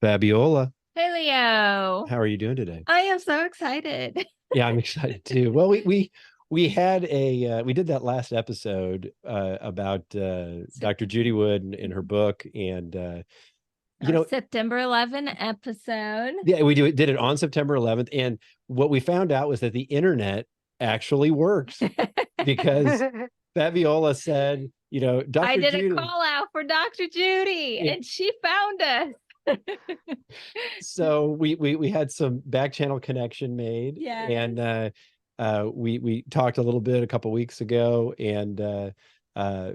Fabiola, Hey Leo, how are you doing today? I am so excited. Yeah, I'm excited too. Well, we had we did that last episode about Sep- Dr. Judy Wood and her book, and you Our know, September 11 episode. yeah, did it on September 11th, and what we found out was that the internet actually works because Fabiola said, I Dr. did a Judy. call out for Dr. Judy Yeah, and she found us. so we had some back channel connection made, Yes. and we talked a little bit a couple weeks ago, and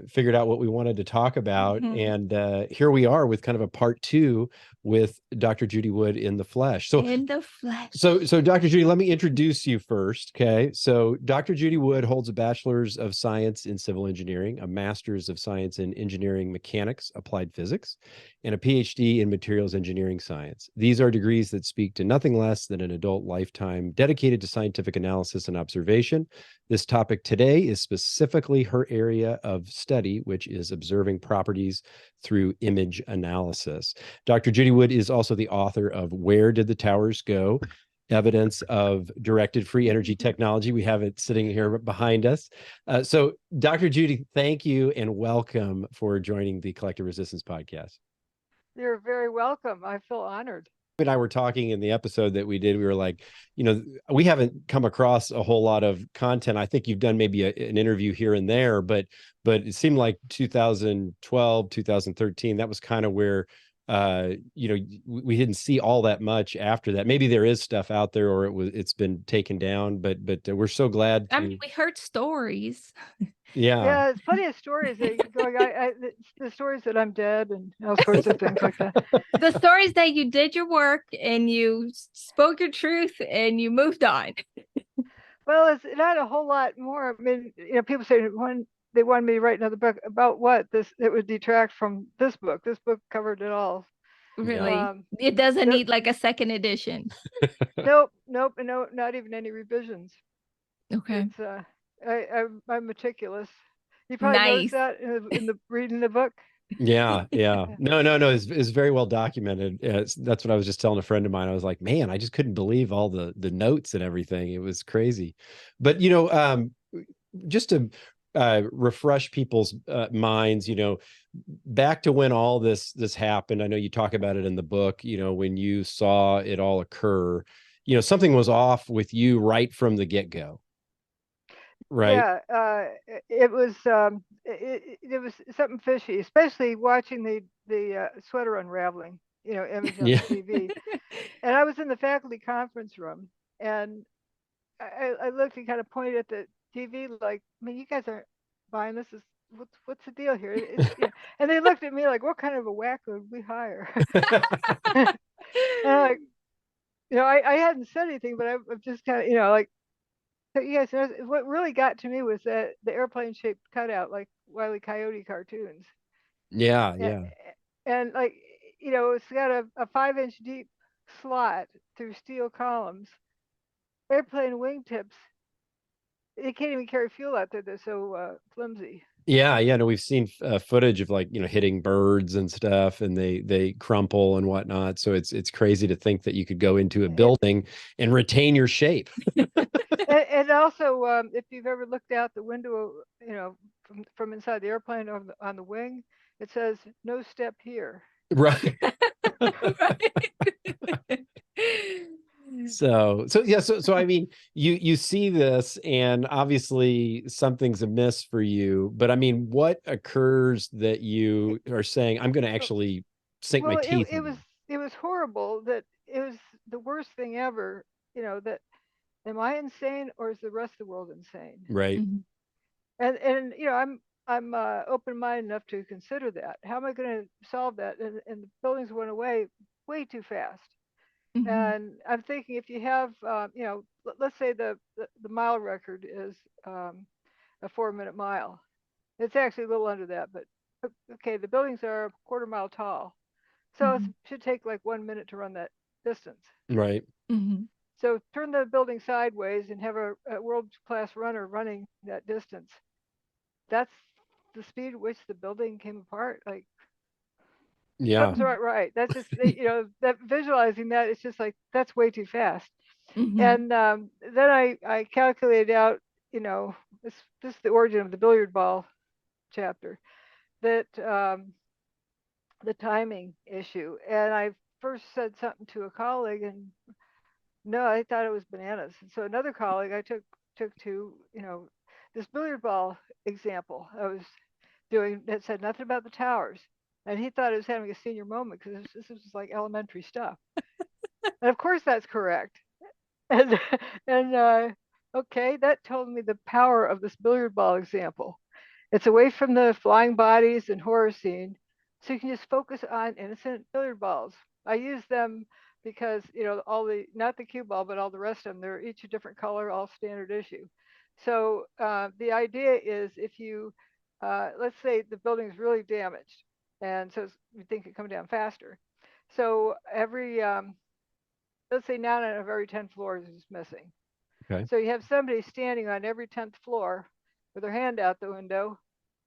figured out what we wanted to talk about, Mhm. and here we are with kind of a part two with Dr. Judy Wood in the flesh. So In the flesh. so Dr. Judy, let me introduce you first. Okay. So Dr. Judy Wood holds a bachelor's of science in civil engineering, a master's of science in engineering mechanics, applied physics, and a PhD in materials engineering science. These are degrees that speak to nothing less than an adult lifetime dedicated to scientific analysis and observation. This topic today is specifically her area of study, which is observing properties through image analysis. Dr. Judy Wood is also the author of Where Did the Towers Go? Evidence of directed free energy technology. We have it sitting here behind us. So, Dr. Judy, thank you and welcome for joining the Collective Resistance podcast. You're very welcome. I feel honored. And I were talking in the episode that we did. We were like, we haven't come across a whole lot of content. I think you've done maybe an interview here and there, but it seemed like 2012, 2013, that was kind of where we didn't see all that much after that. Maybe there is stuff out there, or it's been taken down, but we're so glad I to. mean, we heard stories. Yeah. It's plenty of stories that going. The stories that I'm dead and all sorts of things like that. The stories that you did your work and you spoke your truth and you moved on. Well, it's not a whole lot more. I mean, people say when they wanted me to write another book about what this, it would detract from this book. This book covered it all. Really. It doesn't Nope, need like a second edition. nope, no, not even any revisions. Okay. It's I'm meticulous. You probably noticed Nice. that in the reading the book. Yeah. No. It's very well documented. That's what I was just telling a friend of mine. I was like, man, I just couldn't believe all the notes and everything. It was crazy. But just to refresh people's minds, back to when all this happened. I know you talk about it in the book. When you saw it all occur, something was off with you right from the get-go, right? Yeah, it was it was something fishy, especially watching the sweater unraveling, image on the Yeah. TV. And I was in the faculty conference room, and I looked and kind of pointed at the TV like, I mean, you guys aren't buying this. Is what's the deal here? And they looked at me like, what kind of a whack would we hire? And I'm like, I hadn't said anything, but I've just kind of, like. So yes, what really got to me was that the airplane shaped cutout, like Wile E. Coyote cartoons. Yeah, And, yeah. and like, it's got a 5-inch deep slot through steel columns. Airplane wingtips, they can't even carry fuel out there. They're so flimsy. Yeah. No, we've seen footage of, like, hitting birds and stuff, and they crumple and whatnot. So it's crazy to think that you could go into a building and retain your shape. And also, if you've ever looked out the window, from inside the airplane on the wing, it says "No step here." Right. So I mean, you see this, and obviously something's amiss for you. But I mean, what occurs that you are saying, I'm going to actually sink my Well, teeth it in was this? it was horrible. That it was the worst thing ever. That am I insane or is the rest of the world insane? Right. Mhm. And I'm open minded enough to consider that. How am I going to solve that? And the buildings went away way too fast. Mhm. And I'm thinking if you have, let's say the mile record is a 4-minute mile. It's actually a little under that, but okay, the buildings are a quarter mile tall. So it Mhm. should take like 1 minute to run that distance. Right. Mhm. So turn the building sideways and have a world-class runner running that distance. That's the speed at which the building came apart. Like, Yeah. Something's not right. That's just, that visualizing that, it's just like, that's way too fast. Mhm. And then I calculated out, this is the origin of the billiard ball chapter, that the timing issue. And I first said something to a colleague, and no, I thought it was bananas. And so another colleague I took to, this billiard ball example I was doing that said nothing about the towers. And he thought I was having a senior moment because this was like elementary stuff. And of course that's correct. And and okay, that told me the power of this billiard ball example. It's away from the flying bodies and horror scene, so you can just focus on innocent billiard balls. I use them because all the, not the cue ball, but all the rest of them, they're each a different color, all standard issue. So the idea is, if you let's say the building is really damaged, and so you think it come down faster. So every let's say 9 out of every 10 floors is missing. Okay. So you have somebody standing on every 10th floor with their hand out the window,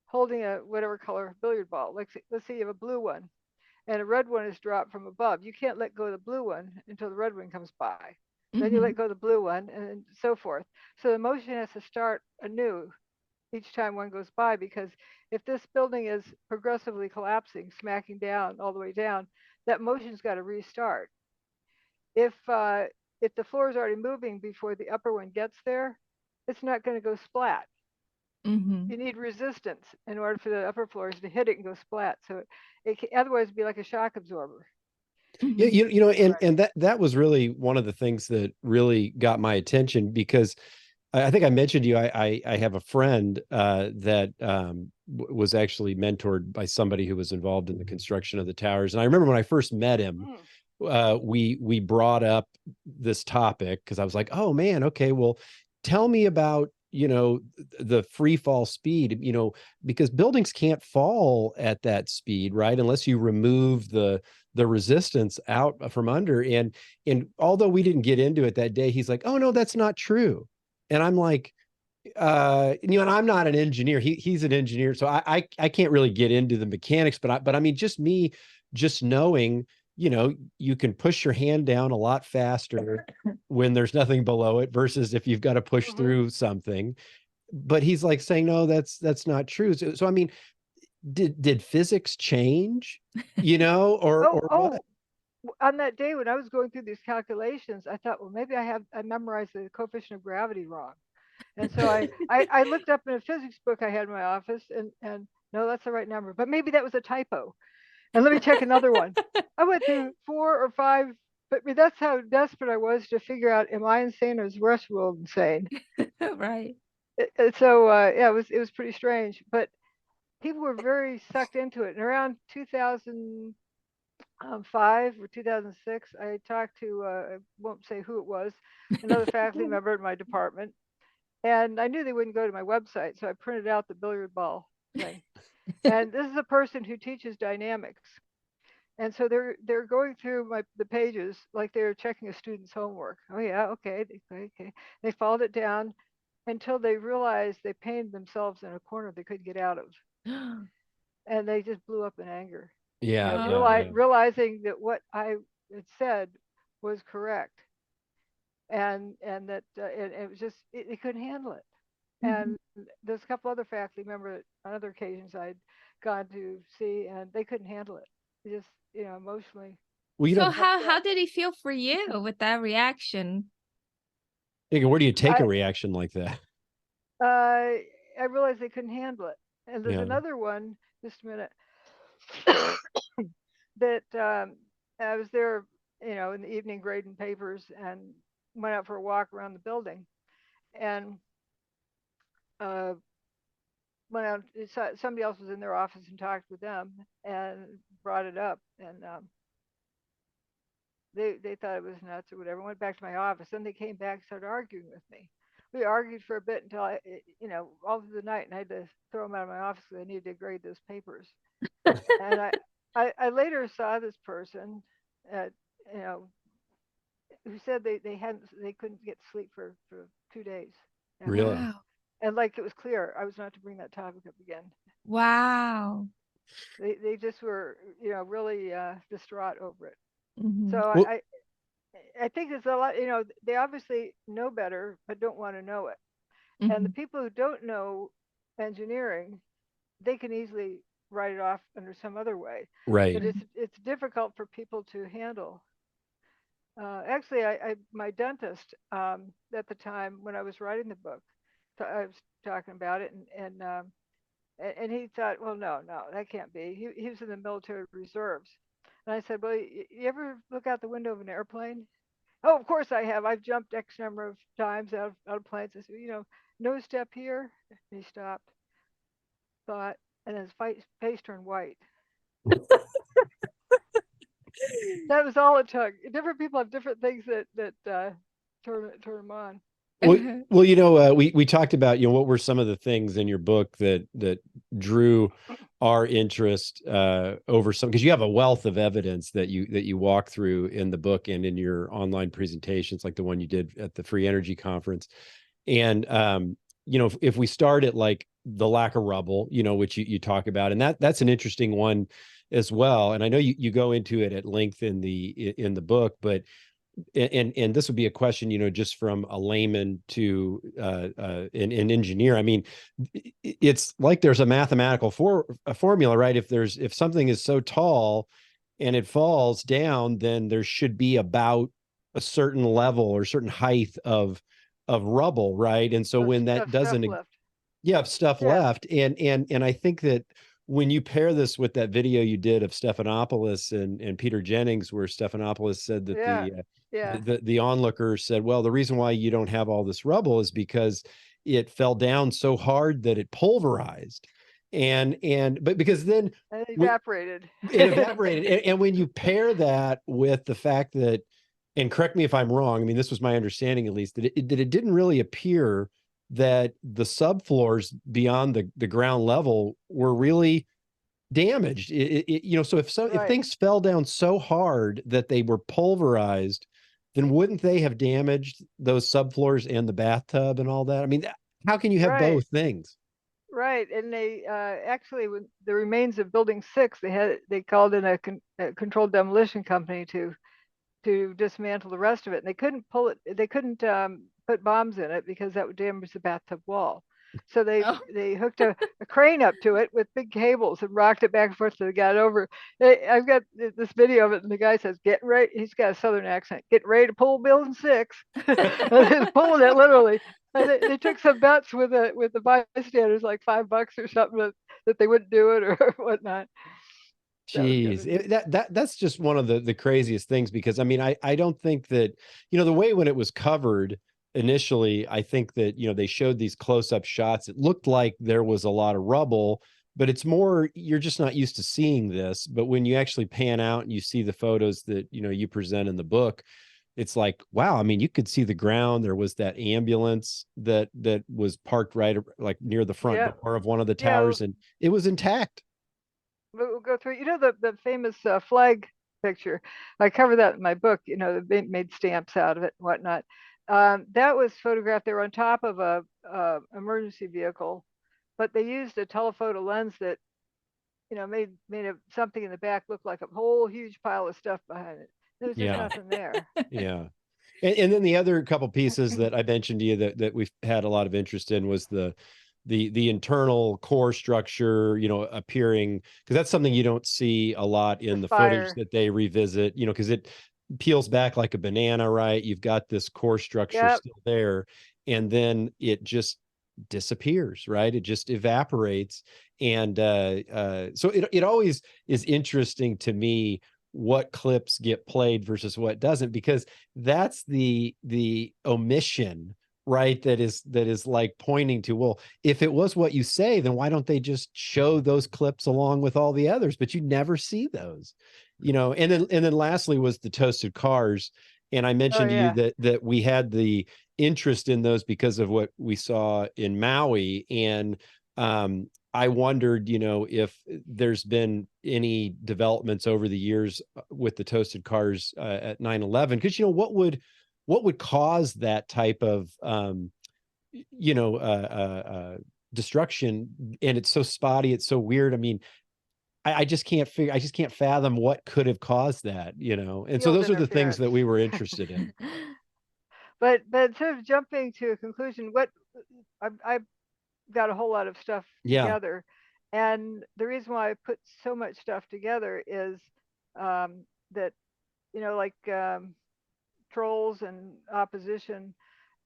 holding a whatever color billiard ball. Like, let's say you have a blue one and a red one is dropped from above. You can't let go of the blue one until the red one comes by. Then you Mhm. let go of the blue one, and so forth. So the motion has to start anew each time one goes by, because if this building is progressively collapsing, smacking down all the way down, that motion's got to restart. If the floor is already moving before the upper one gets there, it's not going to go splat. Mhm. You need resistance in order for the upper floors to hit it and go splat. So it can otherwise be like a shock absorber. Yeah, Mhm. and that was really one of the things that really got my attention, because I think I mentioned to you, I have a friend that was actually mentored by somebody who was involved in the construction of the towers. And I remember when I first met him, we brought up this topic because I was like, oh man, okay, well, tell me about the free fall speed, because buildings can't fall at that speed, right, unless you remove the resistance out from under. And although we didn't get into it that day, he's like, oh no, that's not true. And I'm like, and I'm not an engineer. He's an engineer, so I can't really get into the mechanics. But I mean, just me, just knowing, you can push your hand down a lot faster when there's nothing below it versus if you've got to push through something. But he's like saying, no, that's not true. So I mean, did physics change? Or Oh, or what? oh, on that day when I was going through these calculations, I thought, well, maybe I memorized the coefficient of gravity wrong. And so I looked up in a physics book I had in my office, and no, that's the right number. But maybe that was a typo. And let me check another one. I went through 4 or 5, but I mean, that's how desperate I was to figure out, am I insane or is the rest of the world insane? Right. So yeah, it was pretty strange. But people were very sucked into it. And around 2005 or 2006, I talked to, I won't say who it was, another faculty member in my department. And I knew they wouldn't go to my website, so I printed out the billiard ball thing. And this is a person who teaches dynamics. And so they're going through the pages like they're checking a student's homework. Oh yeah, okay, okay. They followed it down until they realized they painted themselves in a corner they couldn't get out of, and they just blew up in anger. Yeah, Realizing that what I had said was correct, and that and it was just they couldn't handle it. Mhm. And there's a couple other faculty members on other occasions I'd gone to see, and they couldn't handle it. They just emotionally. well, So how did he feel for you with that reaction? where do you take a I reaction like that? I realized they couldn't handle it. And there's Yeah. another one. Just a minute. That I was there, in the evening grading papers, and went out for a walk around the building, and uh, went out. Somebody else was in their office and talked with them and brought it up, and they thought it was nuts or whatever. Went back to my office. Then they came back and started arguing with me. We argued for a bit until all through the night, and I had to throw them out of my office because I needed to grade those papers. And I later saw this person, at, you know, who said they couldn't get sleep for 2 days after Really? that. Wow. And like it was clear I was not to bring that topic up again. Wow. They just were, you know, really distraught over it. Mhm. So Well, I think there's a lot, you know, they obviously know better, but don't want to know it. And the Mhm. people who don't know engineering, they can easily write it off under some other way. right. But it's difficult for people to handle. Actually, my dentist at the time when I was writing the book, I was talking about it, and he thought, well, no, that can't be. He was in the military reserves, and I said, well, you ever look out the window of an airplane? Oh, of course I have. I've jumped X number of times out of planes. I said, you know, no step here. And he stopped, thought, and his face turned white. That was all it took. Different people have different things that turn them on. Well, well, you know, we talked about, you know, what were some of the things in your book that drew our interest over some, because you have a wealth of evidence that you walk through in the book and in your online presentations, like the one you did at the Free Energy Conference. And you know, if we start at like the lack of rubble, you know, which you talk about, and that's an interesting one as well. And I know you go into it at length in the book, but and this would be a question, you know, just from a layman to an engineer. I mean, it's like there's a mathematical formula, right? If something is so tall and it falls down, then there should be about a certain level or certain height of rubble, right? And so when that Stuff doesn't, left. yeah, of stuff Yeah. left, and I think that when you pair this with that video you did of Stephanopoulos and Peter Jennings, where Stephanopoulos said that Yeah. Yeah. the onlooker said, well, the reason why you don't have all this rubble is because it fell down so hard that it pulverized, but because then And it evaporated. it evaporated, and when you pair that with the fact that, and correct me if I'm wrong, I mean, this was my understanding at least, that it didn't really appear that the subfloors beyond the ground level were really damaged. You know, so if if Right. things fell down so hard that they were pulverized, then wouldn't they have damaged those subfloors and the bathtub and all that? I mean, how can you have Right. both things? Right. And they actually, with the remains of Building 6, they called in a controlled demolition company to dismantle the rest of it. And they couldn't pull it. They couldn't put bombs in it because that would damage the bathtub wall. So Oh. they hooked a crane up to it with big cables and rocked it back and forth till they got over. I've got this video of it, and the guy says, "Get ready." He's got a southern accent. "Get ready to pull Building 6." And he's pulling it literally. And they took some bets with the bystanders, like $5 or something, that they wouldn't do it or whatnot. That was kind Jeez, of neat. that's just one of the craziest things, because I mean, I don't think that, you know, the way when it was covered initially, I think that, you know, they showed these close-up shots. It looked like there was a lot of rubble, but it's more, you're just not used to seeing this. But when you actually pan out and you see the photos that, you know, you present in the book, it's like, wow, I mean, you could see the ground. There was that ambulance that was parked right like near the front Yeah. door of one of the Yeah. towers, and it was intact. We'll go through. You know the famous flag picture. I cover that in my book. You know, they made stamps out of it and whatnot. That was photographed. They were on top of a emergency vehicle, but they used a telephoto lens that, you know, made something in the back look like a whole huge pile of stuff behind it. There's just Yeah. nothing there. Yeah. And then the other couple pieces that I mentioned to you that we've had a lot of interest in was the internal core structure, you know, appearing, because that's something you don't see a lot The in the footage spire. that they revisit, you know, because it peels back like a banana, right? You've got this core structure Yep. still there, and then it just disappears, right? It just evaporates. And so it always is interesting to me what clips get played versus what doesn't, because that's the omission, right? That is like pointing to, well, if it was what you say, then why don't they just show those clips along with all the others? But you never see those, you know. And then lastly was the toasted cars, and I Oh mentioned to you yeah. that we had the interest in those because of what we saw in Maui. And I wondered, you know, if there's been any developments over the years with the toasted cars at 9/11, because, you know, what would cause that type of you know destruction? And it's so spotty, it's so weird. I mean, I just can't figure, I just can't fathom what could have caused that, And so Field those are the things interference. that we were interested in. But sort of jumping to a conclusion, what I've got a whole lot of stuff Yeah. together, and the reason why I put so much stuff together is that like trolls and opposition,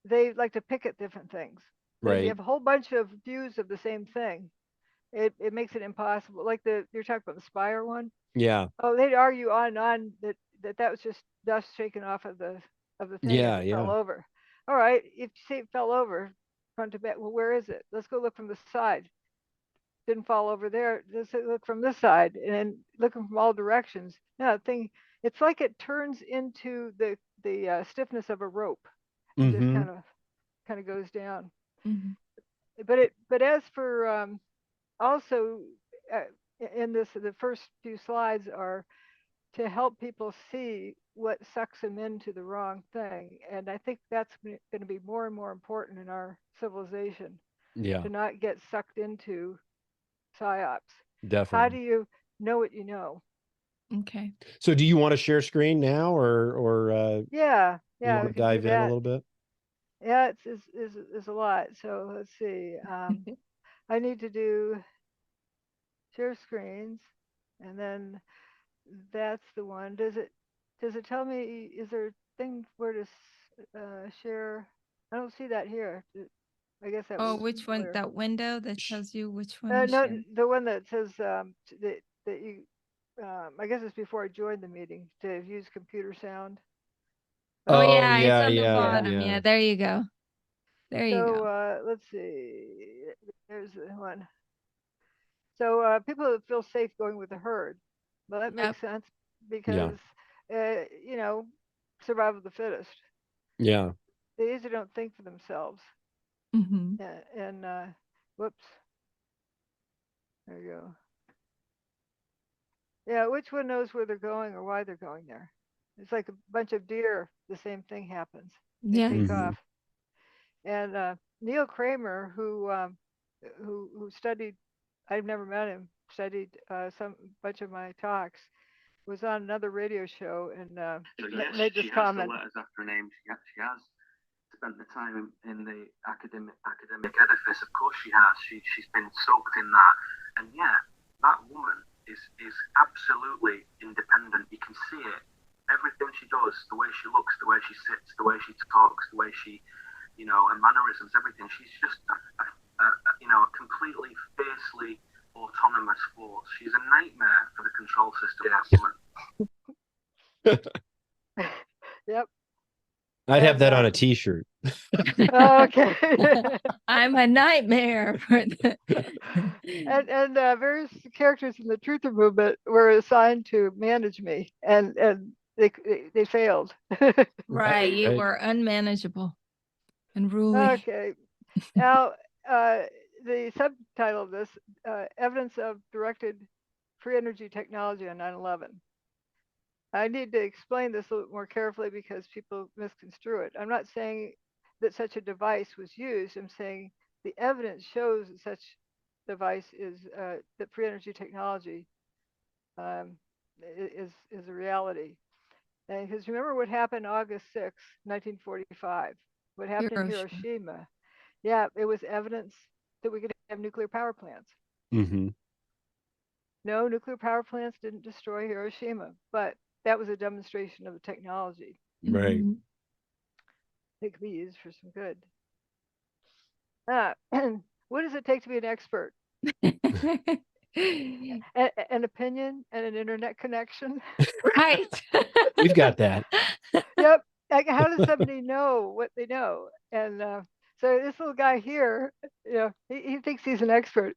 they like to pick at different things. But if you Right. have a whole bunch of views of the same thing, it makes it impossible. Like you're talking about the spire one. Yeah. Oh, they'd argue on and on that was just dust shaken off of the thing as Yeah. it Yeah. fell over. All right, if you say it fell over front to back, well, where is it? Let's go look from the side. Didn't fall over there. Let's look from this side, and then looking from all directions. No thing. It's like it turns into the stiffness of a rope. It just Mm-hmm. kind of goes down. Mhm. But as for also uh, in the first few slides are to help people see what sucks them into the wrong thing. And I think that's going to be more and more important in our civilization, Yeah. to not get sucked into psyops. How do Definitely. you know what you know? Okay. So do you want to share screen now, or Yeah, you yeah, want we to can do dive in a that. little bit? Yeah, it's a lot. So let's see. I need to do share screens, and then that's the one. Does it tell me, is there a thing where to share? I don't see that here. I guess that Oh, was which one? earlier. That window that tells you which one to No, share? the one that says that you. I guess it's before I joined the meeting to use computer sound. Oh Oh, yeah, it's yeah, on the yeah, Yeah. bottom. yeah. Yeah, there you go. There you So go. let's see. There's the one. So people that feel safe going with the herd. Well, that Yep. makes sense Yeah. because you know, survival of the fittest. Yeah. They usually don't think for themselves. Mm-hmm. And whoops, there you go. Yeah, which one knows where they're going or why they're going there? It's like a bunch of deer. The same thing happens. They Yes. take Mm-hmm. off. And Neil Kramer, who studied, I've never met him, studied some bunch of my talks, was on another radio show and So yes, made she this has comment. the letters after her name. She has spent the time in the academic edifice. Of course, she has. She's been soaked in that, and yeah, that woman is absolutely independent. You can see it. Everything she does, the way she looks, the way she sits, the way she talks, the way she, her mannerisms, everything. She's just a completely fiercely autonomous force. She's a nightmare for the control system. That woman. Yep. I'd have And that on a t-shirt. oh, okay. I'm a nightmare for the and various characters in the truther movement were assigned to manage me, and they failed. right. You Right. were unmanageable and ruly. Okay. Now, the subtitle of this, Evidence of Directed Free Energy Technology on 9/11. I need to explain this a little more carefully because people misconstrue it. I'm not saying that such a device was used. I'm saying the evidence shows that such device is that free energy technology is a reality. And because remember what happened August 6, 1945, what happened in Hiroshima. Hiroshima? Yeah, it was evidence that we could have nuclear power plants. Mm-hmm. No, nuclear power plants didn't destroy Hiroshima, but that was a demonstration of the technology. Right. Mhm. It could be used for some good. What does it take to be an expert? An opinion and an internet connection. right. We've got that. Yep. Like, how does somebody know what they know? And so this little guy here, he thinks he's an expert.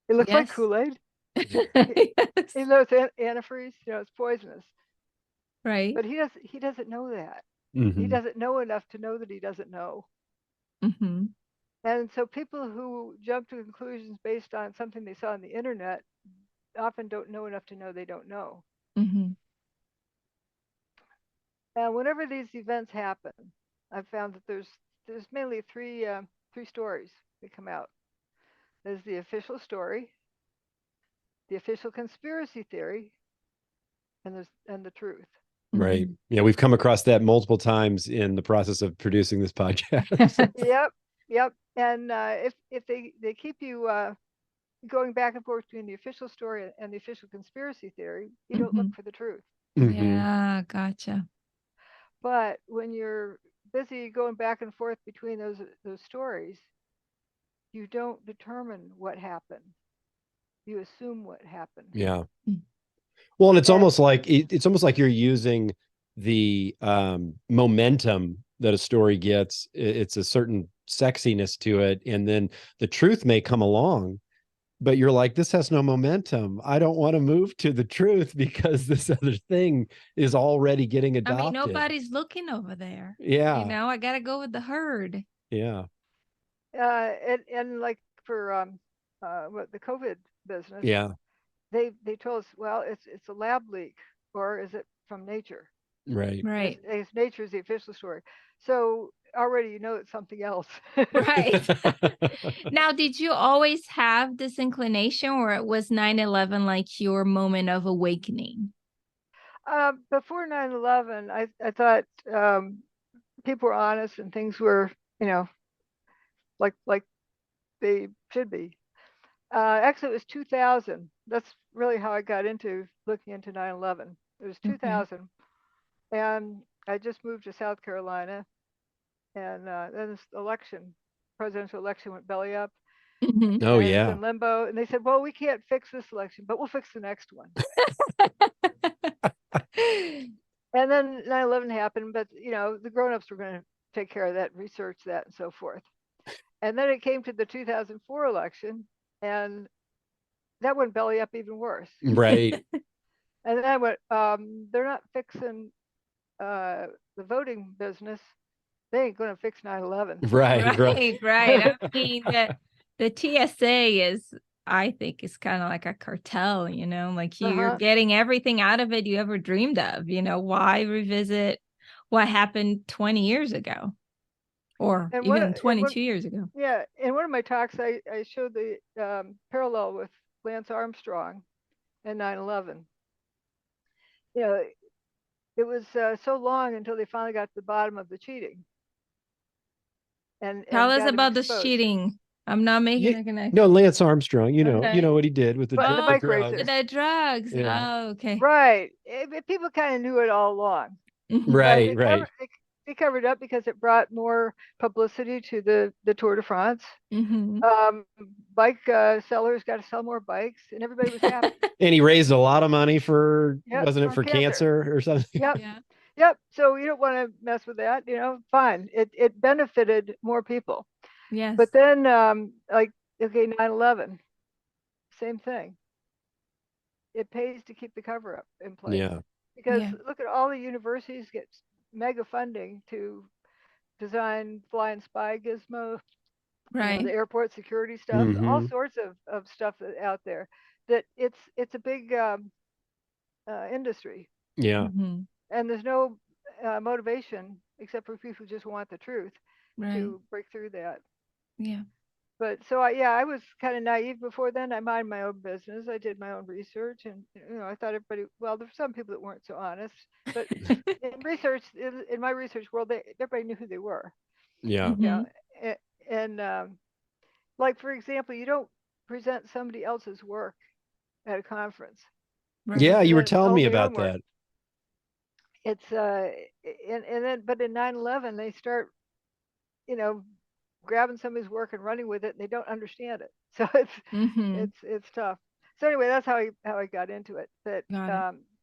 It looks like Yes. Kool-Aid. Yes. He knows antifreeze. It's poisonous. Right. But he doesn't know that. Mm-hmm. He doesn't know enough to know that he doesn't know. Mm-hmm. And so people who jump to conclusions based on something they saw on the internet often don't know enough to know they don't know. Mm-hmm. And whenever these events happen, I've found that there's mainly three stories that come out. There's the official story, the official conspiracy theory, and the truth. Right. Yeah, we've come across that multiple times in the process of producing this podcast. Yep. And if they keep you going back and forth between the official story and the official conspiracy theory, you don't look for the truth. Yeah, gotcha. But when you're busy going back and forth between those stories, you don't determine what happened. You assume what happened. Yeah. Well, and it's almost like you're using the momentum that a story gets. It's a certain sexiness to it, and then the truth may come along, but you're like, this has no momentum. I don't want to move to the truth because this other thing is already getting adopted. I mean, nobody's looking over there. Yeah. You know, I got to go with the herd. Yeah. And like for what the COVID business. Yeah. They told us, well, it's a lab leak, or is it from nature? Right. It's nature is the official story. So already you know it's something else. Right. Now, did you always have this inclination, or it was 9/11 like your moment of awakening? Before 9/11, I thought people were honest and things were, like they should be. Actually, it was 2000. That's really how I got into looking into 9/11. It was 2000, and I just moved to South Carolina, and then this presidential election went belly up. Oh, and yeah. it's in limbo, and they said, well, we can't fix this election, but we'll fix the next one. And then 9/11 happened, but the grown-ups were going to take care of that, research that, and so forth. And then it came to the 2004 election, and that went belly up even worse. Right. And then I went, they're not fixing the voting business. They ain't going to fix 9/11. Right. I mean, the TSA is, I think, is kind of like a cartel, like you're getting everything out of it you ever dreamed of. Why revisit what happened 20 years ago or even 22 years ago? Yeah. In one of my talks, I showed the parallel with Lance Armstrong and 9/11. It was so long until they finally got to the bottom of the cheating. And tell us about the cheating. I'm not making a connection. No, Lance Armstrong, you know what he did with the bike drugs. races. The drugs. Yeah. Oh, okay. Right. People kind of knew it all along. Right. They covered up because it brought more publicity to the Tour de France. Bike sellers got to sell more bikes, and everybody was happy. And he raised a lot of money for cancer or something? Yep. Yeah. Yep. So you don't want to mess with that. Fine. It benefited more people. Yes. But then, 9/11, same thing. It pays to keep the cover up in place. Yeah. Because look at all the universities get mega funding to design flying spy gizmo, right? The airport security stuff, all sorts of stuff out there. That it's a big industry. Yeah. And there's no motivation except for people who just want the truth to break through that. Yeah. But so I was kind of naive before then. I mind my own business. I did my own research, and I thought everybody. Well, there's some people that weren't so honest, but in my research world, everybody knew who they were. Yeah. And like for example, you don't present somebody else's work at a conference. Right. Yeah, you were telling me about that. It's and then but in 9/11 they start, grabbing somebody's work and running with it, and they don't understand it. So it's tough. So anyway, that's how I got into it. But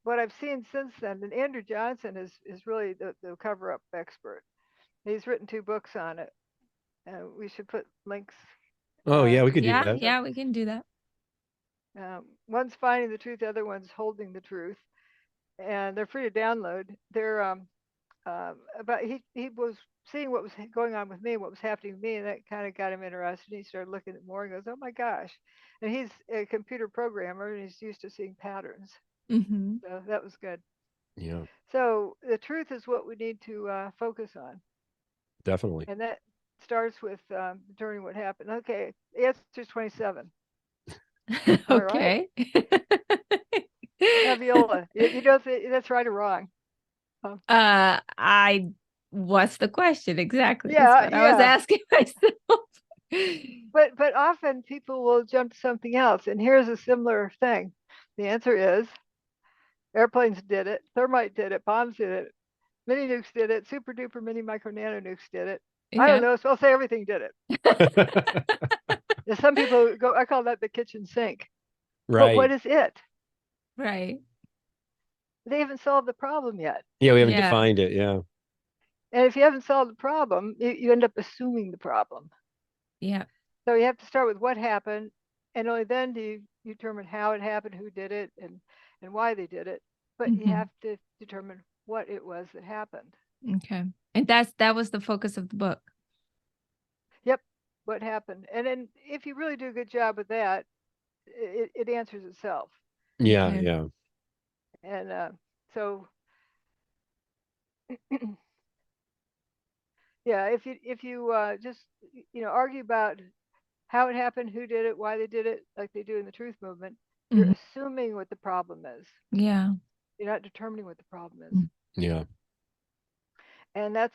what I've seen since then, and Andrew Johnson is really the cover-up expert. He's written 2 books on it. We should put links. Oh yeah, we could do that. Yeah, we can do that. One's Finding the Truth, the other one's Holding the Truth, and they're free to download. They're but he was seeing what was going on with me, what was happening to me, and that kind of got him interested. He started looking at more and goes, oh my gosh. And he's a computer programmer, and he's used to seeing patterns. So that was good. Yeah. So the truth is what we need to focus on. Definitely. And that starts with determining what happened. Okay, the answer is 27. Okay. Viola, you don't think that's right or wrong? What's the question exactly? Yeah, That's what I was yeah. asking myself. But often people will jump to something else, and here's a similar thing. The answer is airplanes did it, thermite did it, bombs did it, mini nukes did it, super duper mini micro nano nukes did it. I don't Yeah. know, so I'll say everything did it. There's some people go, I call that the kitchen sink. But Right. what is it? Right. They haven't solved the problem yet. Yeah, we haven't Yeah. defined it. Yeah. And if you haven't solved the problem, you end up assuming the problem. Yeah. So you have to start with what happened, and only then do you determine how it happened, who did it, and why they did it. But you Mhm. have to determine what it was that happened. Okay. And that was the focus of the book. Yep, what happened. And then if you really do a good job with that, it answers itself. Yeah. Okay. Yeah. And so yeah, if you just argue about how it happened, who did it, why they did it, like they do in the truth movement, you're Mhm. assuming what the problem is. Yeah. You're not determining what the problem is. Mm. Yeah. And that's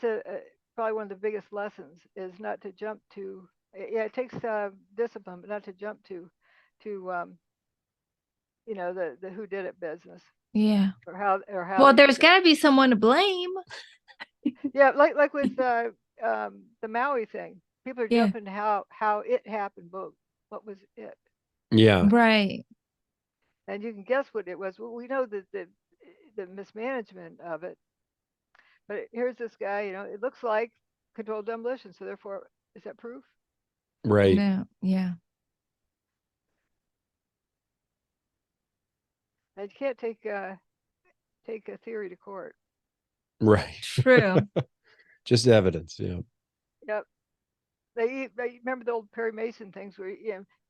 probably one of the biggest lessons, is not to jump to. Yeah, it takes discipline, but not to jump to the who did it business, Yeah. or how Well, they there's did it. got to be someone to blame. Yeah, like with the Maui thing, people are Yeah. jumping to how it happened, but what was it? Yeah. Right. And you can guess what it was. Well, we know that the mismanagement of it. But here's this guy, it looks like controlled demolition. So therefore, is that proof? Right. No. Yeah. And you can't take a theory to court. Right. True. Just evidence. Yeah. Yep. They remember the old Perry Mason things where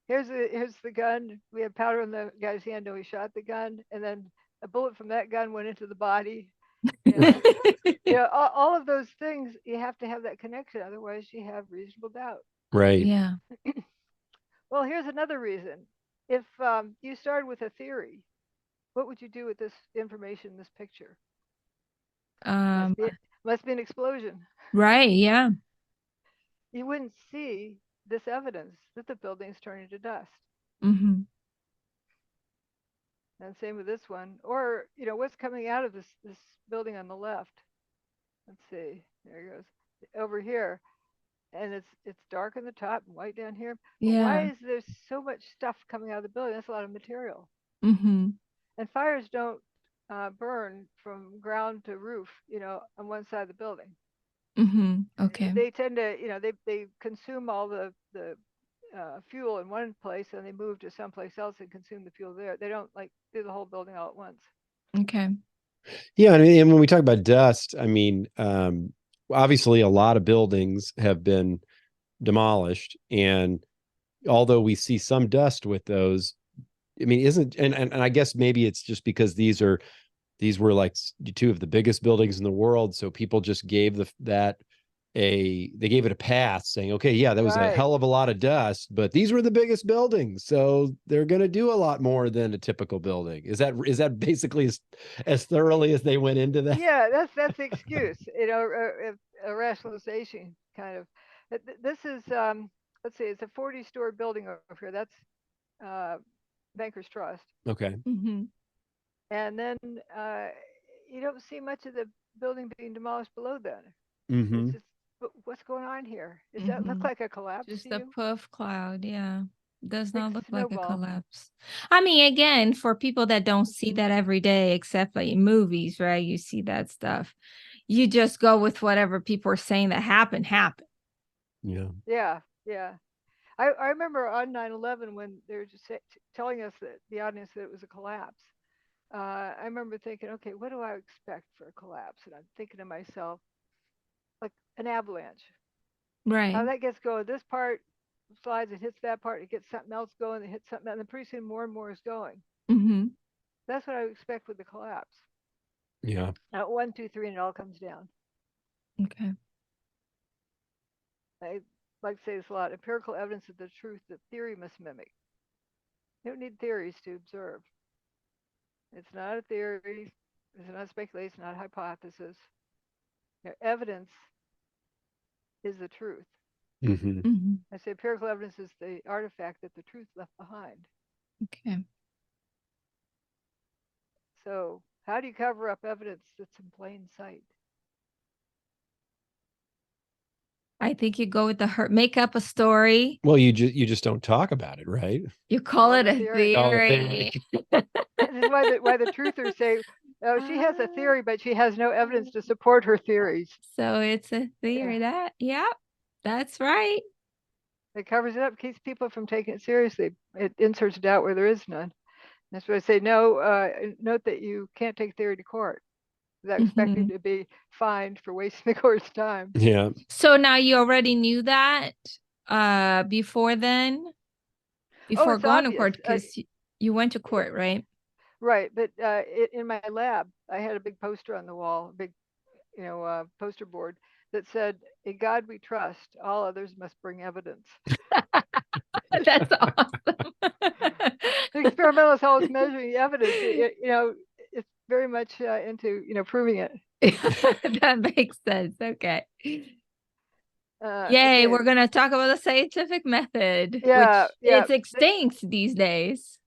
here's the gun. We had powder in the guy's hand, and we shot the gun, and then a bullet from that gun went into the body. All of those things, you have to have that connection, otherwise you have reasonable doubt. Right. Yeah. Well, here's another reason. If you started with a theory, what would you do with this information, this picture? Must be an explosion. Right. Yeah. You wouldn't see this evidence that the building's turning to dust. Mm-hmm. And same with this one. Or, what's coming out of this building on the left? Let's see. There it goes. Over here. And it's dark on the top and white down here. But why Yeah. is there so much stuff coming out of the building? That's a lot of material. Mm-hmm. And fires don't burn from ground to roof, on one side of the building. Mm-hmm. Okay. They tend to, they consume all the fuel in one place, and they move to someplace else and consume the fuel there. They don't do the whole building all at once. Okay. Yeah. And when we talk about dust, I mean, obviously a lot of buildings have been demolished, and although we see some dust with those, I mean, and I guess maybe it's just because these were like two of the biggest buildings in the world, so people just gave they gave it a pass, saying, okay, yeah, that was a hell of a lot of dust, but these were the biggest buildings, so they're going to do a lot more than a typical building. Is that basically as thoroughly as they went into that? Yeah, that's the excuse, a rationalization kind of. This is let's see, it's a 40-story building over here. That's Bankers Trust. Okay. Mm-hmm. And then you don't see much of the building being demolished below that. Mm-hmm. It's just, what's going on here? Does that look like a collapse? Just to a you? puff cloud. Yeah. Does not look like a snowball. collapse. I mean, again, for people that don't see that every day, except like in movies, right? You see that stuff. You just go with whatever people are saying that happened. Yeah. Yeah. I remember on 9/11 when they were just telling us, that the audience, that it was a collapse. I remember thinking, okay, what do I expect for a collapse? And I'm thinking to myself, like an avalanche. Right. How that gets going, this part slides, it hits that part, it gets something else going, it hits something else, and then pretty soon more and more is going. Mm-hmm. That's what I would expect with the collapse. Yeah. 1, 2, 3, and it all comes down. Okay. I like to say this a lot. Empirical evidence of the truth that theory must mimic. You don't need theories to observe. It's not a theory. It's not speculation. It's not a hypothesis. Evidence is the truth. Mm-hmm. I say empirical evidence is the artifact that the truth left behind. Okay. So how do you cover up evidence that's in plain sight? I think you go with the make up a story. Well, you just don't talk about it, right? You call it a theory. theory. This is why the truthers say, oh, she has a theory, but she has no evidence to support her theories. So it's a theory. That's right. It covers it up, keeps people from taking it seriously. It inserts doubt where there is none. That's why I say, no, note that you can't take theory to court without expecting to be fined for wasting the court's time. Yeah. So now you already knew that before then? Before going to court, because you went to court, right? Right, but in my lab, I had a big poster on the wall, a big, poster board that said, "In God we trust, all others must bring evidence." That's awesome. The experimentalist always measuring evidence. It's very much into proving it. That makes sense. Okay. Okay. We're gonna talk about the scientific method, which it's extinct these days.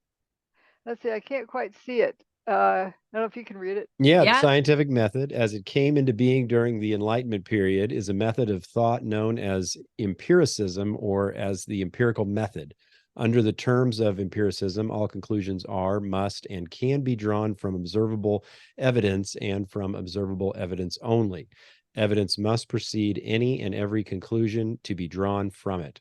Let's see, I can't quite see it. I don't know if you can read it. Yeah, the scientific method, as it came into being during the Enlightenment period, is a method of thought known as empiricism, or as the empirical method. Under the terms of empiricism, all conclusions are, must, and can be drawn from observable evidence and from observable evidence only. Evidence must precede any and every conclusion to be drawn from it.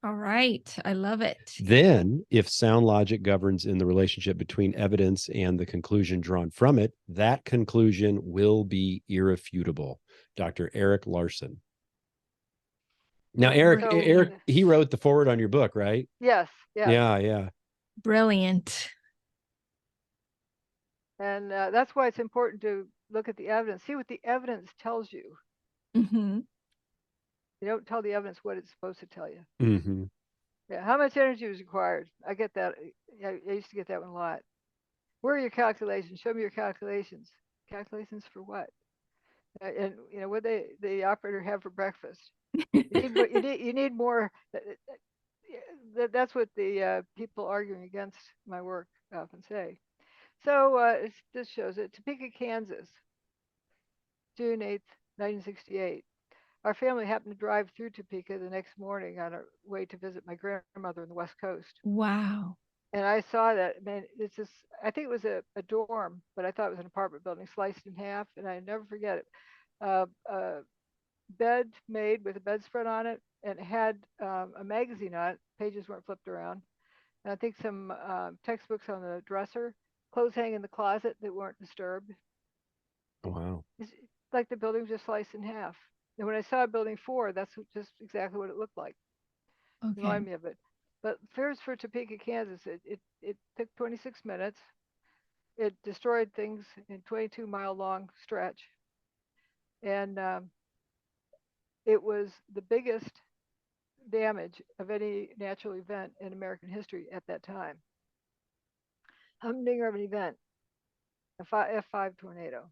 All right. I love it. Then, if sound logic governs in the relationship between evidence and the conclusion drawn from it, that conclusion will be irrefutable. Dr. Eric Larson. Now, Eric, he wrote the foreword on your book, right? Yes. Yeah. Brilliant. And that's why it's important to look at the evidence, see what the evidence tells you. Mm-hmm. You don't tell the evidence what it's supposed to tell you. Mm-hmm. Yeah, how much energy was required? I get that. I used to get that one a lot. Where are your calculations? Show me your calculations. Calculations for what? And what the operator have for breakfast? You need more. That's what the people arguing against my work often say. So this shows it. Topeka, Kansas, June 8th, 1968. Our family happened to drive through Topeka the next morning on our way to visit my grandmother on the West Coast. Wow. And I saw that, man, it's just, I think it was a dorm, but I thought it was an apartment building sliced in half. And I never forget it. A bed made with a bedspread on it, and it had a magazine on it. Pages weren't flipped around. And I think some textbooks on the dresser, clothes hanging in the closet that weren't disturbed. Wow. It's like the building was just sliced in half. And when I saw building 4, that's just exactly what it looked like. Okay. Remind me of it. But first for Topeka, Kansas, it took 26 minutes. It destroyed things in 22-mile long stretch. And it was the biggest damage of any natural event in American history at that time. Humdinger of an event, a F5 tornado.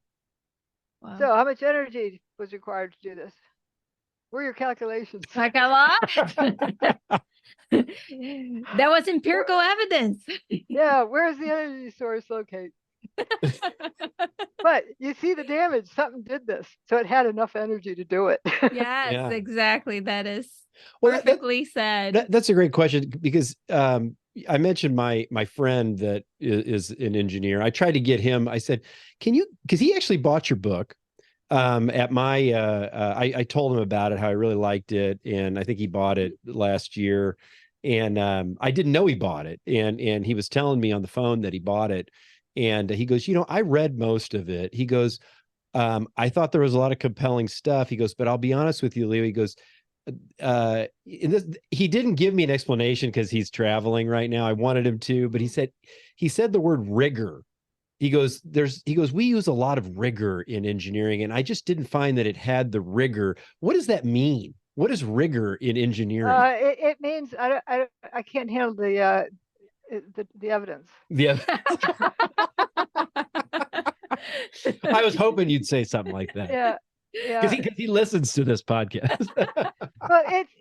Wow. So how much energy was required to do this? Where are your calculations? Like a lot. That was empirical evidence. Yeah, where's the energy source located? But you see the damage. Something did this, so it had enough energy to do it. Yes, exactly. That is perfectly said. That's a great question, because I mentioned my friend that is an engineer. I tried to get him. I said, "Can you?" Because he actually bought your book. At my, I told him about it, how I really liked it, and I think he bought it last year. And I didn't know he bought it, and he was telling me on the phone that he bought it. And he goes, I read most of it. He goes, I thought there was a lot of compelling stuff. He goes, but I'll be honest with you, Leo. He goes, he didn't give me an explanation because he's traveling right now. I wanted him to, but he said the word rigor. He goes, we use a lot of rigor in engineering, and I just didn't find that it had the rigor. What does that mean? What is rigor in engineering? It means I can't handle the the evidence. Yeah. I was hoping you'd say something like that. Yeah, yeah. Because he listens to this podcast. Well, it's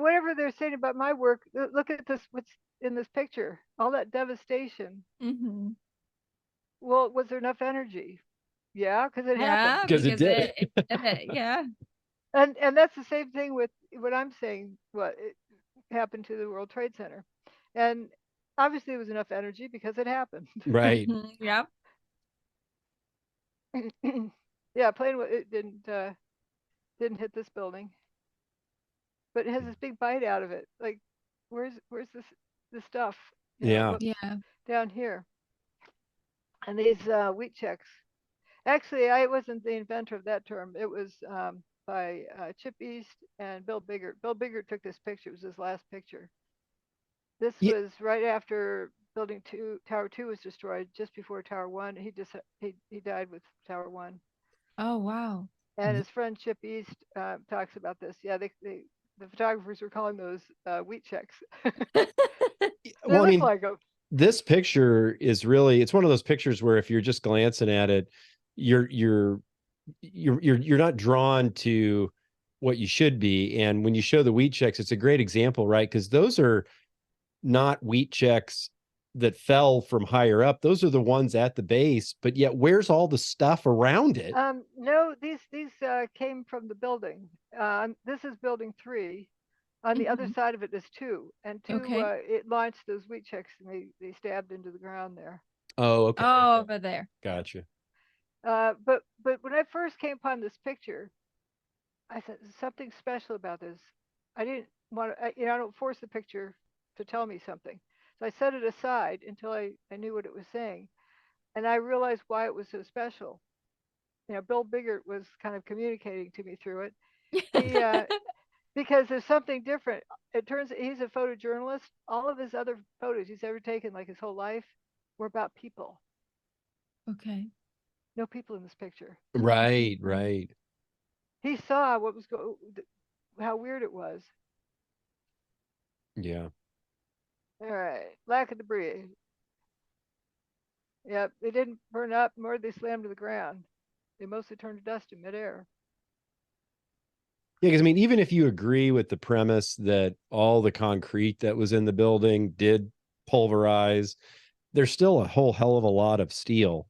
whatever they're saying about my work. Look at this. What's in this picture? All that devastation. Mm-hmm. Well, was there enough energy? Yeah, because it happened. Because it did. Yeah. And that's the same thing with what I'm saying. What it happened to the World Trade Center, and obviously it was enough energy because it happened. Right. Yep. Yeah, plane it didn't hit this building, but it has this big bite out of it. Like, where's this stuff? Yeah. Yeah. Down here. And these wheat checks. Actually, I wasn't the inventor of that term. It was by Chip East and Bill Biggert. Bill Biggert took this picture. It was his last picture. This was right after Tower 2 was destroyed, just before Tower 1. He died with Tower 1. Oh, wow. And his friend Chip East talks about this. Yeah, the photographers were calling those wheat checks. Well, I mean, like them. This picture is really, it's one of those pictures where if you're just glancing at it, you're not drawn to what you should be. And when you show the wheat checks, it's a great example, right? Because those are not wheat checks that fell from higher up. Those are the ones at the base, but yet where's all the stuff around it? No, these came from the building. This is building 3. On the other side of it is 2, and 2 it launched those wheat checks, and they stabbed into the ground there. Oh, okay. Oh, over there. Gotcha. But when I first came upon this picture, I said, there's something special about this. I didn't want to, I don't force the picture to tell me something. So I set it aside until I knew what it was saying. And I realized why it was so special. Bill Biggert was kind of communicating to me through it. Because there's something different. It turns out he's a photojournalist. All of his other photos he's ever taken, like his whole life, were about people. Okay. No people in this picture. Right, right. He saw what was how weird it was. Yeah. All right, lack of debris. Yep, they didn't burn up, nor did they slam to the ground. They mostly turned to dust in midair. Yeah, because I mean, even if you agree with the premise that all the concrete that was in the building did pulverize, there's still a whole hell of a lot of steel,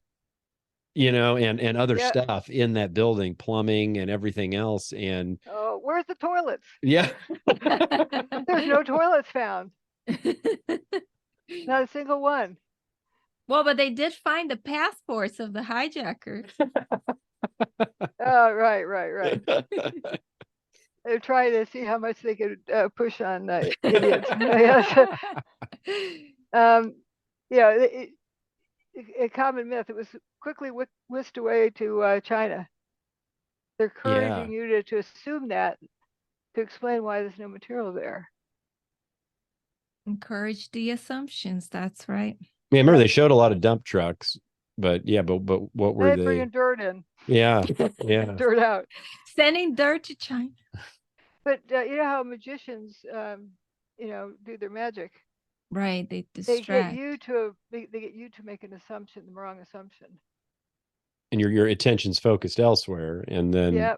and other stuff in that building, plumbing and everything else. And oh, where's the toilets? Yeah. There's no toilets found. Not a single one. Well, but they did find the passports of the hijackers. Oh, right. They're trying to see how much they could push on idiots. A common myth. It was quickly whisked away to China. They're encouraging you to assume that to explain why there's no material there. Encourage the assumptions. That's right. Yeah, remember they showed a lot of dump trucks, but what were they? Bringing dirt in. Yeah. Dirt out. Sending dirt to China. But you know how magicians, do their magic. Right, they distract. They get you to make an assumption, the wrong assumption. And your attention's focused elsewhere, and then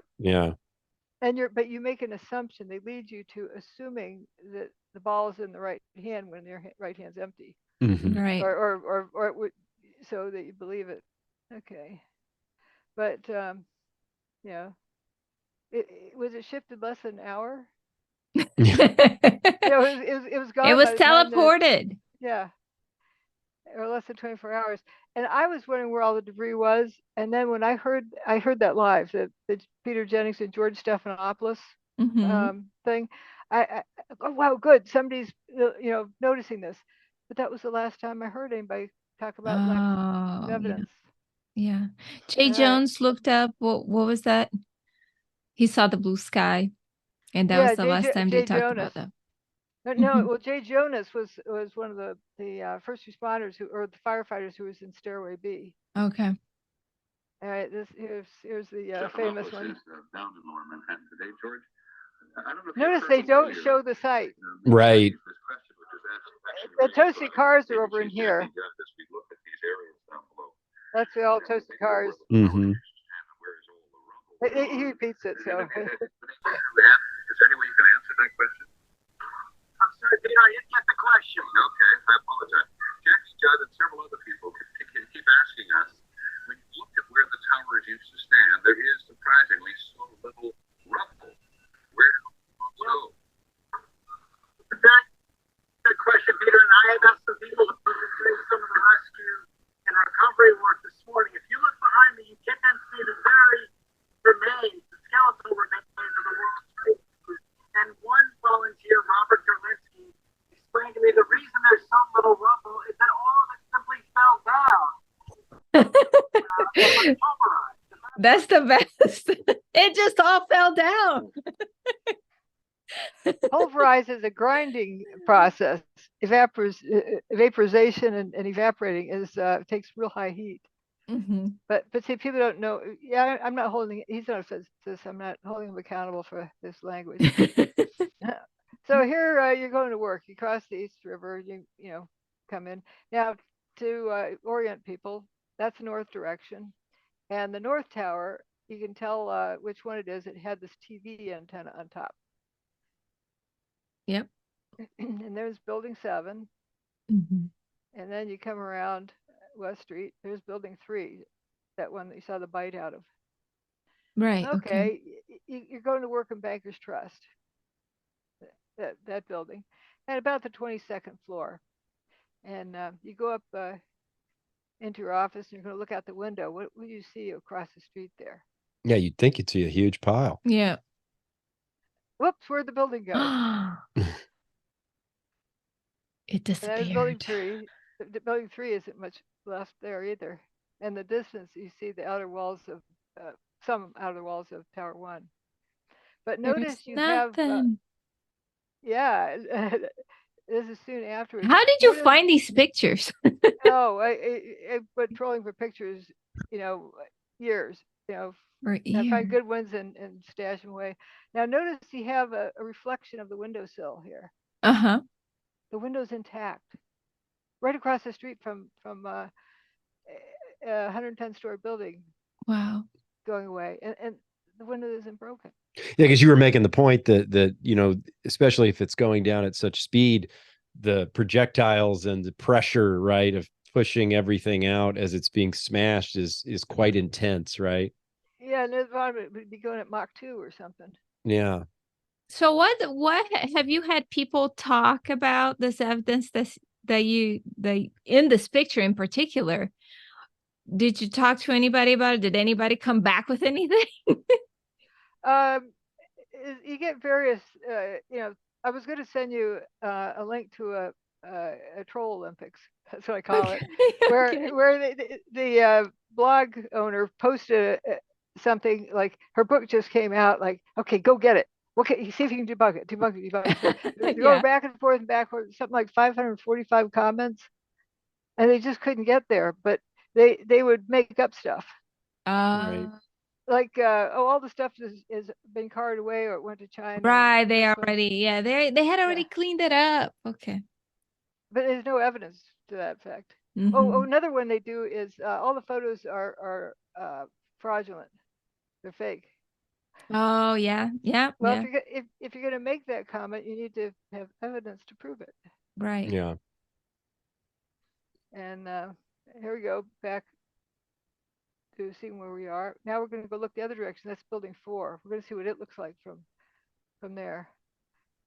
And you make an assumption. They lead you to assuming that the ball is in the right hand when their right hand's empty. Mm-hmm. Right. Or it would, so that you believe it. Okay. But was it shifted less than an hour? It was gone. It was teleported. Or less than 24 hours. And I was wondering where all the debris was. And then when I heard that live, the Peter Jennings and George Stephanopoulos thing, I oh wow, good, somebody's noticing this. But that was the last time I heard anybody talk about lack of evidence. Yeah. Jay Jones looked up what was that? He saw the blue sky, and that was the last time they talked about that. No, well, Jay Jonas was one of the first responders or the firefighters who was in Stairway B. Okay. All right, here's the famous one. Down in Lower Manhattan today, George. Notice they don't show the site. Right. The toasted cars are over in here. That's the all toasted cars. Mm-hmm. He repeats it, so. Is there any way you can answer that question? I'm sorry, Peter, I didn't get the question. Okay, I apologize. Jackie, Judd, and several other people keep asking us, when you look at where the towers used to stand, there is surprisingly so little rubble. Where did it go? It's a very good question, Peter, and I have asked some people to doing some of the rescue and recovery work this morning. If you look behind me, you can see the very remains, the skeletal remains of the World Trade Center. And one volunteer, Robert Gerlinsky, explained to me the reason there's so little rubble is that all of it simply fell down. It was pulverized. That's the best. It just all fell down. Pulverize is a grinding process. Vaporization and evaporating takes real high heat. Mm-hmm. But see, people don't know. Yeah, I'm not holding. He's not a physicist. I'm not holding him accountable for this language. So here you're going to work. You cross the East River. You come in now to orient people. That's north direction, and the north tower. You can tell which one it is. It had this TV antenna on top. Yep. And there's building 7. Mm-hmm. And then you come around West Street. There's building 3, that one that you saw the bite out of. Right. Okay. You're going to work in Bankers Trust, that building, at about the 22nd floor. And you go up into your office and you're going to look out the window. What do you see across the street there? Yeah, you'd think you'd see a huge pile. Yeah. Whoops, where'd the building go? It disappeared. Building 3. The building 3 isn't much left there either. And the distance, you see the outer walls of some outer walls of Tower 1. But notice There's you nothing. have, yeah, this is soon afterwards. How did you find these pictures? Oh, I've been trolling for pictures, years, I find good ones and stash them away. Now notice you have a reflection of the windowsill here. Uh-huh. The window's intact, right across the street from a 110-story building. Wow. Going away, and the window isn't broken. Yeah, because you were making the point that especially if it's going down at such speed, the projectiles and the pressure, right, of pushing everything out as it's being smashed is quite intense, right? Yeah, and the bottom it would be going at Mach 2 or something. Yeah. So what have you had people talk about this evidence that in this picture in particular? Did you talk to anybody about it? Did anybody come back with anything? You get various, I was going to send you a link to a troll Olympics. That's what I call it, where the blog owner posted something like her book just came out. Like, okay, go get it. Okay, see if you can debug it. Go back and forth, something like 545 comments, and they just couldn't get there. But they would make up stuff. Right. Like all the stuff is been carried away or it went to China. Right, they had already cleaned it up. Okay. But there's no evidence to that effect. Mm-hmm. Oh, another one they do is all the photos are fraudulent. They're fake. Oh yeah. Well, if you're gonna make that comment, you need to have evidence to prove it. Right. Yeah. And here we go back to seeing where we are. Now we're going to go look the other direction. That's building 4. We're going to see what it looks like from there.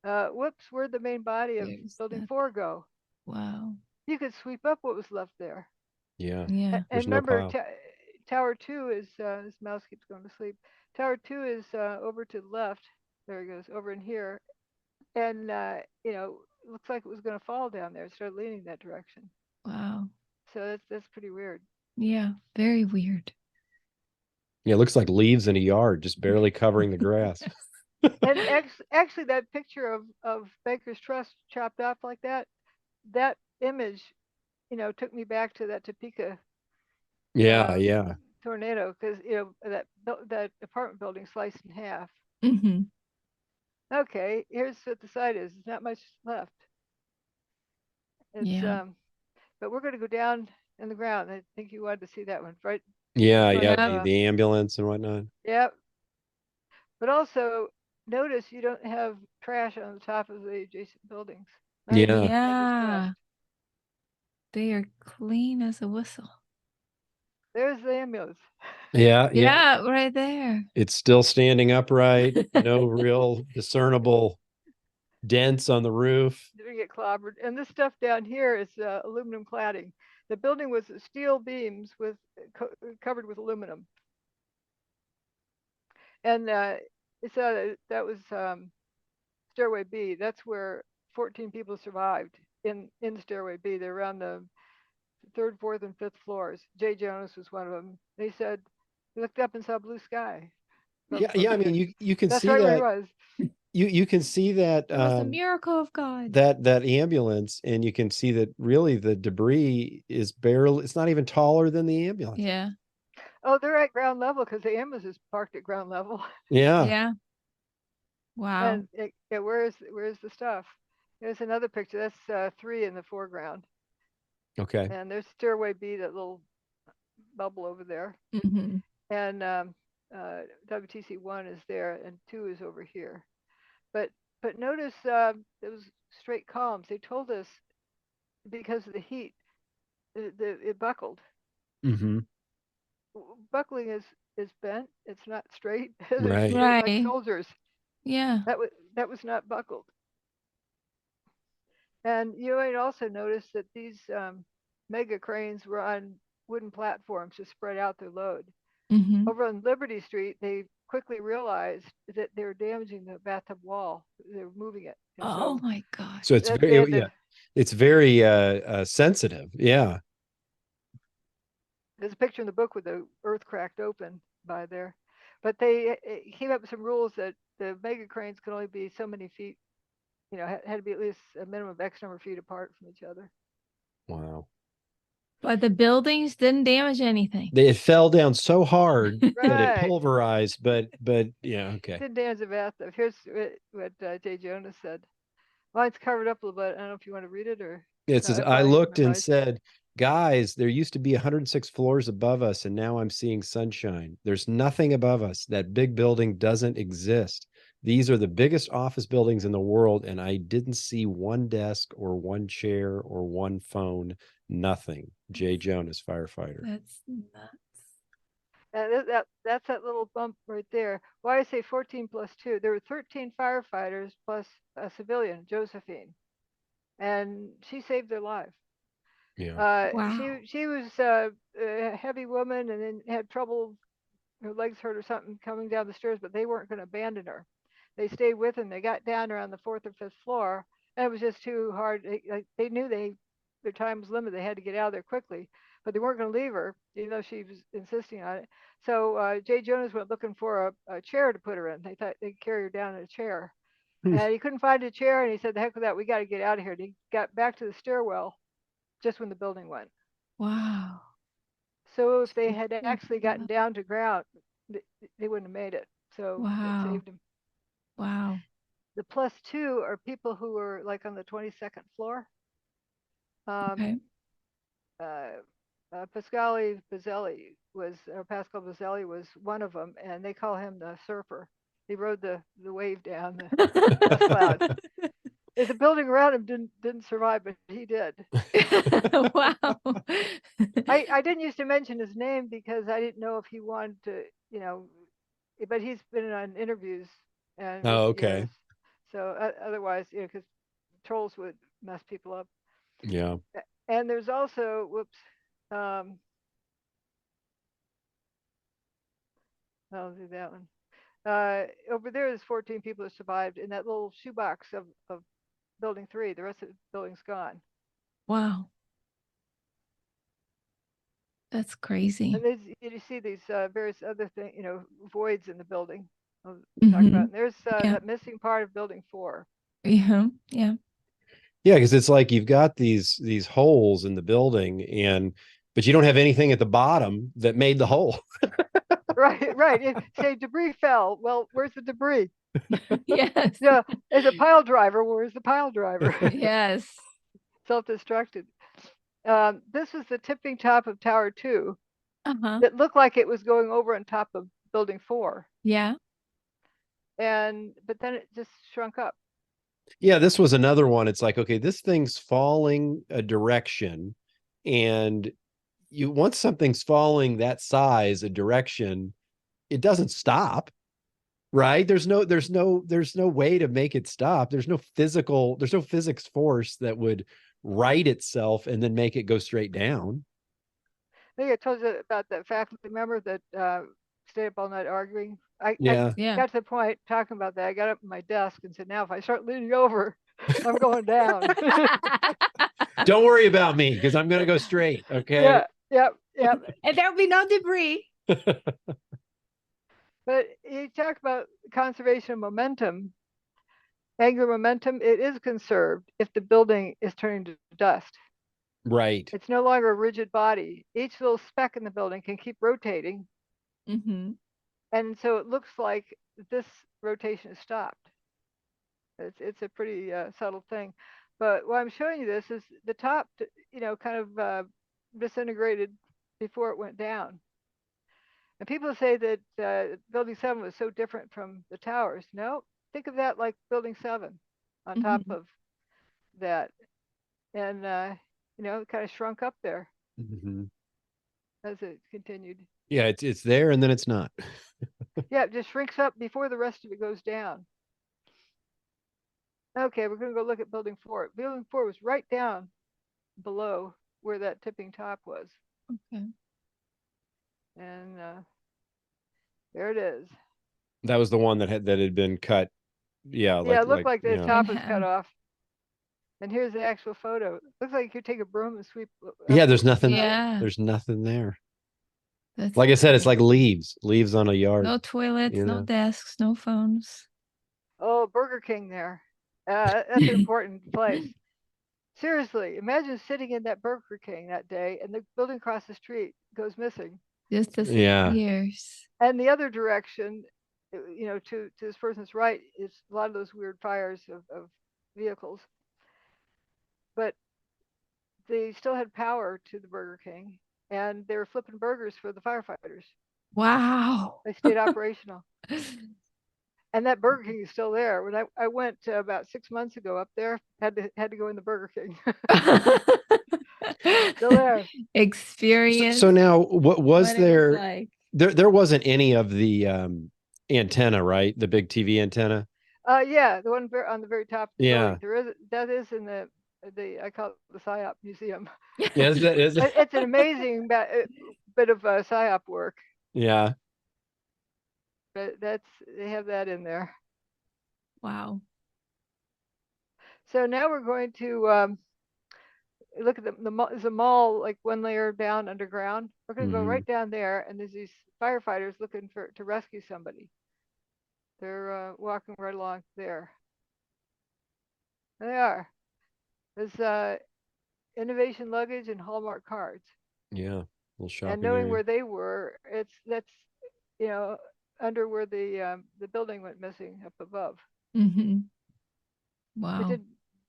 Whoops, where'd the main body of building 4 go? Wow. You could sweep up what was left there. Yeah. And remember, Tower 2 is, this mouse keeps going to sleep. Tower 2 is over to the left. There it goes, over in here. And, it looks like it was going to fall down there. It started leaning that direction. Wow. So that's pretty weird. Yeah, very weird. Yeah, it looks like leaves in a yard, just barely covering the grass. And actually, that picture of Baker's Trust chopped off like that image, took me back to that Topeka. Yeah. Tornado, because that apartment building sliced in half. Mm-hmm. Okay, here's what the site is. There's not much left. It's but we're going to go down in the ground. I think you wanted to see that one, right? Yeah, Front yeah, of, the ambulance and whatnot. Yep. But also notice you don't have trash on the top of the adjacent buildings. Not even Yeah. Yeah. They are clean as a whistle. There's the ambulance. Yeah, yeah. Yeah, right there. It's still standing upright. No real discernible dents on the roof. Didn't get clobbered. And this stuff down here is aluminum cladding. The building was steel beams with covered with aluminum. And it's that was Stairway B. That's where 14 people survived in Stairway B. They're around the 3rd, 4th, and 5th floors. Jay Jonas was one of them. They said he looked up and saw blue sky. Yeah, yeah. I mean, you can That's see right that. where he was. You can see that It was a miracle of God. that ambulance, and you can see that really the debris is barely, it's not even taller than the ambulance. Yeah. Oh, they're at ground level because the ambulance is parked at ground level. Yeah. Yeah. Wow. And where's the stuff? There's another picture. That's 3 in the foreground. Okay. And there's Stairway B, that little bubble over there. Mm-hmm. And WTC 1 is there, and 2 is over here. But notice it was straight columns. They told us because of the heat, it buckled. Mm-hmm. Buckling is bent. It's not straight. Right. Right. Like soldiers. Yeah. That was not buckled. And you might also notice that these mega cranes were on wooden platforms to spread out their load. Mm-hmm. Over on Liberty Street, they quickly realized that they were damaging the bathtub wall. They were moving it. And Oh my God. So it's very, it's very sensitive. Yeah. There's a picture in the book with the earth cracked open by there. But they came up with some rules that the mega cranes could only be so many feet, had to be at least a minimum of X number of feet apart from each other. Wow. But the buildings didn't damage anything. It fell down so hard that it Right. pulverized, but yeah, okay. Didn't damage the bathtub. Here's what Jay Jonas said. Mine's covered up a little bit. I don't know if you want to read it or. It says, I looked and said, guys, there used to be 106 floors above us, and now I'm seeing sunshine. There's nothing above us. That big building doesn't exist. These are the biggest office buildings in the world, and I didn't see one desk or one chair or one phone. Nothing. Jay Jonas, firefighter. That's nuts. That's that little bump right there. Why I say 14 plus 2? There were 13 firefighters plus a civilian, Josephine, and she saved their life. Yeah. Wow. She was a heavy woman and then had trouble, her legs hurt or something coming down the stairs, but they weren't going to abandon her. They stayed with them. They got down around the 4th or 5th floor, and it was just too hard. They knew their time was limited. They had to get out of there quickly, but they weren't going to leave her, even though she was insisting on it. So Jay Jonas went looking for a chair to put her in. They thought they'd carry her down in a chair. And he couldn't find a chair, and he said, the heck with that, we got to get out of here. And he got back to the stairwell just when the building went. Wow. So if they had actually gotten down to ground, they wouldn't have made it. So Wow. it saved them. Wow. The plus 2 are people who were like on the 22nd floor. Okay. Pascal Bazzelli was one of them, and they call him the surfer. He rode the wave down the dust cloud. The building around him didn't survive, but he did. Wow. I didn't used to mention his name because I didn't know if he wanted to, but he's been on interviews. And okay. So otherwise, because trolls would mess people up. Yeah. And there's also, I'll do that one. Over there, there's 14 people that survived in that little shoebox of building 3. The rest of the building's gone. Wow. That's crazy. And you see these various other things, voids in the building. I'll talk about. And there's that missing part of building 4. Yeah. Yeah. Yeah, because it's like you've got these holes in the building, but you don't have anything at the bottom that made the hole. Right. Say debris fell. Well, where's the debris? Yes. Yeah, there's a pile driver. Where's the pile driver? Yes. self-destructed. This was the tipping top of Tower 2 Uh-huh. that looked like it was going over on top of Building 4. Yeah. But then it just shrunk up. Yeah, this was another one. It's like, okay, this thing's falling a direction, and once something's falling that size, a direction, it doesn't stop, right? There's no way to make it stop. There's no physics force that would right itself and then make it go straight down. I think I told you about that faculty member that stayed up all night arguing. I Yeah. got to the point talking about that. I got up at my desk and said, now if I start leaning over, I'm going down. Don't worry about me because I'm going to go straight. Okay. Yeah. And there'll be no debris. But you talk about conservation of momentum, angular momentum, it is conserved if the building is turning to dust. Right. It's no longer a rigid body. Each little speck in the building can keep rotating. Mm-hmm. And so it looks like this rotation is stopped. It's a pretty subtle thing. But why I'm showing you this is the top, kind of disintegrated before it went down. And people say that Building 7 was so different from the towers. No, think of that like Building 7 on top of that. And, it kind of shrunk up there as it continued. Yeah, it's there and then it's not. Yeah, it just shrinks up before the rest of it goes down. Okay, we're going to go look at Building 4. Building 4 was right down below where that tipping top was. Okay. And there it is. That was the one that had been cut. Yeah. Yeah, it looked like the top was Yeah. cut off. And here's the actual photo. It looks like you could take a broom and sweep. Yeah, there's nothing. Yeah. There's nothing there. That's Like I said, it's great. like leaves on a yard. No toilets, no desks, no phones. Oh, Burger King there. That's an important place. Seriously, imagine sitting in that Burger King that day and the building across the street goes missing. Just as Yeah. years. And the other direction, to this person's right, is a lot of those weird fires of vehicles. But they still had power to the Burger King, and they were flipping burgers for the firefighters. Wow. They stayed operational. And that Burger King is still there. When I went about 6 months ago up there, had to go in the Burger King. Still there. Experience. So now, what was what it there? like. There wasn't any of the antenna, right? The big TV antenna. Yeah, the one on the very top. Of the Yeah. building. That is in the I call it the PSYOP museum. Yeah, is it? It's an amazing bit of PSYOP work. Yeah. But they have that in there. Wow. So now we're going to look at there's a mall like one layer down underground. We're going to go right down there, and there's these firefighters looking to rescue somebody. They're walking right along there. There they are. There's Innovation luggage and Hallmark cards. Yeah. Little shopping And knowing area. where they were, that's under where the building went missing up above. Mm-hmm. It Wow. didn't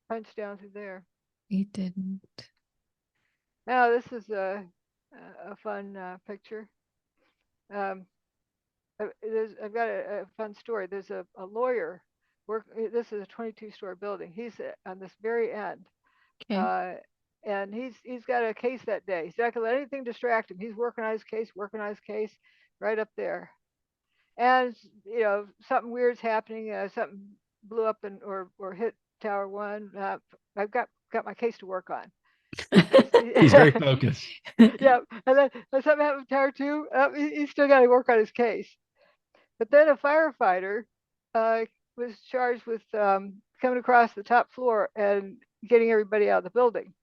punch down through there. It didn't. Now this is a fun picture. I've got a fun story. There's a lawyer. This is a 22-story building. He's on this very end. Okay. And he's got a case that day. He's not gonna let anything distract him. He's working on his case right up there. And something weird's happening. Something blew up or hit Tower 1. I've got my case to work on. He's very focused. Yeah, and then something happened with Tower 2. He's still got to work on his case. But then a firefighter was charged with coming across the top floor and getting everybody out of the building.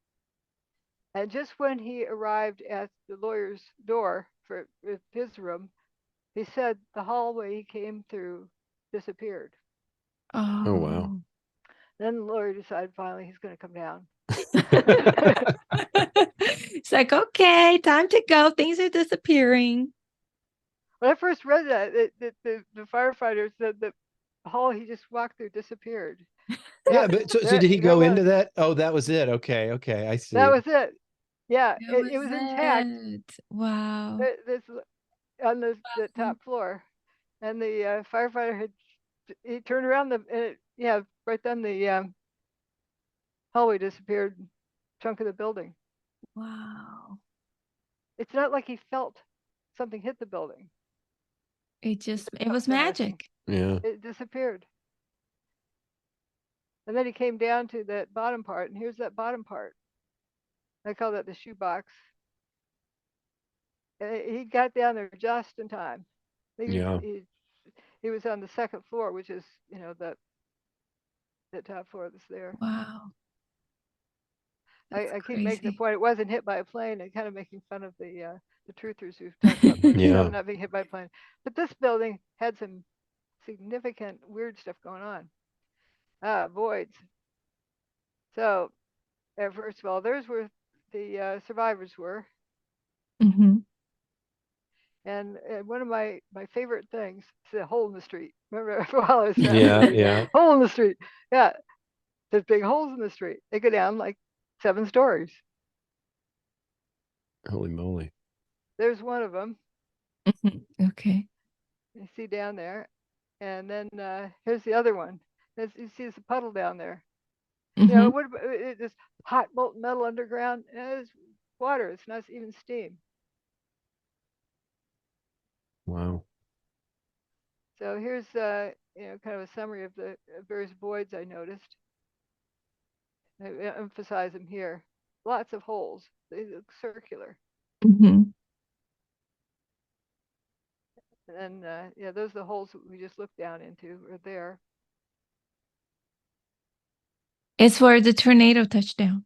And just when he arrived at the lawyer's door for his room, he said the hallway he came through disappeared. Oh, wow. Then the lawyer decided finally he's going to come down. It's like, okay, time to go. Things are disappearing. When I first read that, the firefighter said that hall he just walked through disappeared. Yeah, but so there, did he there it go into was. that? Oh, that was it. Okay, okay, I see. That was it. Yeah, That it was intact. Wow. This on the top floor, and the firefighter he turned around right then the hallway disappeared, chunk of the building. Wow. It's not like he felt something hit the building. It was vanishing. magic. Yeah. It disappeared. And then he came down to that bottom part, and here's that bottom part. I call that the shoebox. And he got down there just in time. Yeah. He was on the second floor, which is, the top floor that's there. Wow. I keep making the crazy. point it wasn't hit by a plane, and kind of making fun of the truthers who've talked about building Yeah. 7 not being hit by a plane. But this building had some significant weird stuff going on. Voids. So, first of all, there's where the survivors were. Mm-hmm. And one of my favorite things is a hole in the street. Remember, for a while I was Yeah. hole in the street. Yeah, there's big holes in the street. They go down like 7 stories. Holy moly. There's one of them. Mm-hmm. Okay. You see down there, and then here's the other one. You see there's a puddle down there. Mm-hmm. What about this hot molten metal underground? It's water. It's not even steam. Wow. So here's kind of a summary of the various voids I noticed. I emphasize them here. Lots of holes. They look circular. Mm-hmm. And then those are the holes that we just looked down into. Are there? It's where the tornado touched down.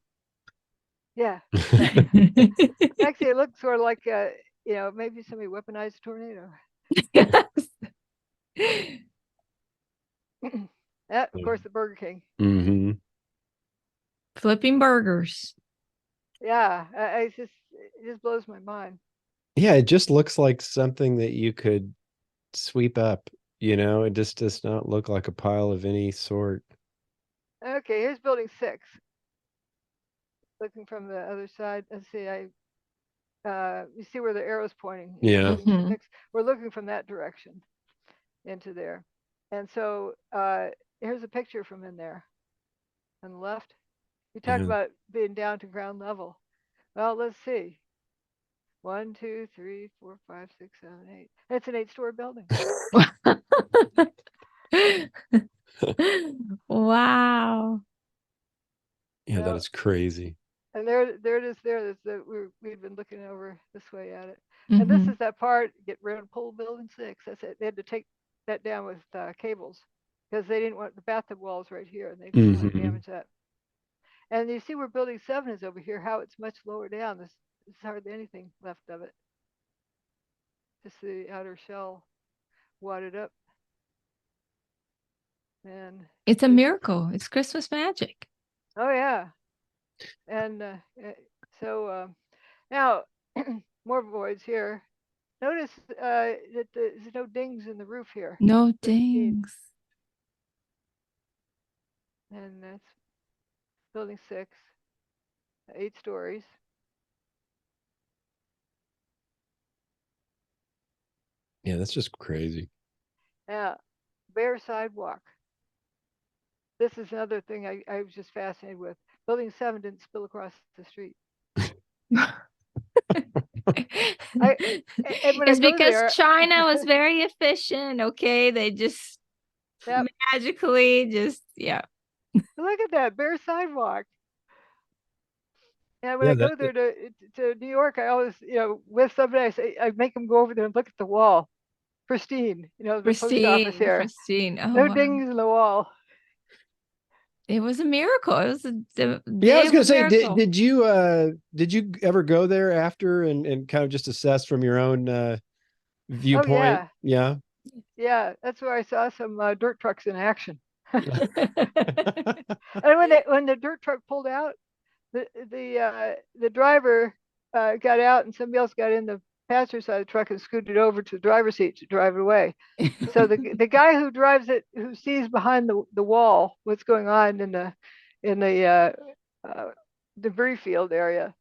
Yeah. Actually, it looks sort of like maybe somebody weaponized a tornado. Of course, the Burger King. Mm-hmm. Flipping burgers. Yeah, it just blows my mind. Yeah, it just looks like something that you could sweep up. It just does not look like a pile of any sort. Okay, here's building 6. Looking from the other side, let's see. You see where the arrow's pointing? Yeah. Mhm. We're looking from that direction into there, and so here's a picture from in there on the left. You talk Yeah. about being down to ground level. Well, let's see. 1, 2, 3, 4, 5, 6, 7, 8. It's an 8-story building. Wow. Yeah, that is crazy. And there it is. We'd been looking over this way at it. And this Mhm. is that part. Get rid of pole building 6. That's it. They had to take that down with cables because they didn't want the bathtub walls right here, and they didn't want to Mhm. damage that. And you see where building 7 is over here. How it's much lower down. There's hardly anything left of it. Just the outer shell wadded up. And It's a miracle. It's Christmas magic. oh yeah. And so now more voids here. Notice that there's no dings in the roof here. No dings. And that's building 6, 8 stories. Yeah, that's just crazy. Yeah, bare sidewalk. This is another thing I was just fascinated with. Building 7 didn't spill across the street. It's because China was very efficient. Okay, they just magically Look at that bare sidewalk. And when I go there to New York, I always, with somebody, I make them go over there and look at the wall. Pristine, the post office here. Pristine. Oh, no dings in the wall. It was a miracle. It was yeah, I was gonna say, did you ever go there after and kind of just assess from your own viewpoint? Oh, yeah, that's where I saw some dirt trucks in action. And when the dirt truck pulled out, the driver got out and somebody else got in the passenger side of the truck and scooted over to the driver's seat to drive it away. So the guy who drives it, who sees behind the wall what's going on in the debris field area,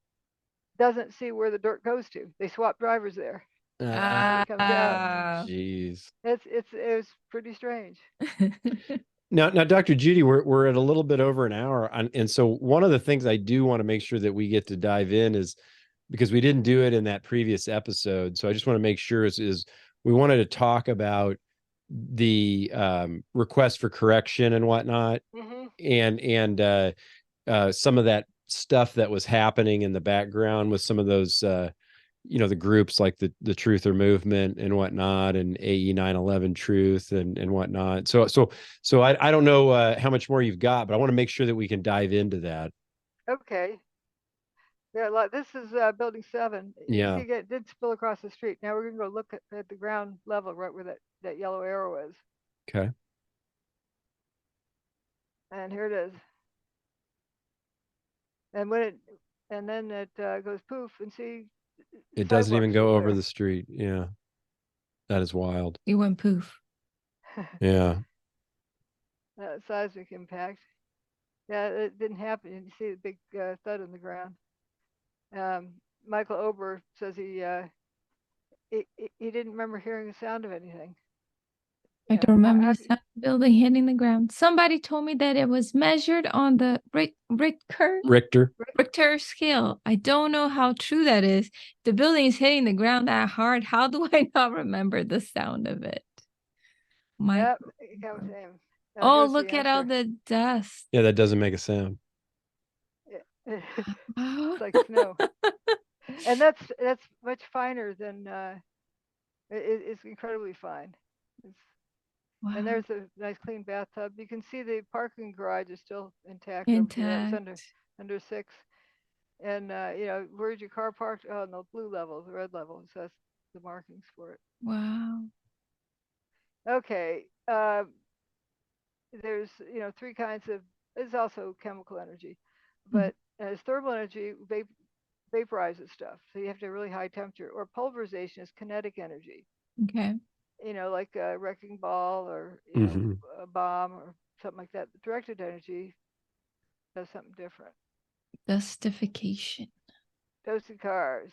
doesn't see where the dirt goes to. They swap drivers there. It comes out. Jeez. It was pretty strange. Now, Dr. Judy, we're at a little bit over an hour, and so one of the things I do want to make sure that we get to dive in is, because we didn't do it in that previous episode, so I just want to make sure is we wanted to talk about the request for correction and whatnot, and some of that stuff that was happening in the background with some of those the groups like the Truther movement and whatnot, and AE 9/11 Truth and whatnot. So I don't know how much more you've got, but I want to make sure that we can dive into that. Okay. Yeah, this is building 7. Yeah. You see, it did spill across the street. Now we're gonna go look at the ground level, right where that yellow arrow is. Okay. And here it is. And then it goes poof, and see, It doesn't even sidewalks go right over there. the street. Yeah. That is wild. You went poof. Yeah. Seismic impact. Yeah, it didn't happen. You see the big thud on the ground. Michael Ober says he didn't remember hearing the sound of anything. I don't remember the sound of the building hitting the ground. Somebody told me that it was measured on the Richter scale. I don't know how true that is. The building is hitting the ground that hard. How do I not remember the sound of it? Yep, it got the name. Oh, look at all the dust. Yeah, that doesn't make a sound. It's like snow. And that's much finer than it's incredibly fine. Wow. And there's a nice clean bathtub. You can see the parking garage is still intact. Intact. It was under 6. And where's your car parked? Oh, no, blue level, the red level. So that's the markings for it. Wow. Okay. There's 3 kinds of. It's also chemical energy, but as thermal energy vaporizes stuff, so you have to have really high temperature. Or pulverization is kinetic energy. Okay. Like a wrecking ball or a bomb or something like that. The directed energy does something different. Dustification. Toasted cars.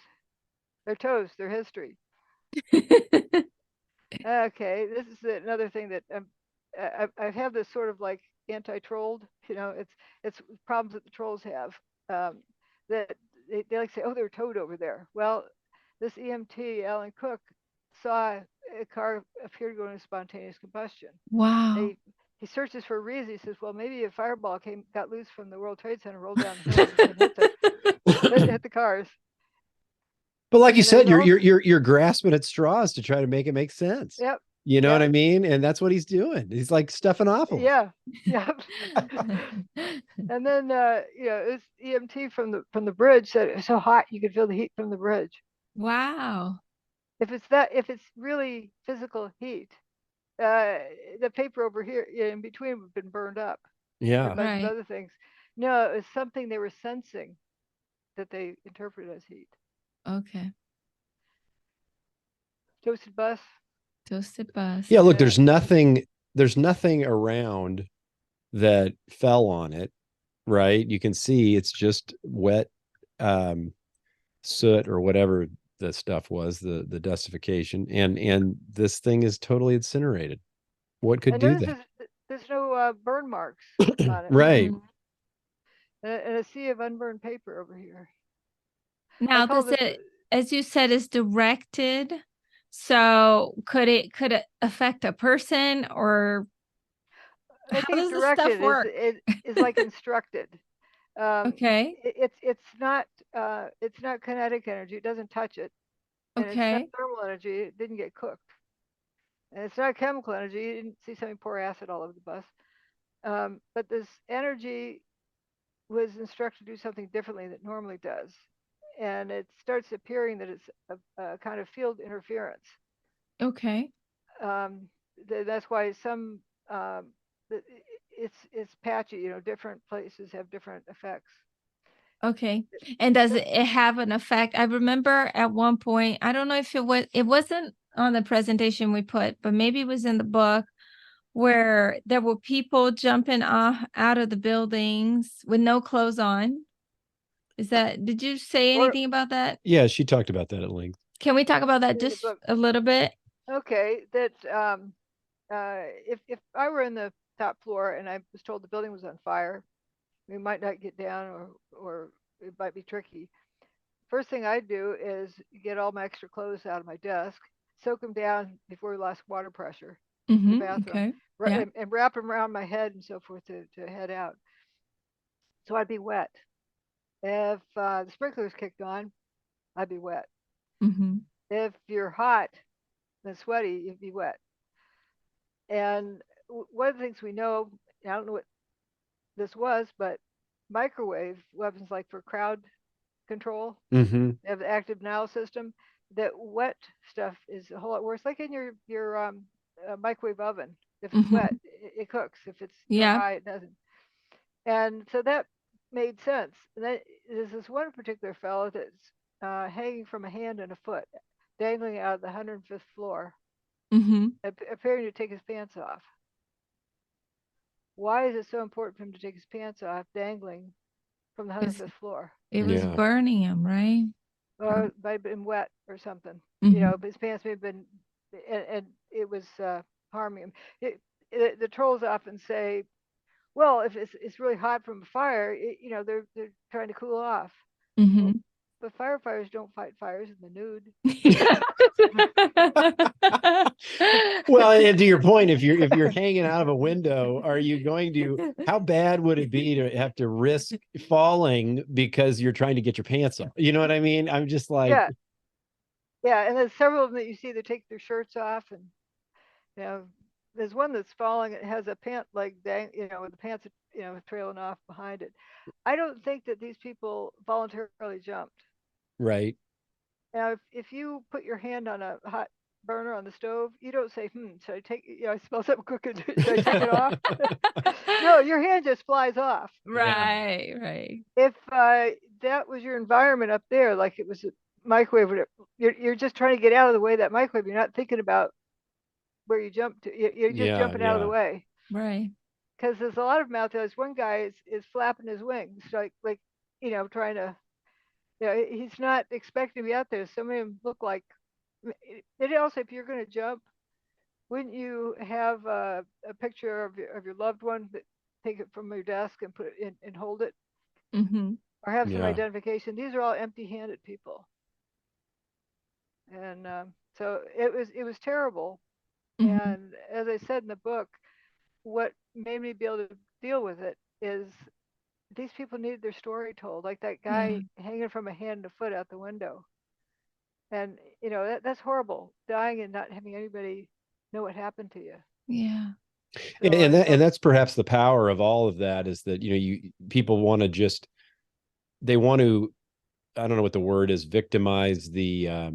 They're toast. They're history. Okay, this is another thing that I have this sort of like anti-trolled. It's problems that the trolls have. That they like to say, oh, they're towed over there. Well, this EMT, Alan Cook, saw a car appear to go into spontaneous combustion. Wow. He searches for a reason. He says, well, maybe a fireball got loose from the World Trade Center, rolled down the hill, and hit the cars. But like you said, you're grasping at straws to try to make it make sense. Yep. You know what I mean? And that's what he's doing. He's like Stephanopoulos. Yeah. Yep. And then this EMT from the bridge said it was so hot you could feel the heat from the bridge. Wow. If it's really physical heat, the paper over here in between would have been burned up. Yeah. Right. Other things. No, it was something they were sensing that they interpreted as heat. Okay. Toasted bus. Yeah, look, there's nothing around that fell on it, right? You can see it's just wet soot or whatever the stuff was, the dustification, and this thing is totally incinerated. What could do that? There's no burn marks on it. Right. And a sea of unburned paper over here. Now, as you said, is directed. So could it affect a person, or I think it's directed is like instructed. Okay. It's not kinetic energy. It doesn't touch it. And okay. It's not thermal energy. It didn't get cooked. And it's not chemical energy. You didn't see somebody pour acid all over the bus. But this energy was instructed to do something differently than it normally does. And it starts appearing that it's a kind of field interference. Okay. That's why some it's patchy. Different places have different effects. Okay. And does it have an effect? I remember at one point, I don't know if it wasn't on the presentation we put, but maybe it was in the book, where there were people jumping out of the buildings with no clothes on. Did you say anything about that? Yeah, she talked about that at length. Can we talk about that just a little bit? Okay, that if I were in the top floor and I was told the building was on fire, we might not get down, or it might be tricky. First thing I'd do is get all my extra clothes out of my desk, soak them down before we lost water pressure in the bathroom, Okay. and wrap them around my head and so forth to head out. So I'd be wet. If the sprinklers kicked on, I'd be wet. If you're hot and sweaty, you'd be wet. And one of the things we know, I don't know what this was, but microwave weapons, like for crowd control, they have the active denial system. That wet stuff is a whole lot worse. Like in your microwave oven, if it's wet, it cooks. If it's dry, it doesn't. And so that made sense. And then there's this one particular fellow that's hanging from a hand and a foot, dangling out of the 105th floor, appearing to take his pants off. Why is it so important for him to take his pants off, dangling from the 105th floor? It was burning him, right? Or might have been wet or something. You know, his pants may have been, and it was harming him. The trolls often say, well, if it's really hot from a fire, you know, they're trying to cool off. But firefighters don't fight fires in the nude. Well, and to your point, if you're hanging out of a window, are you going to? How bad would it be to have to risk falling because you're trying to get your pants off? You know what I mean? I'm just like, yeah. And there's several of them that you see that take their shirts off, and you know, there's one that's falling. It has a pant leg dang, you know, with the pants, you know, trailing off behind it. I don't think that these people voluntarily jumped. Right. Now, if you put your hand on a hot burner on the stove, you don't say, should I take, you know, I smell something cooking, should I take it off? No, your hand just flies off. Right. If that was your environment up there, like it was a microwave, you're just trying to get out of the way of that microwave. You're not thinking about where you jump to. You're just jumping out of the way. Right. Because there's a lot of them out there. There's one guy is flapping his wings, like you know, trying to. Yeah, he's not expecting to be out there. Some of them look like. It also, if you're going to jump, wouldn't you have a picture of your loved one, that take it from your desk and put it in and hold it, or have some identification? These are all empty-handed people, and so it was terrible. And as I said in the book, what made me be able to deal with it is these people needed their story told, like that guy hanging from a hand and a foot out the window. And you know, that's horrible, dying and not having anybody know what happened to you. Yeah. So and that's perhaps the power of all of that, is that, you know, people want to they want to, I don't know what the word is, victimize the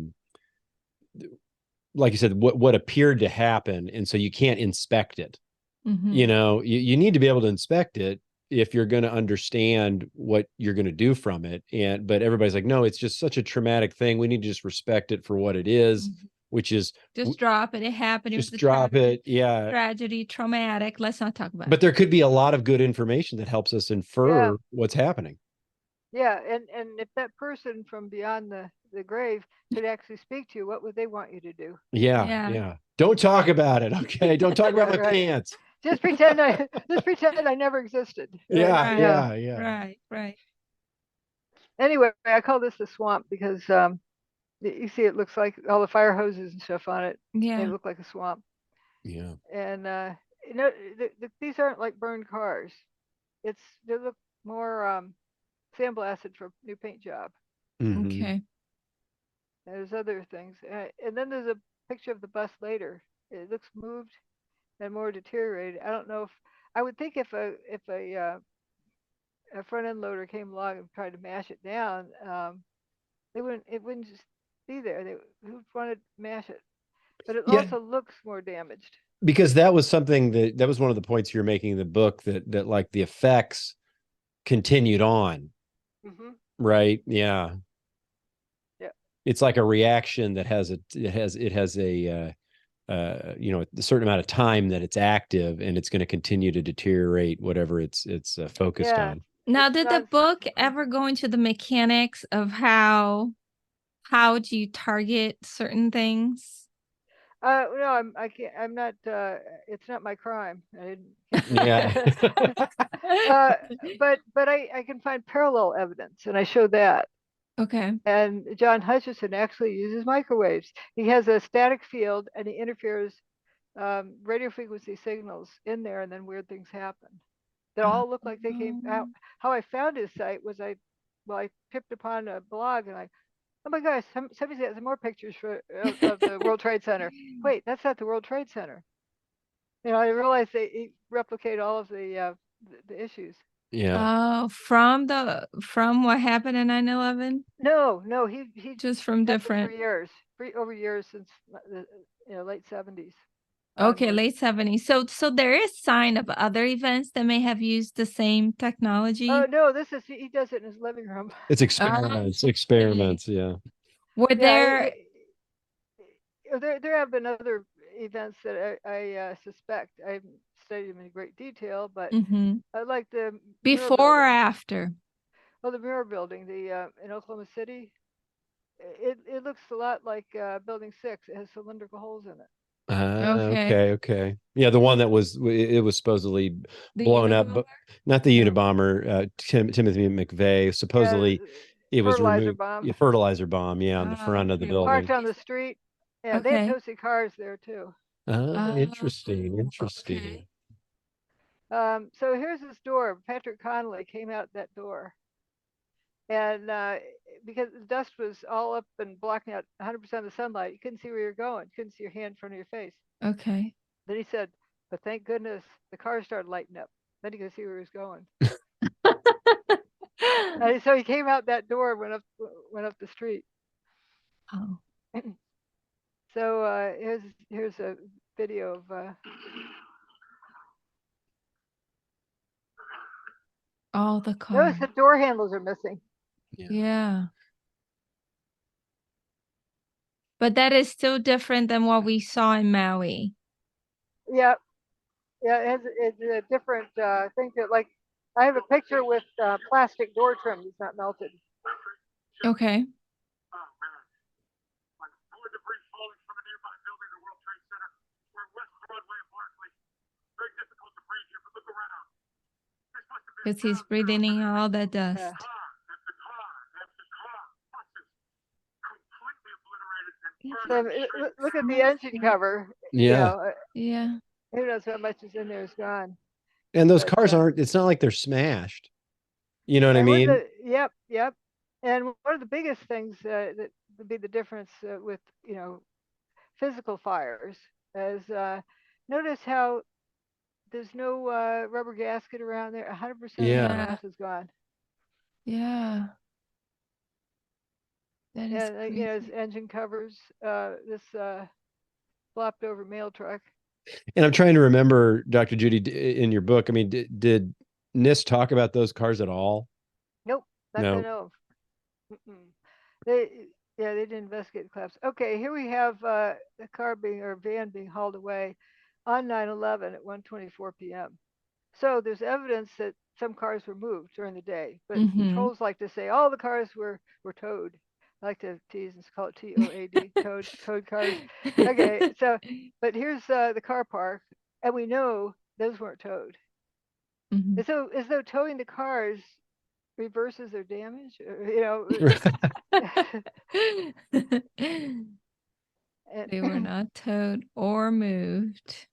like you said, what appeared to happen, and so you can't inspect it. You know, you need to be able to inspect it if you're going to understand what you're going to do from it. But everybody's like, no, it's just such a traumatic thing. We need to just respect it for what it is, which is just drop it. It happened. Just drop it. Yeah. Tragedy, traumatic. Let's not talk about it. But there could be a lot of good information that helps us infer what's happening. Yeah. And if that person from beyond the grave could actually speak to you, what would they want you to do? Yeah. Don't talk about it. Okay. Don't talk about my pants. Just pretend I never existed. Right? Right. Anyway, I call this the swamp because you see it looks like all the fire hoses and stuff on it. They look like a swamp. Yeah. And you know, these aren't like burned cars. They look more sandblasted for a new paint job. Okay. There's other things, and then there's a picture of the bus later. It looks moved and more deteriorated. I don't know if I would think if a front end loader came along and tried to mash it down, it wouldn't just be there. They would want to mash it, but it also looks more damaged. Because that was something that was one of the points you're making in the book, that like the effects continued on. Right. Yeah. Yeah. It's like a reaction that has a you know, a certain amount of time that it's active, and it's going to continue to deteriorate whatever it's focused Yeah. on. Now, It's did the not- book ever go into the mechanics of how do you target certain things? No, I can't. I'm not. It's not my crime. I didn't. Yeah. But I can find parallel evidence, and I show that. Okay. And John Hutchison actually uses microwaves. He has a static field, and he interferes radio frequency signals in there, and then weird things happen. They all look like they came out. How I found his site was I tipped upon a blog, and oh my gosh, somebody's got some more pictures of the World Trade Center. Wait, that's not the World Trade Center. You know, I realized they replicate all of the issues. Yeah. Oh, from what happened in 9/11? No, he Just from done this different. for years, over years since the late 70s. Okay, onward. late 70s. So there is sign of other events that may have used the same technology. Oh no, he does it in his living room. It's experiments. Experiments. Yeah. Were there There have been other events that I suspect. I haven't studied them in great detail, but I like the before or after? Well, the mirror building, in Oklahoma City, it looks a lot like Building 6. It has cylindrical holes in it. Okay. Yeah, the one that was supposedly blown up, but not the Unabomber. Timothy McVeigh supposedly it was removed. Bomb. Fertilizer bomb. Yeah, on the front of the building. Parked on the street. Yeah, they had toasted cars there too. Interesting. Okay. So here's this door. Patrick Connolly came out that door. And because the dust was all up and blocking out 100% of the sunlight, you couldn't see where you're going. You couldn't see your hand in front of your face. Okay. Then he said, but thank goodness the car started lighting up. Then he could see where he was going. And so he came out that door, went up the street. Oh. So here's a video of all the cars. Notice the door handles are missing. Yeah. But that is still different than what we saw in Maui. Yeah, it's a different thing. Like I have a picture with plastic door trim that's not melted. Okay. Because he's breathing in all that dust. So look at the engine cover. Yeah. Yeah. Who knows how much is in there is gone. And those cars aren't. It's not like they're smashed. You know what I mean? Yep. And one of the biggest things that would be the difference with physical fires is notice how there's no rubber gasket around there. 100% of the gas is gone. Yeah. That is crazy. His engine covers this flopped over mail truck. And I'm trying to remember, Dr. Judy, in your book, I mean, did NIST talk about those cars at all? Nope, not to know. They didn't investigate the collapse. Okay, here we have a van being hauled away on 9/11 at 1:24 p.m. So there's evidence that some cars were moved during the day, but trolls like to say all the cars were towed. I like to tease and call it TOAD, towed cars. Okay, so, but here's the car park, and we know those weren't towed. As though towing the cars reverses their damage, They were not towed or moved.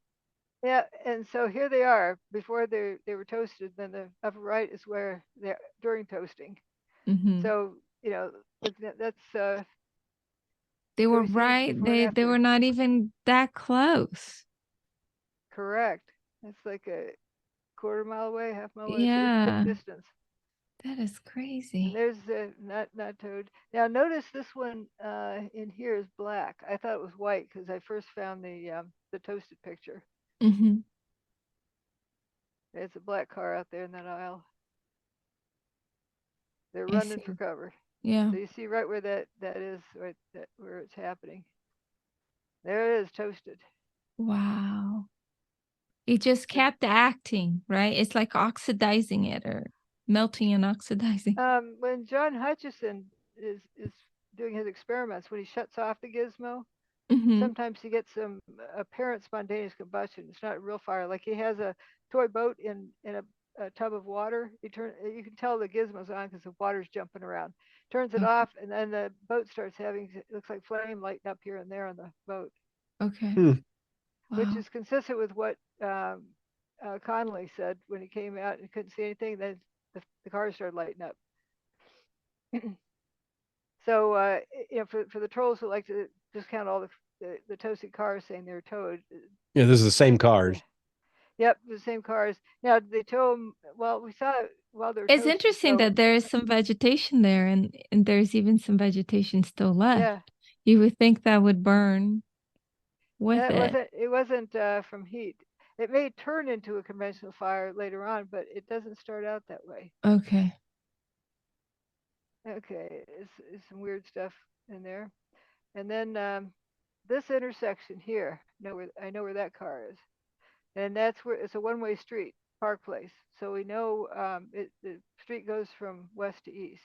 Yeah, and so here they are before they were toasted. Then the upper right is where they're during toasting. So that's they were right. They were not even that close. Correct. It's like a quarter mile away, half mile away. Yeah, distance. That is crazy. And there's the not towed. Now notice this one in here is black. I thought it was white because I first found the toasted picture. There's a black car out there in that aisle. They're I running for see. cover. Yeah. So you see right where that is, right where it's happening. There it is, toasted. Wow. It just kept acting, right? It's like oxidizing it or melting and oxidizing. When John Hutchison is doing his experiments, when he shuts off the gizmo, Mm-hmm. sometimes he gets some apparent spontaneous combustion. It's not a real fire. Like he has a toy boat in a tub of water. You can tell the gizmo's on because the water's jumping around. Turns it Okay. off, and then the boat starts having, it looks like flame lighting up here and there on the boat, Okay. which Wow. is consistent with what Connolly said when he came out and couldn't see anything. Then the car started lighting up. So for the trolls who like to discount all the toasted cars, saying they're towed. Yeah, this is the same cars. Yep, the same cars. Now they tow them. Well, we saw it while they're It's toasted. interesting So that there is some vegetation there and there's even some vegetation still left. yeah, You would think that would burn with it wasn't from heat. It may turn into a conventional fire later on, but it doesn't start out that way. Okay. Okay, it's some weird stuff in there. And then this intersection here, I know where that car is, and that's where it's a one-way street, Park Place. So we know the street goes from west to east,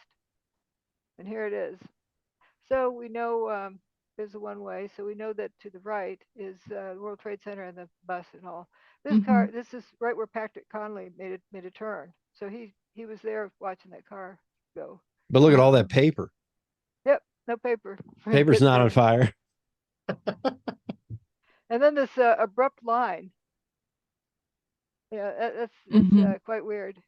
and here it is. So we know there's a one-way. So we know that to the right is the World Trade Center and the bus and all. This car, this is right where Patrick Connolly made a turn. So he was there watching that car go. But look at all that paper. Yep, no paper. Paper's not on fire. And then this abrupt line. Yeah, that's quite weird.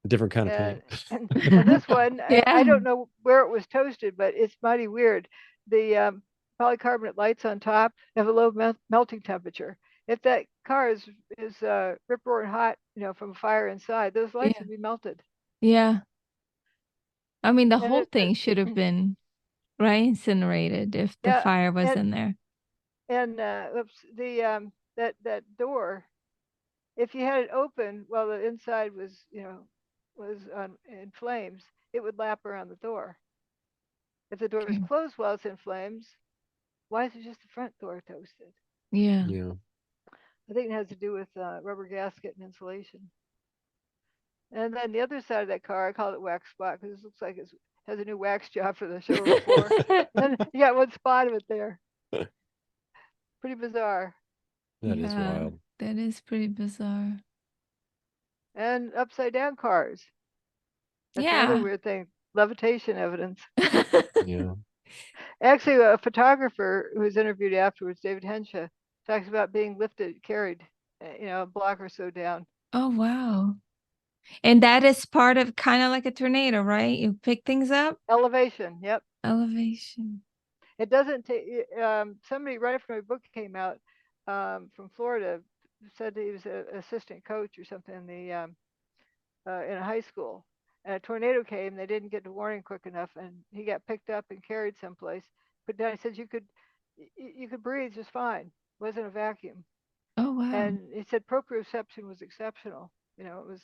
Different kind of paint. And this one, Yeah. I don't know where it was toasted, but it's mighty weird. The polycarbonate lights on top have a low melting temperature. If that car is rip roaring hot, from a fire inside, those lights would be melted. Yeah. I mean, the And whole thing should have been incinerated if the fire was in there. And that door, if you had it open while the inside was in flames, it would lap around the door. If the door is closed while it's in flames, why is it just the front door toasted? Yeah. I think it has to do with rubber gasket and insulation. And then the other side of that car, I call it wax spot because it looks like it has a new wax job for the showroom floor. And you got one spot of it there. Pretty bizarre. That is wild. That is pretty bizarre. And upside down cars. That's another weird thing. Levitation evidence. Yeah. Actually, a photographer who was interviewed afterwards, David Henshaw, talks about being carried, a block or so down. Oh, wow. And that is part of kind of like a tornado, right? You pick things up? Elevation, yep. Elevation. It doesn't take, somebody right after my book came out from Florida said he was an assistant coach or something in a high school. And a tornado came, they didn't get the warning quick enough, and he got picked up and carried someplace. Put down, he said you could breathe just fine. It wasn't a vacuum. Oh, wow. And he said proprioception was exceptional. It was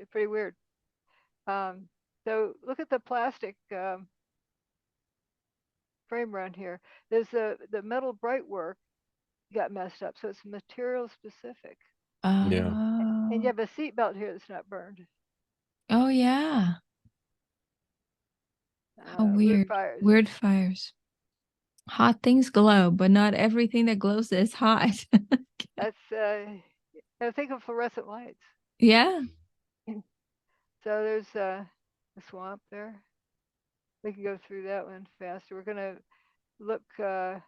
pretty weird. So look at the plastic frame around here. There's the metal brightwork got messed up, so it's material specific. Yeah. And you have a seat belt here that's not burned. Oh, yeah. How weird. Weird fires. Hot things glow, but not everything that glows is hot. That's I think of fluorescent lights. Yeah. So there's a swamp there. We can go through that one faster. We're gonna look. Okay.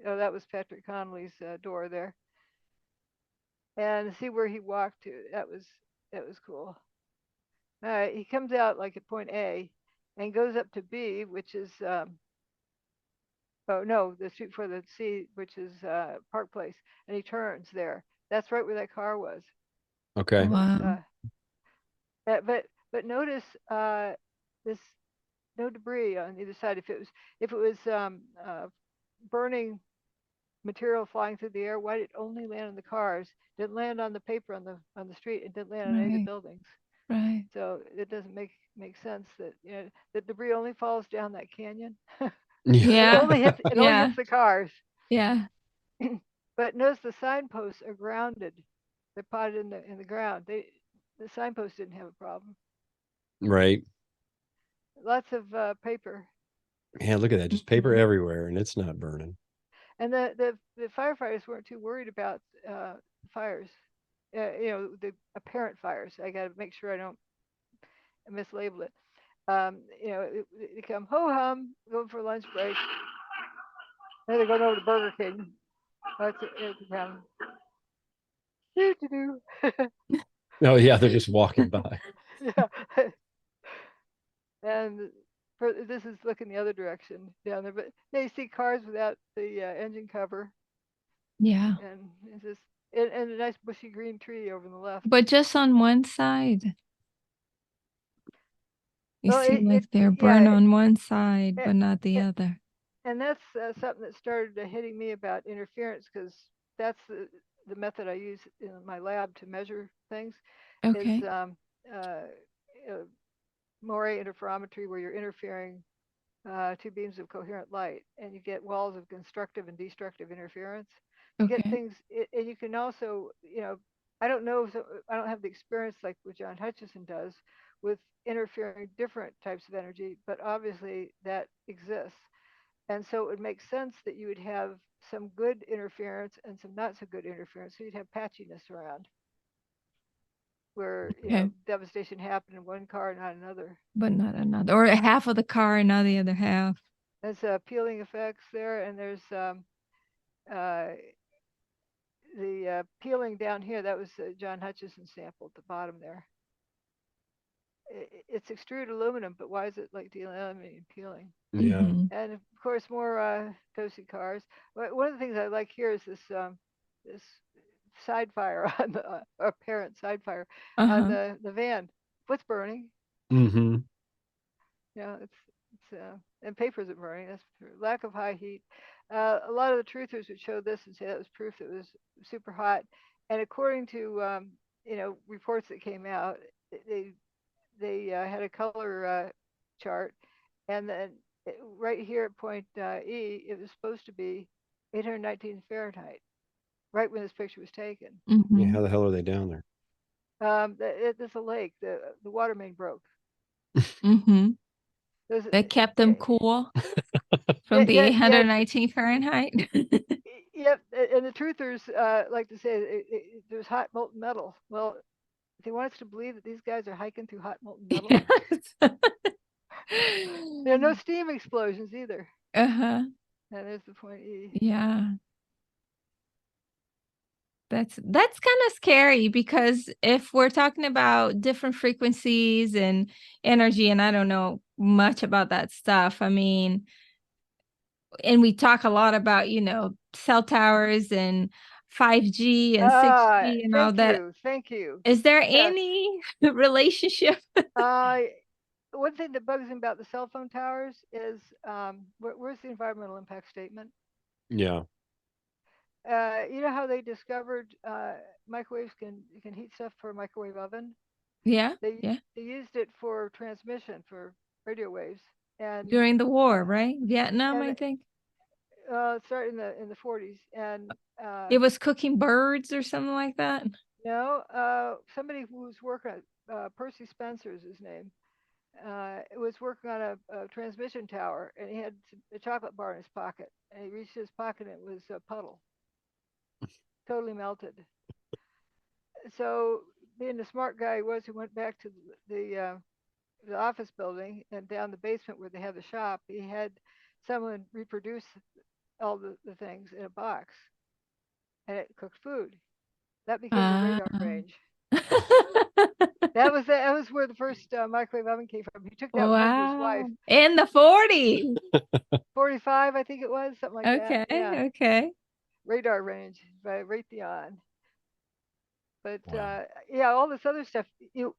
Oh, that was Patrick Connolly's door there. And see where he walked to. That was cool. All right. He comes out like at point A, and goes up to B, which is oh no, the street for the C, which is Park Place, and he turns there. That's right where that car was. Okay. Wow. But notice this no debris on either side. If it was burning material flying through the air, why did it only land on the cars? Didn't land on the paper on the street. It didn't land on any of the buildings. Right. So it doesn't make sense that, you know, the debris only falls down that canyon. Yeah. Only hits the cars. Yeah. But notice the signposts are grounded. They're potted in the ground. The signposts didn't have a problem. Right. Lots of paper. Yeah, look at that. Just paper Mhm. everywhere, and it's not burning. And the firefighters weren't too worried about fires. You know, the apparent fires. I got to make sure I don't mislabel it. You know, they come ho-hum, going for lunch break. Then they're going over to Burger King. That's it. Do-do-do. Oh yeah, they're just walking by. Yeah. And this is looking the other direction down there, but yeah, you see cars without the engine cover, Yeah. and it's just and a nice bushy green tree over on the left. But just on one side. You Well, see like they're burned on one side, it- but not the it- other. And that's something that started hitting me about interference, because that's the method I use in my lab to measure things. Okay. Is moire interferometry, where you're interfering two beams of coherent light, and you get walls of constructive and destructive interference. You get Okay. things, and you can also, you know, I don't know, I don't have the experience like what John Hutchison does with interfering different types of energy, but obviously that exists. And so it would make sense that you would have some good interference and some not so good interference. So you'd have patchiness around, where, you know, Okay. devastation happened in one car, not another. But not another. Or half of the car and not the other half. There's peeling effects there, and there's the peeling down here. That was John Hutchison sample at the bottom there. It's extruded aluminum, but why is it like delaminating peeling? Yeah. Mhm. And of course, more toasted cars. One of the things I like here is this this side fire on the apparent side fire on Uh-huh. the van. What's burning? Mm-hmm. You know, it's and paper isn't burning. That's true. Lack of high heat. A lot of the truthers would show this and say that was proof that it was super hot. And according to you know, reports that came out, they had a color chart, and then right here at point E, it was supposed to be 819 Fahrenheit, right when this picture was taken. Yeah, Mhm. how the hell are they down there? There's a lake. The water main broke. Mhm. There's, That kept them cool from the yeah, 819 Fahrenheit. yep. And the truthers like to say there's hot molten metal. Well, they want us to believe that these guys are hiking through hot molten metal. Yes. There are no steam explosions either. Uh-huh. And there's the point E. Yeah. That's kind of scary, because if we're talking about different frequencies and energy, and I don't know much about that stuff, I mean, and we talk a lot about, you know, cell towers and 5G and 6G and all that. Thank you. Is there Yes. any relationship? One thing that bugs me about the cell phone towers is where's the environmental impact statement? Yeah. You know how they discovered microwaves can heat stuff for a microwave oven? Yeah. They Yeah. used it for transmission for radio waves, and During the war, right? Vietnam, I think. Started in the 40s, and It was cooking birds or something like that. no, somebody who was working at Percy Spencer is his name. Was working on a transmission tower, and he had a chocolate bar in his pocket, and he reached his pocket and it was a puddle, totally melted. So being the smart guy he was, he went back to the office building, and down the basement where they have the shop, he had someone reproduce all the things in a box, and it cooked food. That became the radar range. That was where the first microwave oven came from. He took that home to his wife. In the 40s. 45, I think it was, something like that. Yeah. Okay. Radar range by Raytheon. But Wow. yeah, all this other stuff.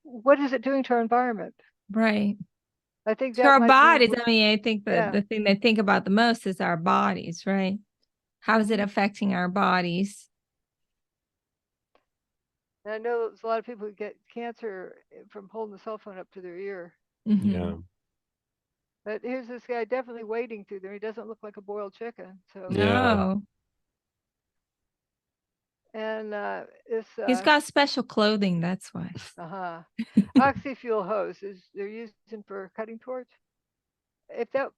What is it doing to our environment? Right. I think To that our might bodies. be, I mean, I think the thing they think about the most is our bodies, right? How is it affecting our bodies? And I know there's a lot of people who get cancer from holding the cell phone up to their ear. Yeah. But here's this guy definitely wading through there. He doesn't look like a boiled chicken. So Yeah. No, and this he's got special clothing. That's why. oxy-fuel hose they're using for cutting torch. If that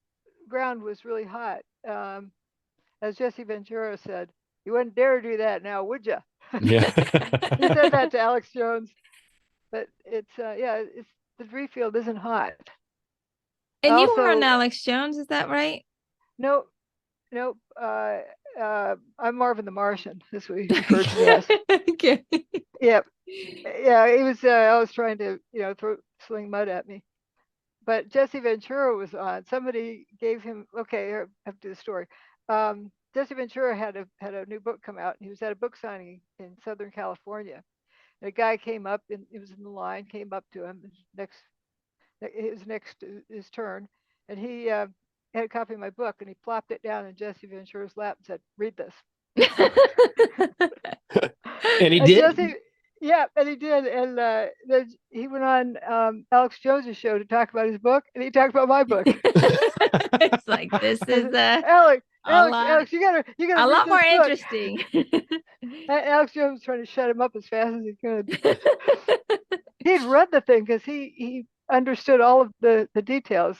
ground was really hot, as Jesse Ventura said, you wouldn't dare do that now, would you? Yeah. He said that to Alex Jones. But it's it's the debris field isn't hot. And you Also, were on Alex Jones, is that right? Nope. I'm Marvin the Martian. That's what he referred to me as. Okay. Yep. Yeah, he was always trying to, sling mud at me. But Jesse Ventura was on. Somebody gave him. Okay, I have to do the story. Jesse Ventura had a new book come out. And he was at a book signing in Southern California. And a guy came up, and he was in the line. Came up to him. His turn, and he had a copy of my book, and he plopped it down in Jesse Ventura's lap and said, "Read this." And he did. Jesse, yeah, and he did. And then he went on Alex Jones' show to talk about his book, and he talked about my book. It's like, this is Alex, you gotta a lot more book. interesting. Alex Jones was trying to shut him up as fast as he could. He'd read the thing because he understood all of the details.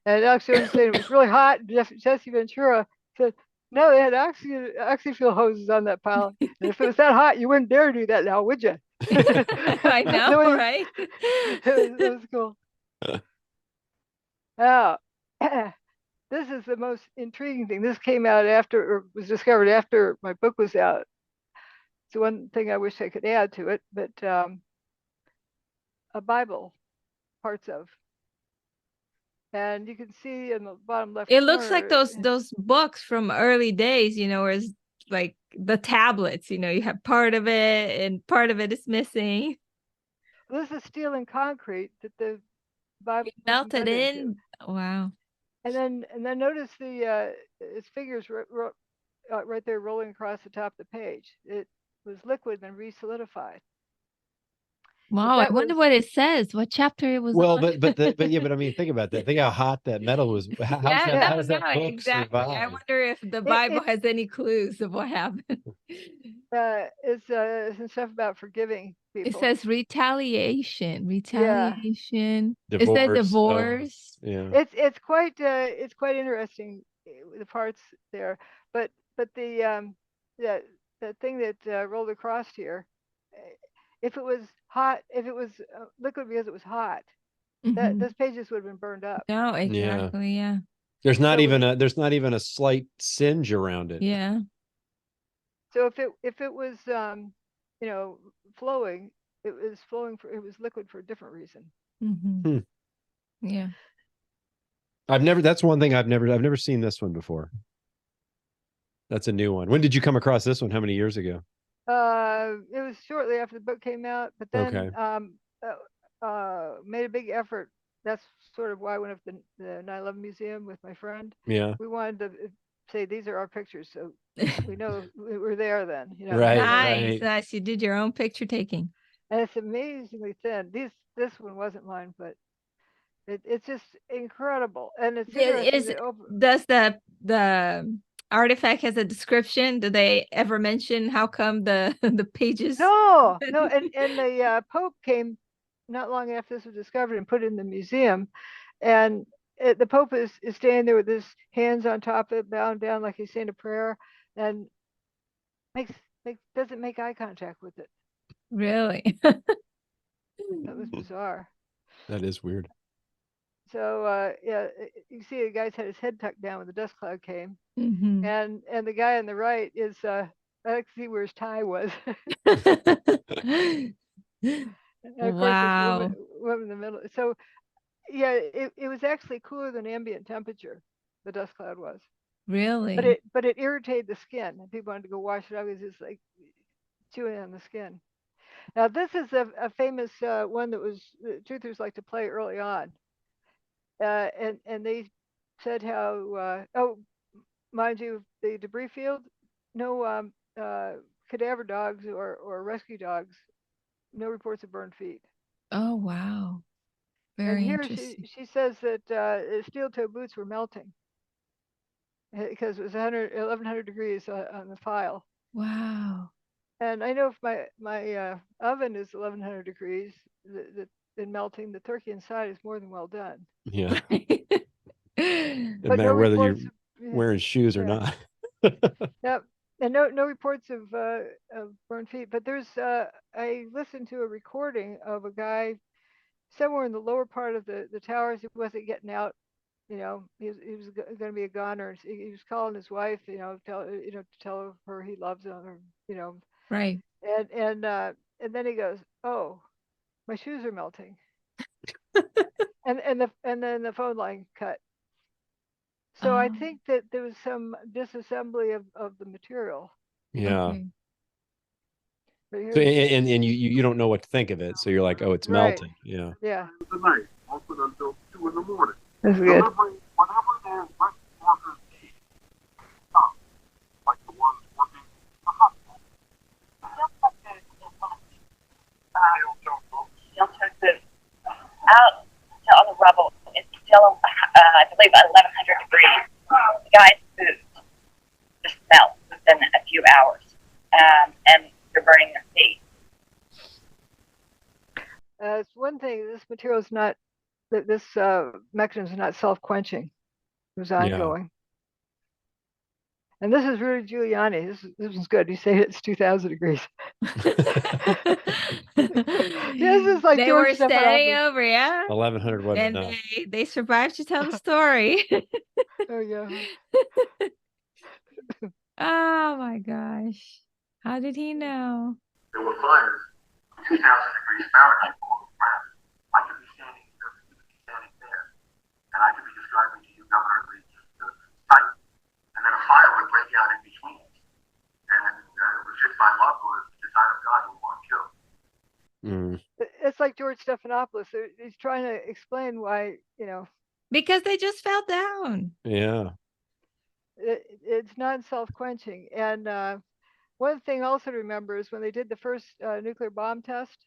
And Alex Jones said it was really hot. Jesse Ventura said, no, they had oxy-fuel hoses on that pile. And if it was that hot, you wouldn't dare do that now, would you? I know, right? It was cool. Now, this is the most intriguing thing. This came out or was discovered after my book was out. It's the one thing I wish I could add to it, but a Bible, parts of. And you can see in the bottom left It corner, looks like those books from early days, where it's like the tablets, you have part of it and part of it is missing. This is steel and concrete that the Bible melted in. Wow. And then notice its figures right there rolling across the top of the page. It was liquid and re-solidified. Wow, I wonder what it says, what chapter it was on. But I mean, think about that. Think how hot that metal was. How does that book exactly. survive? I wonder if the Bible has any clues of what happened. It's some stuff about forgiving people. It says retaliation. Yeah. Is that divorce? Yeah. It's quite interesting, the parts there, but the thing that rolled across here, if it was hot, if it was liquid because it was hot, those pages would have been burned up. No, exactly. Yeah. There's not even a slight singe around it. Yeah. So if it was flowing, it was liquid for a different reason. Mm-hmm. Yeah. That's one thing I've never seen this one before. That's a new one. When did you come across this one? How many years ago? It was shortly after the book came out, but then made a big effort. That's sort of why I went up to the 9/11 museum with my friend. Yeah. We wanted to say these are our pictures, so we know we were there then. Right. Nice. You did your own picture taking. And it's amazingly thin. This one wasn't mine, but it's just incredible. And it's does the artifact has a description? Do they ever mention how come the pages? No. And the Pope came not long after this was discovered and put it in the museum, and the Pope is standing there with his hands on top of it, bound down like he's saying a prayer, and doesn't make eye contact with it. Really? That was bizarre. That is weird. So you see the guy's had his head tucked down when the dust cloud came, mm-hmm. and the guy on the right is I can see where his tie was. And of course, woman in the middle. So yeah, it was actually cooler than ambient temperature. The dust cloud was. Really? But it irritated the skin, and people wanted to go wash it out because it's like chewing on the skin. Now this is a famous one that was the truthers like to play early on. And they said how mind you, the debris field, no cadaver dogs or rescue dogs No reports of burned feet. Oh, wow. And Very here interesting. she says that steel toe boots were melting because it was 1100 degrees on the file. Wow. And I know if my oven is 1100 degrees, in melting, the turkey inside is more than well done. Yeah. No But matter no whether you're reports of, wearing shoes or yeah. not. Yep. And no reports of burned feet. But there's I listened to a recording of a guy somewhere in the lower part of the towers. He wasn't getting out. You know, he was going to be a goner. He was calling his wife. You know, to tell her he loves her. Or, you know, Right. and then he goes, "Oh, my shoes are melting," and then the phone line cut. So I Oh, think that there was some disassembly of the material. Yeah. okay. But So, here's and you don't know what to think of it. So you're like, oh, it's right. melting. Yeah. Yeah, The night, open until 2 in the morning. that's good. Delivering whenever there's rent workers need. Like the ones working in the hospital. Steel-toed boots out on the rubble. It's still, I believe, 1100 degrees. The guy's boots just melt within a few hours, and they're burning their feet. It's one thing. This material is not. This mechanism is not self-quenching. It was ongoing. And this is Rudy Giuliani. This was good. He said it's 2,000 degrees. This is like They George were standing Stephanopoulos. over, yeah. 1100 wasn't And enough. they survived to tell the story. Oh yeah. Oh my gosh. How did he know? There were fires 2,000 degrees Fahrenheit below the ground. I could be standing here, you could be standing there, and I could be describing to you, Governor, the site, and then a fire would break out in between us. And it was just by luck or the design of God who won't kill. It's like George Stephanopoulos. He's trying to explain why, Because they just fell down. Yeah. it's not self-quenching. And one thing also to remember is when they did the first nuclear bomb test,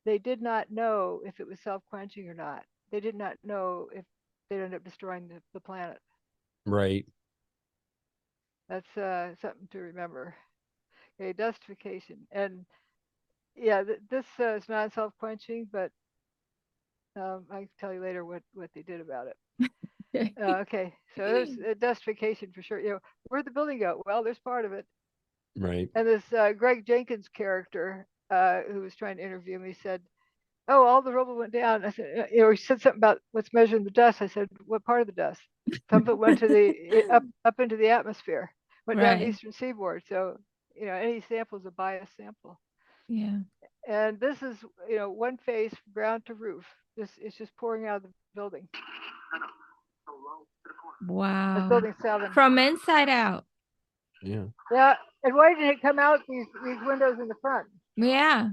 they did not know if it was self-quenching or not. They did not know if they'd end up destroying the planet. Right. That's something to remember. Okay, dustification. And yeah, this is not self-quenching, but I can tell you later what they did about it. Okay, so there's dustification for sure. Where'd the building go? Well, there's part of it. Right. And this Greg Jenkins character who was trying to interview me said, "Oh, all the rubble went down." I said, he said something about what's measuring the dust. I said, "What part of the dust?" Some of it went to up into the atmosphere, went down the Right. eastern seaboard. So any sample is a biased sample. Yeah. And this is one phase from ground to roof. It's just pouring out of the building. That's Wow. building 7. From inside out. Yeah. Yeah. And why didn't it come out these windows in the front? Yeah.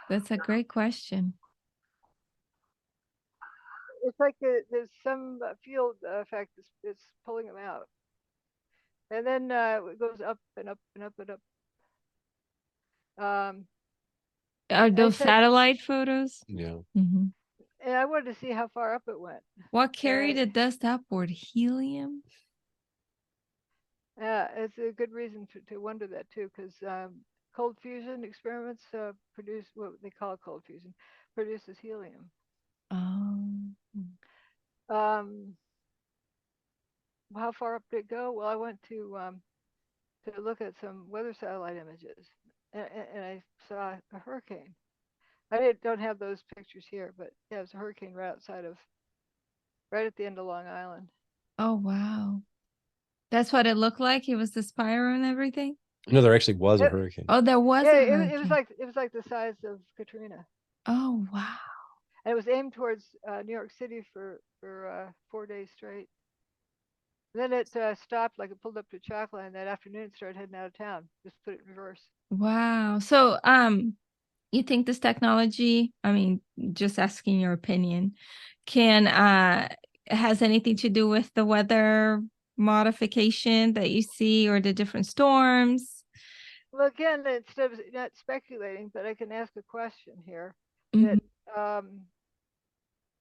That's a great question. It's like there's some field effect that's pulling them out. And then it goes up and up and up and up. Are those said- satellite photos? Yeah. Mhm. And I wanted to see how far up it went. What carried the dust upward? Helium? Yeah, it's a good reason to wonder that too, because cold fusion experiments produce what they call cold fusion, produces helium. How far up did it go? Well, I went to look at some weather satellite images, and I saw a hurricane. I don't have those pictures here, but yeah, it was a hurricane right at the end of Long Island. Oh, wow. That's what it looked like? It was the spire and everything? No, there actually was a hurricane. Oh, there was Yeah, a it hurricane. was like the size of Katrina. Oh, wow. And it was aimed towards New York City for 4 days straight. And then it stopped, like it pulled up to Chalkline that afternoon and started heading out of town. Just put it in reverse. Wow. So, you think this technology, I mean, just asking your opinion, has anything to do with the weather modification that you see or the different storms? Well, again, instead of not speculating, but I can ask a question here. Mhm. That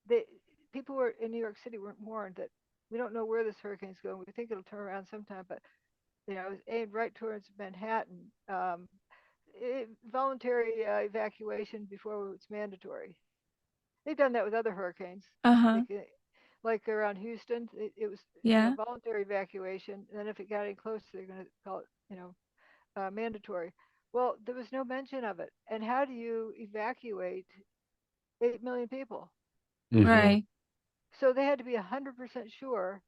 the people were in New York City weren't warned that we don't know where this hurricane's going. We think it'll turn around sometime, but it was aimed right towards Manhattan. Voluntary evacuation before it's mandatory. They've done that with other hurricanes. Uh-huh. Like around Houston, it was Yeah. voluntary evacuation. And then if it got any closer, they're going to call it mandatory. Well, there was no mention of it. And how do you evacuate 8 million people? Mhm. Right. So they had to be 100% sure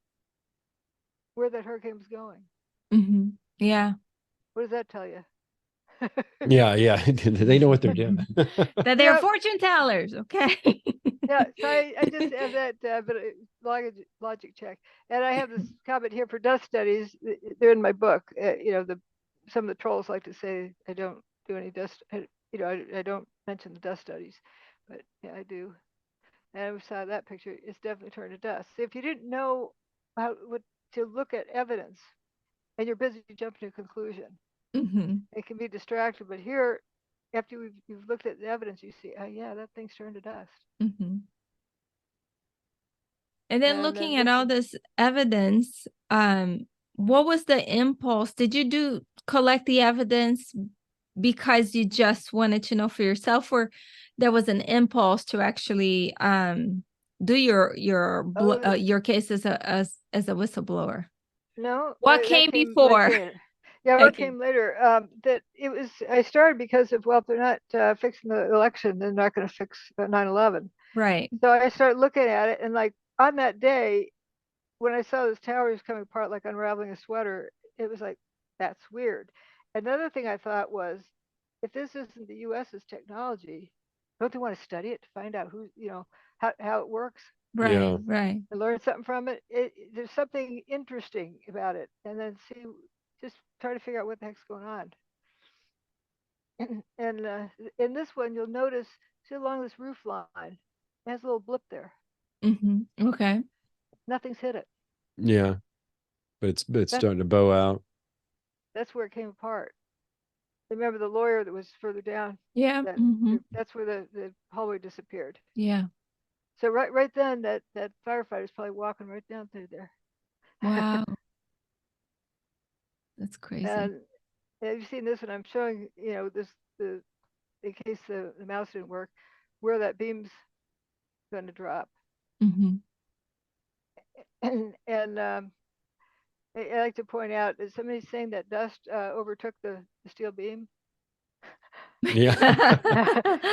where that hurricane was going. Mm-hmm. Yeah. What does that tell you? Yeah, yeah. They know what they're doing. That they're fortune tellers, okay? Yeah, so I just have that logic check. And I have this comment here for dust studies. They're in my book. Some of the trolls like to say I don't do any dust. I don't mention the dust studies, but yeah, I do. And we saw that picture. It's definitely turned to dust. So if you didn't know what to look at evidence, and you're busy jumping to a conclusion, Mm-hmm. it can be distracting. But here, after you've looked at the evidence, you see, oh yeah, that thing's turned to dust. Mm-hmm. And then And looking then at all this evidence, what was the impulse? Did you collect the evidence because you just wanted to know for yourself, or there was an impulse to actually do your case as a whistleblower? No. What came before? Yeah, what Okay. came later? That it was. I started because of, well, if they're not fixing the election, they're not going to fix 9/11. Right. So I started looking at it, and like on that day, when I saw those towers coming apart like unraveling a sweater, it was like, that's weird. Another thing I thought was, if this isn't the U.S.'s technology, don't they want to study it to find out how it works? Right. Yeah. Right. And learn something from it. There's something interesting about it, and then just try to figure out what the heck's going on. And in this one, you'll notice, see along this roof line, it has a little blip there. Mm-hmm. Okay. Nothing's hit it. Yeah. But it's starting to bow out. That's where it came apart. Remember the lawyer that was further down? Yeah. Mm-hmm. That's where the hallway disappeared. Yeah. So right then, that firefighter's probably walking right down through there. Wow. That's crazy. And you've seen this one. I'm showing, in case the mouse didn't work, where that beam's going to drop. Mm-hmm. And I like to point out, is somebody saying that dust overtook the steel beam? Yeah.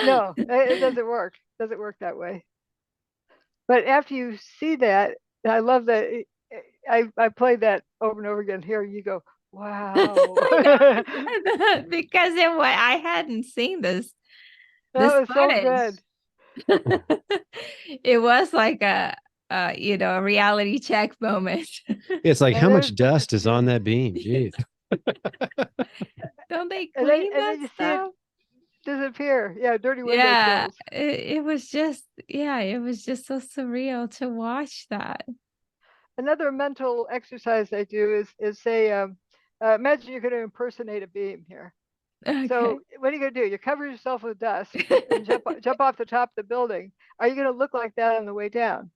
No, it doesn't work. It doesn't work that way. But after you see that, I love that. I played that over and over again. Here you go. Wow. Because I hadn't seen this. That was footage. so good. It was like a reality check moment. It's like, how much dust is on that beam? Jeez. Don't they clean that stuff? Disappear. Yeah, dirty window Yeah, sills. it was just so surreal to watch that. Another mental exercise I do is say, imagine you're going to impersonate a beam here. Okay. So what are you going to do? You cover yourself with dust and jump off the top of the building. Are you going to look like that on the way down?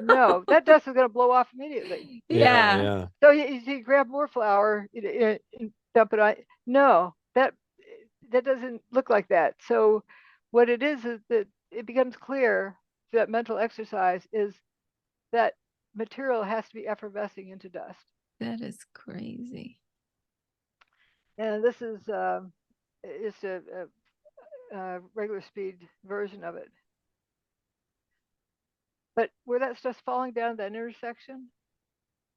No, that dust is going to blow off immediately. Yeah. So you grab more flour, and dump it on. No, that doesn't look like that. So what it is that it becomes clear through that mental exercise is that material has to be effervescing into dust. That is crazy. And this is just a regular speed version of it. But where that stuff's falling down that intersection,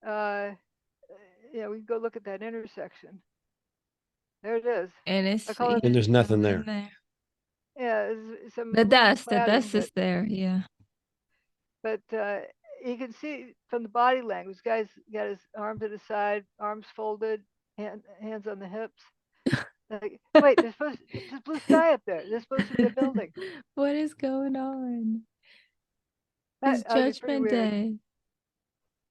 we can go look at that intersection. There it is. And there's nothing there. Yeah, the dust is there. Yeah. But you can see from the body language, guy's got his arms at his side, arms folded, hands on the hips. Like, wait, there's blue sky up there. There's supposed to be a building. What is going on? It's Judgment Day.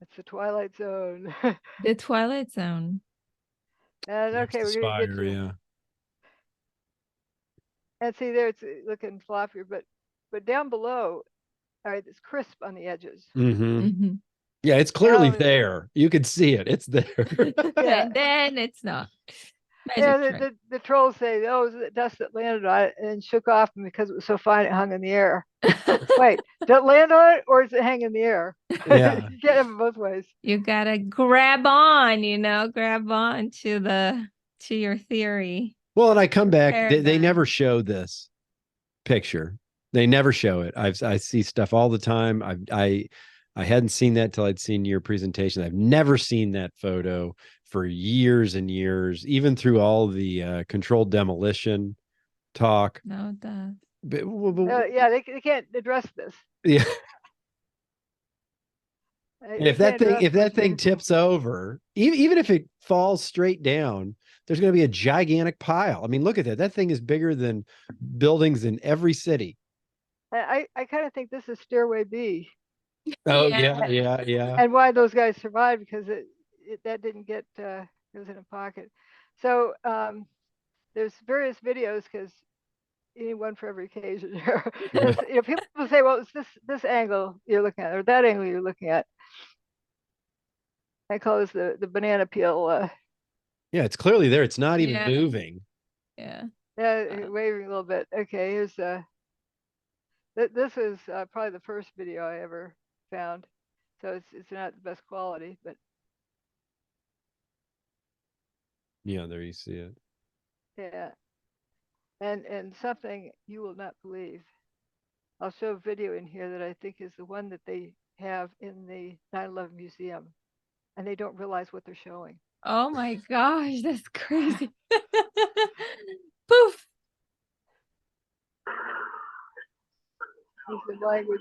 It's the Twilight Zone. The Twilight Zone. And okay, we're gonna get to And see there, it's looking floppier, but down below, all right, it's crisp on the edges. Mm-hmm. Yeah, it's clearly Now, there. You could see it. It's there. Yeah. And then it's not. Yeah, Magic trick. the trolls say, oh, it was the dust that landed on it and shook off, and because it was so fine, it hung in the air. Wait, did it land on it or does it hang in the air? Yeah. You can't have it both ways. You gotta grab on, grab on to your theory. Well, and I come back, they Paradigm. never show this picture. They never show it. I see stuff all the time. I hadn't seen that till I'd seen your presentation. I've never seen that photo for years and years, even through all the controlled demolition talk. No, it does. But, Yeah, they can't address this. yeah. They If that can't address thing this. tips over, even if it falls straight down, there's going to be a gigantic pile. I mean, look at that. That thing is bigger than buildings in every city. I kind of think this is Stairway B. Oh, Yeah. yeah. And why those guys survived, because that didn't get it was in a pocket. So there's various videos, because you need one for every occasion here. People say, well, it's this angle you're looking at or that angle you're looking at. I call this the banana peel. Yeah, it's clearly there. It's not even Yeah. moving. Yeah. Waving a little bit. Okay, here's this is probably the first video I ever found, so it's not the best quality, but Yeah, there you see it. yeah. And something you will not believe. I'll show a video in here that I think is the one that they have in the 9/11 museum, and they don't realize what they're showing. Oh my gosh, that's crazy. Poof. Use the language.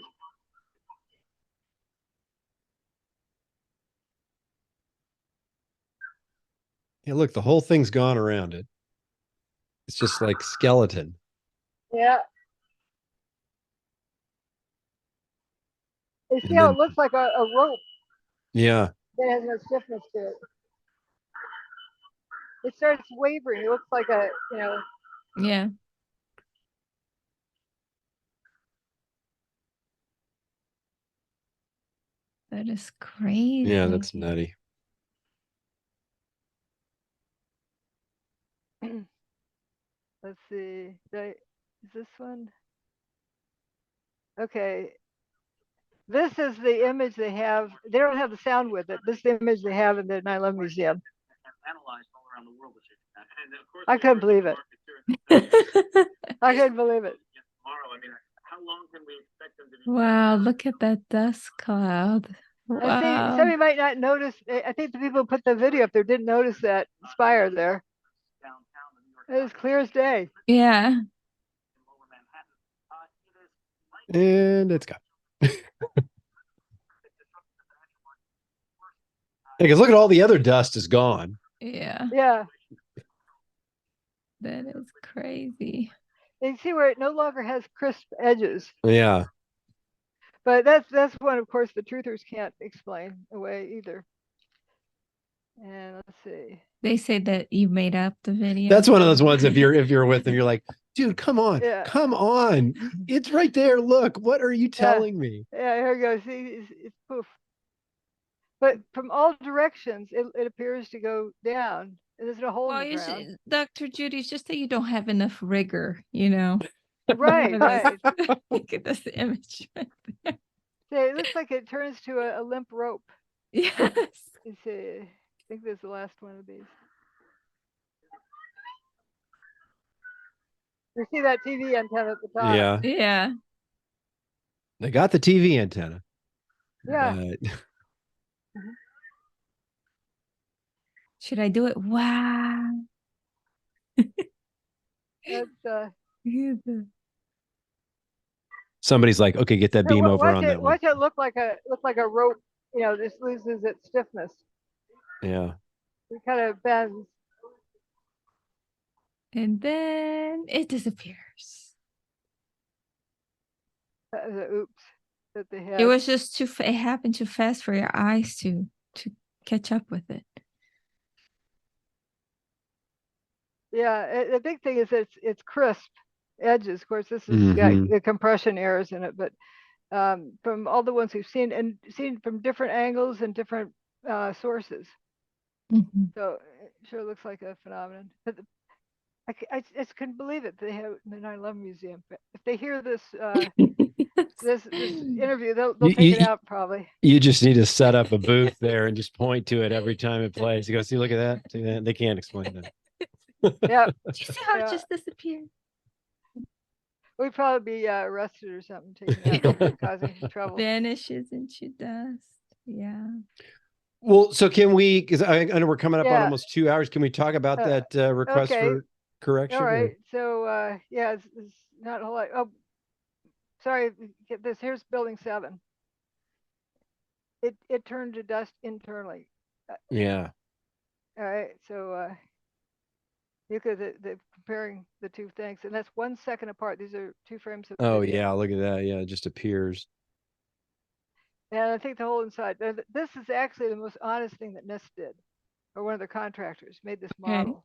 Yeah, look, the whole thing's gone around it. It's just like skeleton. Yeah. You see And how then- it looks like a rope Yeah. that has no stiffness to it. It starts wavering. It looks like Yeah. That is crazy. Yeah, that's nutty. let's see. Is this one? Okay. This is the image they have. They don't have the sound with it. This is the image they have in the 9/11 museum. Analyzed all around the world. And of course, I couldn't believe it. I couldn't believe it. Tomorrow, I mean, how long can we expect them to be? Wow, look at that dust cloud. I think Wow. some of you might not notice. I think the people who put the video up there didn't notice that spire there. Downtown New York It was clear as day. Yeah. in Lower Manhattan. It is And it's gone. Because look at all the other dust is gone. Yeah. Yeah. That is crazy. You see where it no longer has crisp edges. Yeah. But that's one, of course, the truthers can't explain away either. And let's see. They say that you made up the video. That's one of those ones if you're with them, you're like, dude, come on. Yeah. Come on. It's right there. Look, what are you telling me? Yeah, here we go. See, it's poof. But from all directions, it appears to go down. There's no hole Well, in the ground. Dr. Judy, it's just that you don't have enough rigor, Right, right. Look at this image. See, it looks like it turns to a limp rope. Yes. You see, I think this is the last one of these. You see that TV antenna at the top? Yeah. Yeah. They got the TV antenna. Yeah. but- Should I do it? Wow. That's, Somebody's like, okay, get that beam over on that one. watch it look like a rope. This loses its stiffness. Yeah. It kind of bends. And then it disappears. That was an oops that they had. It was just it happened too fast for your eyes to catch up with it. Yeah, the big thing is it's crisp. edges. Of course, this is Mhm. the compression errors in it, but from all the ones we've seen and seen from different angles and different sources. Mhm. So it sure looks like a phenomenon. But I just couldn't believe it. They have the 9/11 museum. If they hear this this interview, they'll take it out probably. You just need to set up a booth there and just point to it every time it plays. You go, see, look at that. See that? They can't explain that. Yeah. Do you see how Yeah. it just disappeared? We'd probably be arrested or something, taken out, causing trouble. Vanishes into dust. Yeah. Well, so can we, because I know we're coming up on Yeah. almost 2 hours. Can we talk about that request Okay. for correction? All or- right. So yeah, it's not a whole lot. Oh, sorry. Get this. Here's building 7. It turned to dust internally. Yeah. All right. So you could the comparing the two things, and that's 1 second apart. These are 2 frames of Oh, video. yeah. Look at that. Yeah. It just appears. And I think the whole inside. This is actually the most honest thing that NIST did, or one of their contractors made this model.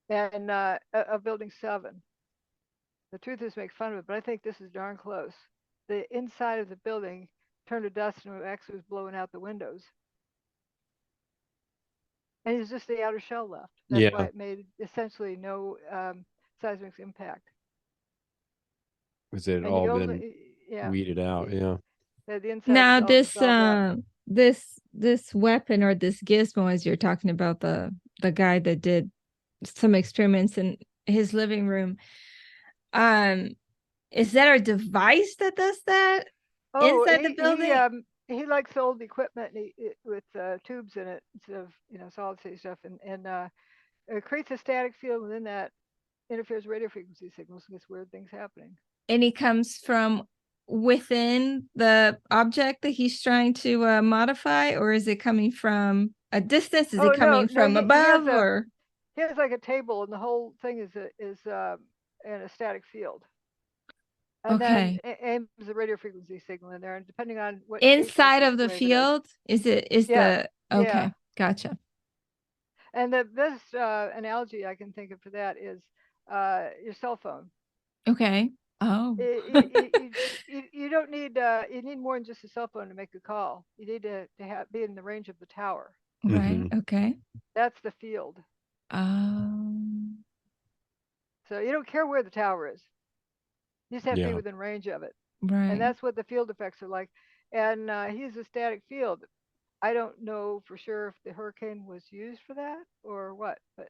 And of building 7. The truth is, make fun of it, but I think this is darn close. The inside of the building turned to dust and it actually was blowing out the windows. And it's just the outer shell left. That's why it made essentially no seismic impact. Because it had And all you been only, weeded out. Yeah. The inside Now is all this dissolved out. this weapon or this gizmo, as you're talking about, the guy that did some experiments in his living room, is that a device that does that inside the building? He likes old equipment with tubes in it instead of solid state stuff, and it creates a static field within that, interferes radio frequency signals, and gets weird things happening. And he comes from within the object that he's trying to modify, or is it coming from a distance? Is it coming from above, or he has like a table, and the whole thing is in a static field. And then aims a radio frequency signal in there, and depending on what inside of the field is the gotcha. And the best analogy I can think of for that is your cell phone. Okay. Oh. You don't need you need more than just a cell phone to make a call. You need to be in the range of the tower. Right. Okay. That's the field. So you don't care where the tower is. You just have to be within range of it. Right. And that's what the field effects are like. And he's a static field. I don't know for sure if the hurricane was used for that or what, but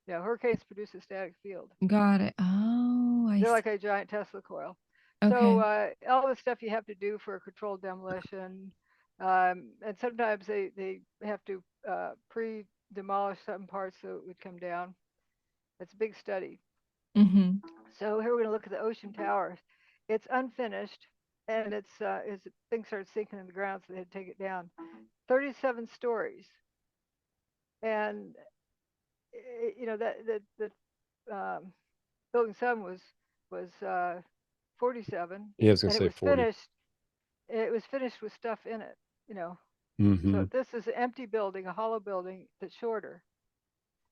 hurricanes produce a static field. Got it. Oh, They're like a giant Tesla coil. Okay. So all the stuff you have to do for a controlled demolition, and sometimes they have to pre-demolish some parts so it would come down. It's a big study. Mm-hmm. So here we're going to look at the ocean tower. It's unfinished, and it's things started sinking in the ground, so they had to take it down. 37 stories, and that building 7 was 47. Yeah, I was gonna and say it was 40. finished. It was finished with stuff in it, Mm-hmm. So this is an empty building, a hollow building that's shorter,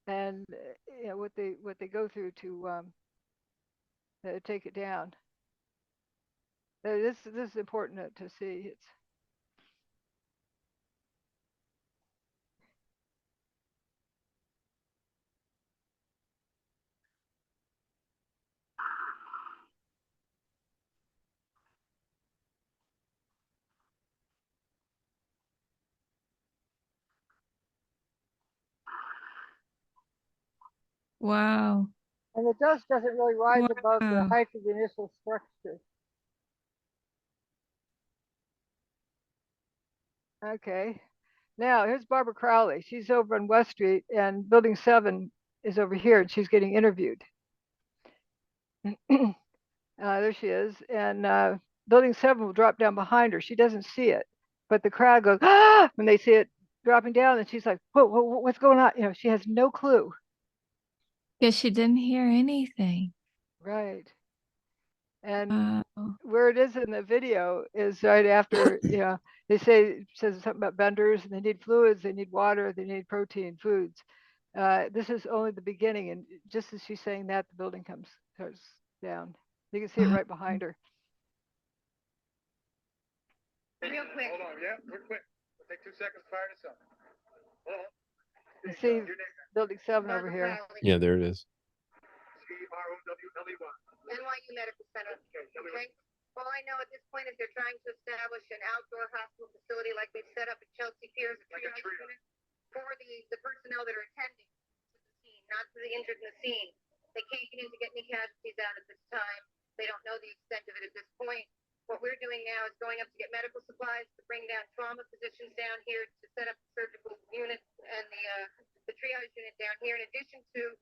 and what they go through to take it down. This is important to see. It's wow. And the dust doesn't really rise above the height of the initial structure. Okay. Now, here's Barbara Crowley. She's over on West Street, and Building 7 is over here, and she's getting interviewed. There she is. And Building 7 will drop down behind her. She doesn't see it, but the crowd goes, ah, when they see it dropping down, and she's like, whoa, what's going on? She has no clue. Because she didn't hear anything. Right. And where it is in the video is right after, they say, it says something about benders, and they need fluids, they need water, they need protein foods. This is only the beginning, and just as she's saying that, the building starts down. You can see it right behind her. Real quick. Hold on, yeah, real quick. We'll take 2 seconds to fire this up. Hold on. You see building 7 over here. Yeah, there it is. CROWLEY. NYU Medical Center. Okay. All I know at this point is they're trying to establish an outdoor hospital facility like they've set up at Chelsea Piers, a triage unit for the personnel that are attending to the scene, not to the injured in the scene. They can't get in to get any casualties out at this time. They don't know the extent of it at this point. What we're doing now is going up to get medical supplies, to bring down trauma physicians down here, to set up the surgical unit and the triage unit down here, in addition to,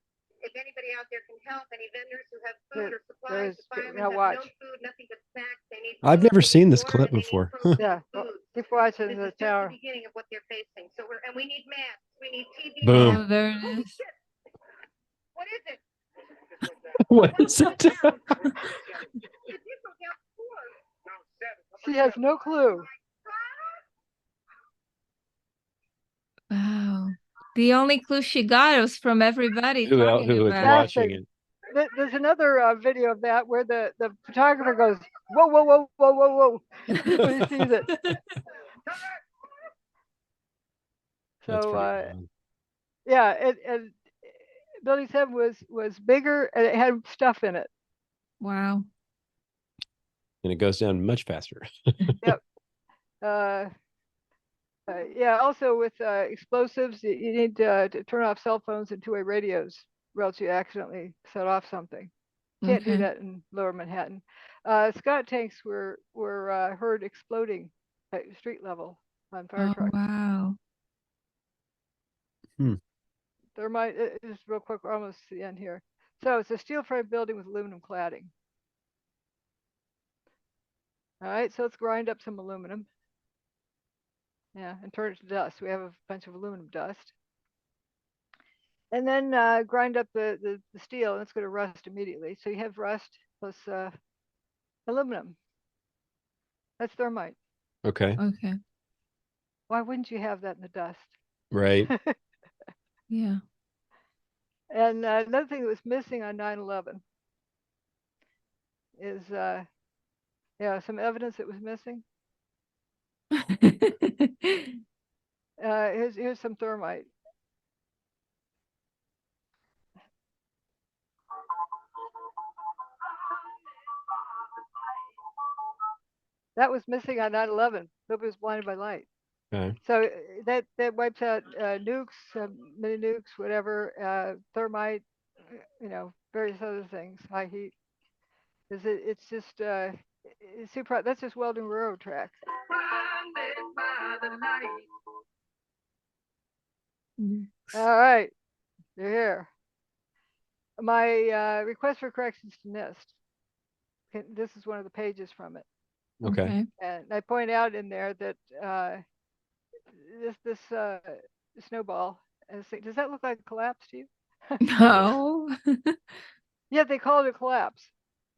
if anybody out there can help, any vendors who have food or supplies, the firemen have no food, nothing but snacks. They need I've never seen this clip before. Yeah, keep watching the tower. This is the beginning of what they're facing. So we need masks, we need TV. Boom. Oh, there it is. What is it? What is it? She has no clue. Wow. The only clue she got was from everybody Who talking was about watching it. it? There's another video of that where the photographer goes, whoa, whoa, whoa, whoa, whoa, whoa. When he sees it. That's So, pretty wild. yeah, and Building 7 was bigger and it had stuff in it. Wow. And it goes down much faster. Yep. Yeah, also with explosives, you need to turn off cell phones and two-way radios, or else you accidentally set off something. Can't do Okay. that in Lower Manhattan. Scott tanks were heard exploding at street level on fire Oh, trucks. wow. Thermite, just real quick, we're almost to the end here. So it's a steel frame building with aluminum cladding. All right, so let's grind up some aluminum. Yeah, and turn it to dust. We have a bunch of aluminum dust. And then grind up the steel, and it's going to rust immediately. So you have rust plus aluminum. That's thermite. Okay. Okay. Why wouldn't you have that in the dust? Right. Yeah. And another thing that was missing on 9/11 is, yeah, some evidence that was missing. Here's some thermite. That was missing on 9/11. Nobody was blinded by light. Okay. So that wipes out nukes, mini nukes, whatever, thermite, various other things, high heat. It's just it's super. That's just welding railroad track. All right, you're here. My request for corrections to NIST. This is one of the pages from it. Okay. And I point out in there that this snowball. Does that look like a collapse to you? No. Yeah, they call it a collapse.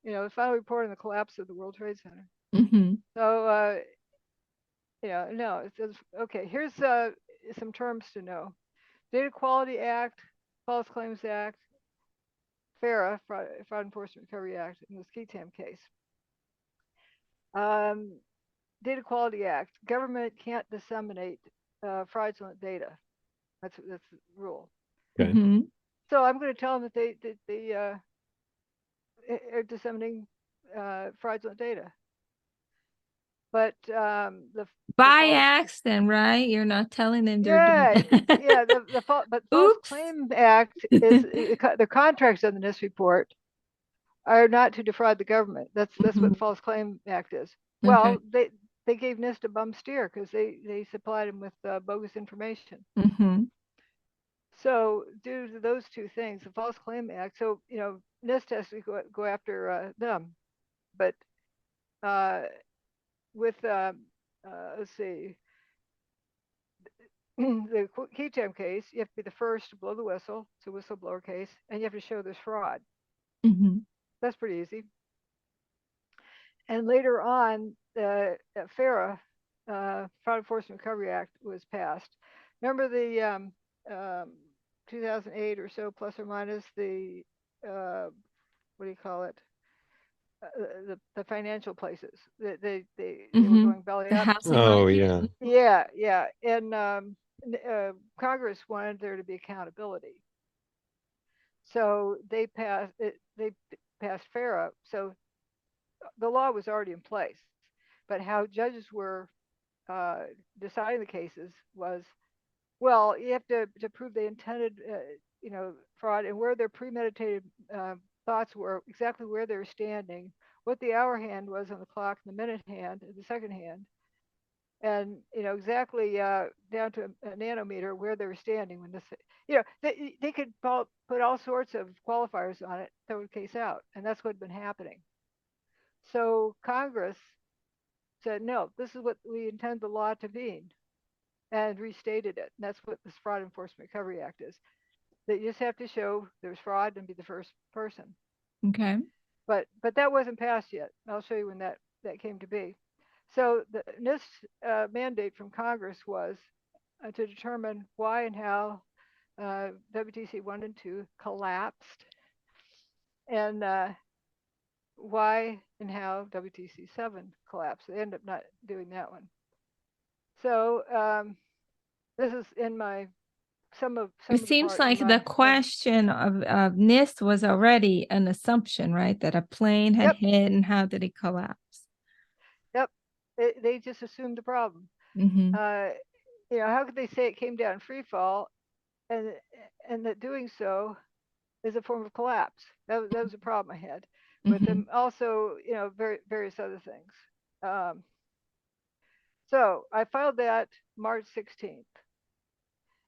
The final report on the collapse of the World Trade Center. Mm-hmm. So, no, it says, okay, here's some terms to know. Data Quality Act, False Claims Act, FARA, Fraud Enforcement Recovery Act, in the Ski Tam case. Data Quality Act, government can't disseminate fraudulent data. That's the rule. Okay. Mm-hmm. So I'm going to tell them that they are disseminating fraudulent data. But By accident, right? You're not telling them they're doing that. yeah. The False Claim Act is the contracts on the NIST report are not to defraud the government. That's what the False Claim Act is. Well, they gave NIST a bum steer because they supplied them with bogus information. Mm-hmm. So due to those two things, the False Claim Act, so NIST has to go after them, but with let's see, the Key Tam case, you have to be the first to blow the whistle. It's a whistleblower case, and you have to show there's fraud. Mm-hmm. That's pretty easy. And later on, FARA, Fraud Enforcement Recovery Act, was passed. Remember the 2008 or so, plus or minus, the what do you call it? The financial places. They were going belly The up. housing Oh, market. yeah. Yeah, yeah. And Congress wanted there to be accountability. So they passed FARA. So the law was already in place. But how judges were deciding the cases was, well, you have to prove they intended, fraud, and where their premeditated thoughts were, exactly where they were standing, what the hour hand was on the clock, and the minute hand, and the second hand, and exactly down to a nanometer where they were standing when this. They could put all sorts of qualifiers on it, throw the case out, and that's what had been happening. So Congress said, no, this is what we intend the law to mean, and restated it. And that's what this Fraud Enforcement Recovery Act is. That you just have to show there's fraud and be the first person. Okay. But that wasn't passed yet. I'll show you when that came to be. So the NIST mandate from Congress was to determine why and how WTC 1 and 2 collapsed, and why and how WTC 7 collapsed. They ended up not doing that one. So this is in my It seems like the question of NIST was already an assumption, right? That a plane had hit, and how did it collapse? Yep, they just assumed the problem. How could they say it came down free fall, and that doing so is a form of collapse? That was a problem I had with them. Also, various other things. So I filed that March 16th.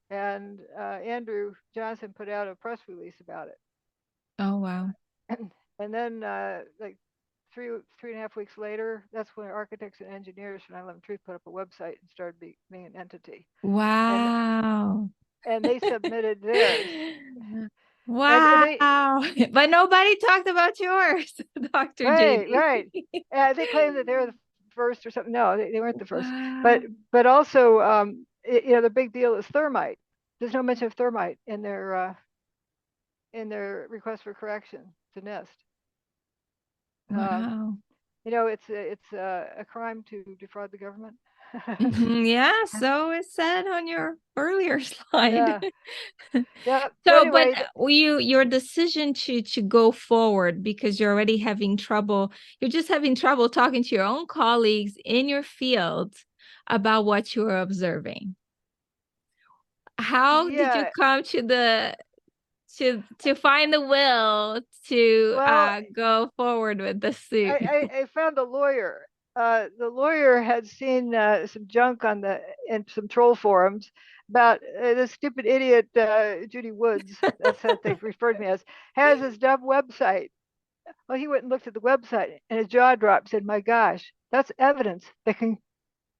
And Andrew Johnson put out a press release about it. Oh, wow. And then like three and a half weeks later, that's when architects and engineers from 9/11 Truth put up a website and started being an entity. Wow. And they submitted theirs. Wow. But nobody talked about yours, Dr. Right, JD. right. They claimed that they were the first or something. No, they weren't the first. But also, the big deal is Thermite. There's no mention of Thermite in their request for correction to NIST. Wow. It's a crime to defraud the government. Yeah, so it said on your earlier slide. Yeah. So, anyway, but your decision to go forward, because you're already having trouble, you're just having trouble talking to your own colleagues in your field about what you are observing. How did you come to to find the will to go forward with the suit? I found a lawyer. The lawyer had seen some junk in some troll forums about this stupid idiot Judy Woods, that's what they referred to me as, has this dumb website. Well, he went and looked at the website, and his jaw dropped. Said, "My gosh, that's evidence that can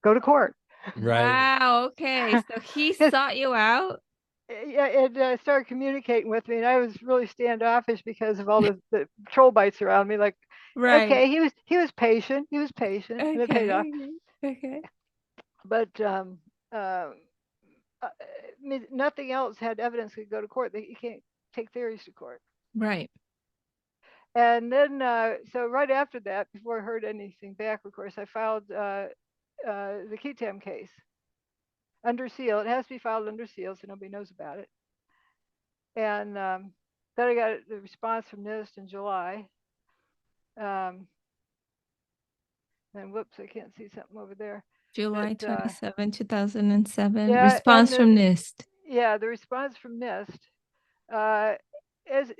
go to court." Right. Wow. Okay. So he sought you out. Yeah, and started communicating with me, and I was really standoffish because of all the troll bites around me. Like, okay, he was patient. He was patient. Okay. And it paid off. Okay. But nothing else had evidence that could go to court. You can't take theories to court. Right. And then, so right after that, before I heard anything back, of course, I filed the Ketam case under seal. It has to be filed under seal, so nobody knows about it. And then I got the response from NIST in July. And whoops, I can't see something over there. July 27, 2007. Yeah, response from NIST. Yeah, the response from NIST. As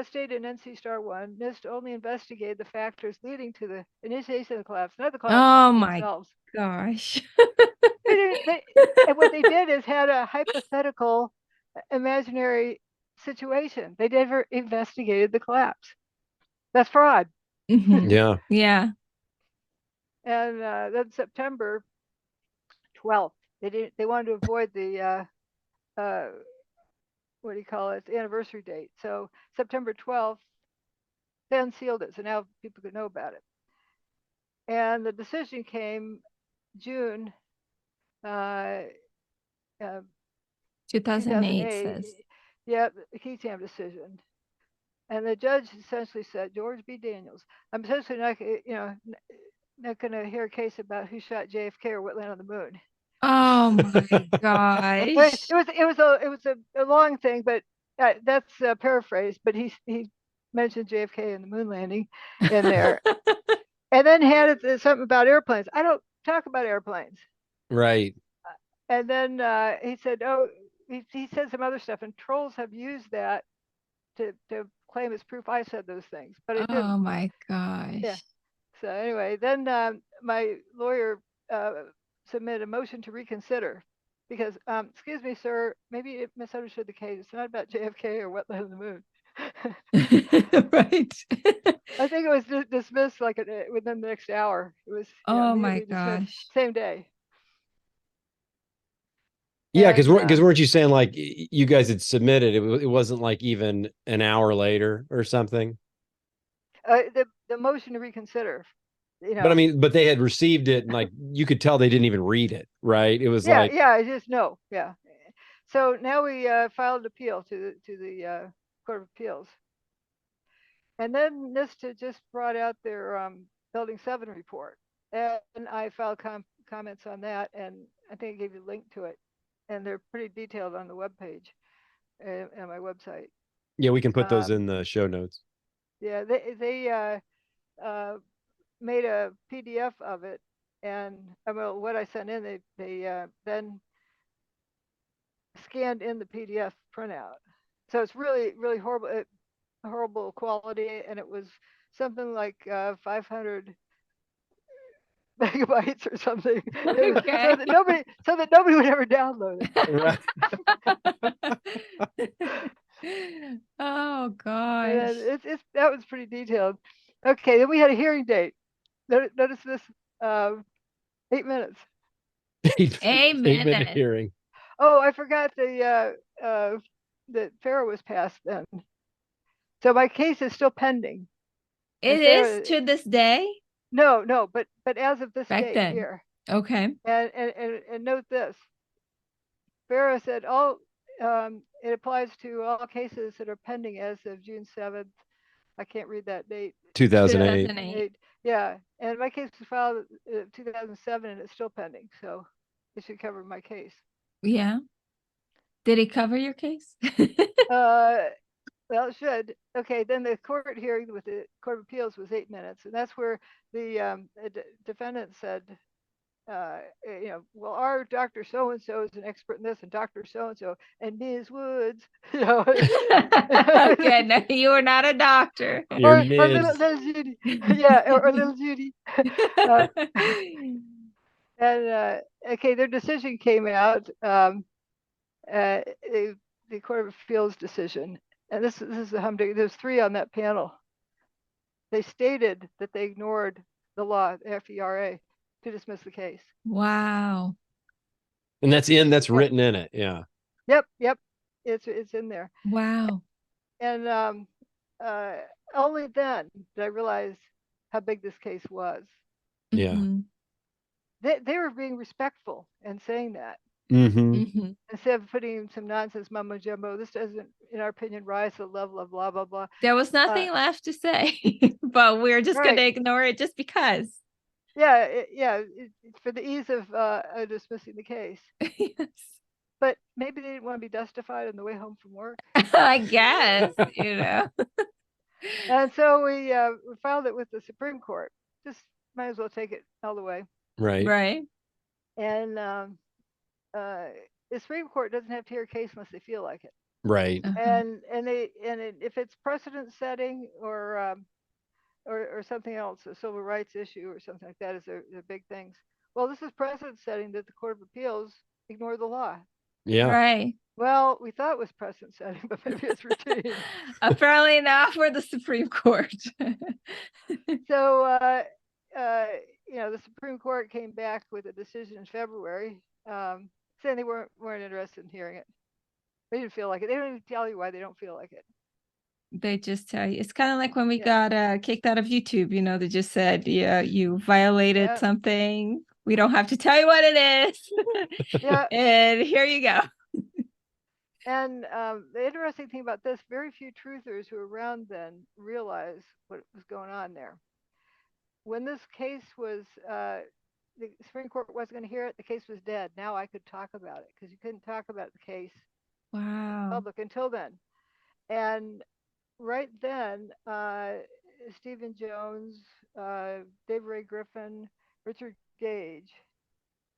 stated in NC Star 1, NIST only investigated the factors leading to the initiation of the collapse, not the collapse themselves. Gosh. And what they did is had a hypothetical imaginary situation. They never investigated the collapse. That's fraud. Yeah. Yeah. And then September 12th, they wanted to avoid the what do you call it? The anniversary date. So September 12th, they unsealed it, so now people could know about it. And the decision came June 2008 says. Yeah, the Keatingham decision. And the judge essentially said, George B. Daniels, I'm essentially not, not going to hear a case about who shot JFK or what landed on the moon. Oh my gosh. It was a long thing, but that's a paraphrase. But he mentioned JFK and the moon landing in there, and then had something about airplanes. I don't talk about airplanes. Right. And then he said, oh, he said some other stuff, and trolls have used that to claim as proof I said those things, but I didn't. Oh my gosh. Yeah. So anyway, then my lawyer submitted a motion to reconsider because, excuse me, sir, maybe it misunderstood the case. It's not about JFK or what landed on the moon. Right. I think it was dismissed like within the next hour. It was Oh my immediately dismissed, gosh. same day. Yeah, And, because weren't you saying like you guys had submitted it wasn't like even an hour later or something? the motion to reconsider, But I mean, but they had received it and like you could tell they didn't even read it, right? It was yeah, like I just know, yeah. So now we filed an appeal to the Court of Appeals, and then NIST just brought out their Building 7 report, and I filed comments on that, and I think I gave you a link to it, and they're pretty detailed on the webpage on my website. yeah, we can put those in the show notes. Yeah, they made a PDF of it, and what I sent in, they then scanned in the PDF printout. So it's really, really horrible quality, and it was something like 500 megabytes or something. Okay. So that nobody would ever download Right. Oh gosh. And that was pretty detailed. Okay, then we had a hearing date. Notice this, 8 minutes. 8-minute hearing. Oh, I forgot that FARA was passed then. So my case is still pending. It is to this day? No, but as of this Back date then. here. Okay. And note this. FARA said it applies to all cases that are pending as of June 7th. I can't read that date. 2008. Yeah, and my case was filed 2007, and it's still pending, so it should cover my case. Yeah. Did it cover your case? Well, it should. Okay, then the court hearing with the Court of Appeals was 8 minutes, and that's where the defendant said, well, our Dr. So-and-so is an expert in this, and Dr. So-and-so, and Ms. Woods, Okay, no, you are not a doctor. or little Judy. Yeah, or little Judy. And okay, their decision came out, the Court of Appeals decision, and this is the humdinger. There's 3 on that panel. They stated that they ignored the law, the FERA, to dismiss the case. Wow. And that's written in it. Yeah. Yep. It's in there. Wow. And only then did I realize how big this case was. Yeah. Mm-hmm. They were being respectful and saying that. Mm-hmm. Mm-hmm. Instead of putting some nonsense mumbo jumbo, this doesn't, in our opinion, rise to the level of blah, blah, blah. There was nothing left to say, but we're just going to ignore it just because. Yeah, it's for the ease of dismissing the case. Yes. But maybe they didn't want to be dustified on the way home from work. I guess, And so we filed it with the Supreme Court. Just might as well take it all the way. Right. Right. And the Supreme Court doesn't have to hear a case unless they feel like it. Right. Uh-huh. And if it's precedent setting or something else, a civil rights issue or something like that is the big things. Well, this is precedent setting that the Court of Appeals ignore the law. Yeah. Right. Well, we thought it was precedent setting, but maybe it's routine. Apparently not for the Supreme Court. So, the Supreme Court came back with a decision in February saying they weren't interested in hearing it. They didn't feel like it. They don't even tell you why they don't feel like it. They just tell you. It's kind of like when we got kicked out of YouTube, they just said, yeah, you violated something. We don't have to tell you what it is. Yeah. And here you go. And the interesting thing about this, very few truthers who were around then realized what was going on there. When this case was, the Supreme Court wasn't going to hear it, the case was dead. Now I could talk about it because you couldn't talk about the case in Wow. public until then. And right then, Stephen Jones, David Ray Griffin, Richard Gage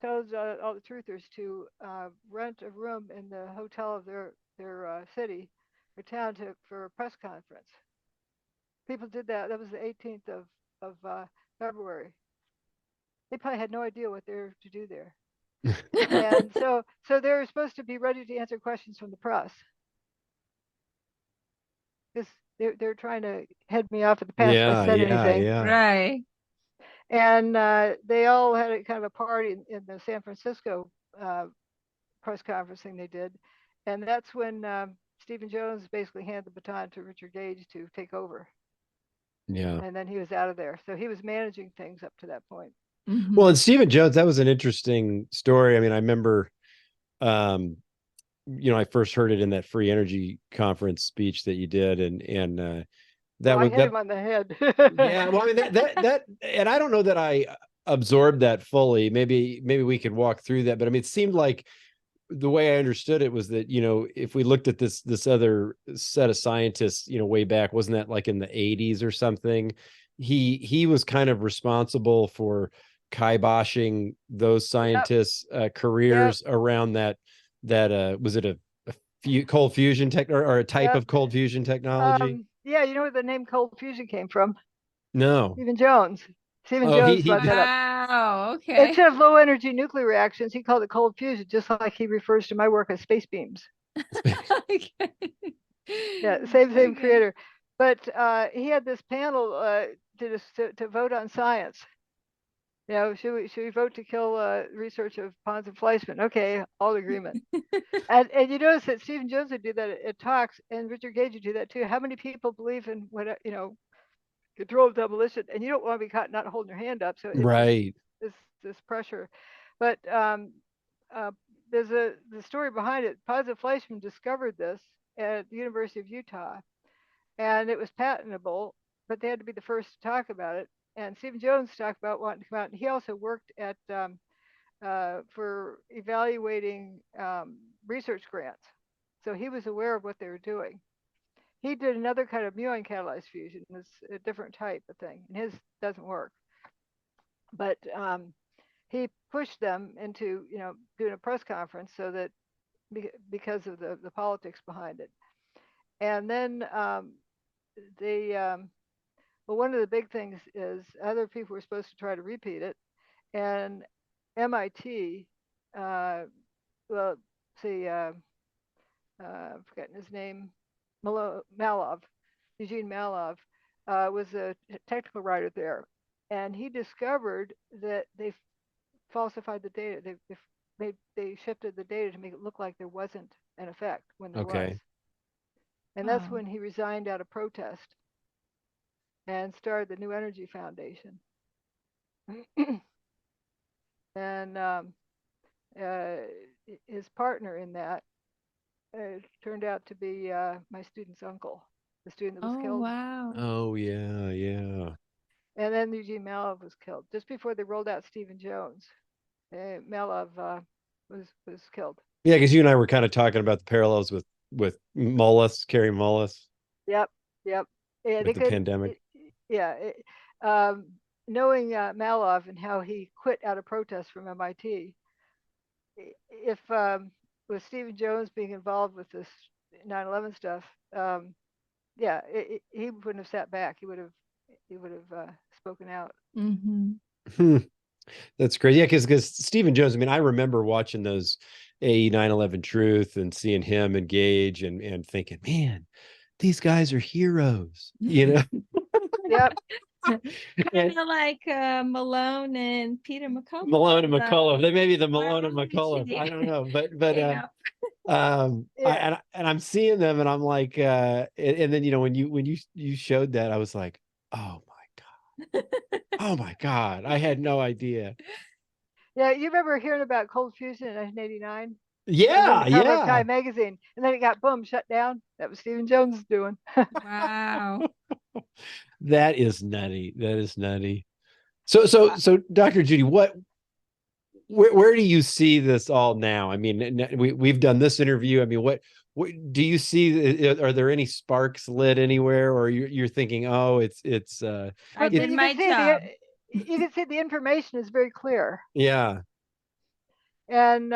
tells all the truthers to rent a room in the hotel of their city or town for a press conference. People did that. That was the 18th of February. They probably had no idea what they were to do there. And so they're supposed to be ready to answer questions from the press. Because they're trying to head me off at the pass if I said anything. Right. And they all had a kind of a party in the San Francisco press conference thing they did. And that's when Stephen Jones basically handed the baton to Richard Gage to take over. Yeah. And then he was out of there. So he was managing things up to that point. Mhm. Well, and Stephen Jones, that was an interesting story. I mean, I remember, I first heard it in that free energy conference speech that you did, and that I was hit him on the head. yeah. Well, I mean that, and I don't know that I absorbed that fully. Maybe we could walk through that, but I mean, it seemed like the way I understood it was that, if we looked at this other set of scientists, way back, wasn't that like in the 80s or something? He was kind of responsible for kiboshing those scientists' careers around that was it a cold fusion tech or a type of cold fusion technology? Yeah, you know where the name cold fusion came from? No. Stephen Jones. Stephen Jones brought that up. Wow. Okay. Instead of low energy nuclear reactions, he called it cold fusion, just like he refers to my work as space beams. Okay. Yeah, same creator. But he had this panel to vote on science. Should we vote to kill research of Pons and Fleischmann? Okay, all agreement. and you notice that Stephen Jones would do that at talks, and Richard Gage would do that too. How many people believe in what controlled demolition? And you don't want to be caught not holding your hand up, so it's right. This pressure. But there's the story behind it. Pons and Fleischmann discovered this at the University of Utah, and it was patentable, but they had to be the first to talk about it. And Stephen Jones talked about wanting to come out, and he also worked at for evaluating research grants, so he was aware of what they were doing. He did another kind of muon catalyzed fusion, it's a different type of thing, and his doesn't work. But he pushed them into doing a press conference, so that because of the politics behind it. And then well, one of the big things is other people were supposed to try to repeat it, and MIT, I'm forgetting his name, Malov, Eugene Malov, was a technical writer there, and he discovered that they falsified the data. They shifted the data to make it look like there wasn't an effect when there was. And that's when he resigned out of protest and started the New Energy Foundation. And his partner in that turned out to be my student's uncle, the student that was killed. Wow. Oh, yeah. And then Eugene Malov was killed just before they rolled out Stephen Jones. Malov was killed. Yeah, because you and I were kind of talking about the parallels with Mullis, Carrie Mullis. Yep. Yeah, with the pandemic. Knowing Malov and how he quit out of protest from MIT, if with Stephen Jones being involved with this 9/11 stuff, he wouldn't have sat back. He would have spoken out. Mm-hmm. That's crazy. Yeah, because Stephen Jones, I mean, I remember watching those AE 9/11 Truth and seeing him engage and thinking, man, these guys are heroes, Yep. Kind of like Malone and Peter McCullough. Malone and McCullough. They may be the Malone and McCullough. I don't know, but I'm seeing them, and I'm like, and then when you showed that, I was like, oh my god, I had no idea. Yeah, you remember hearing about cold fusion in 1989? Yeah, the cover of yeah. Time magazine, and then it got boom shut down. That was Stephen Jones doing. Wow. That is nutty. That is nutty. So Dr. Judy, where do you see this all now? I mean, we've done this interview. I mean, what do you see? Are there any sparks lit anywhere, or you're thinking, oh, it's I did you my can see job. you can see the information is very clear, yeah, and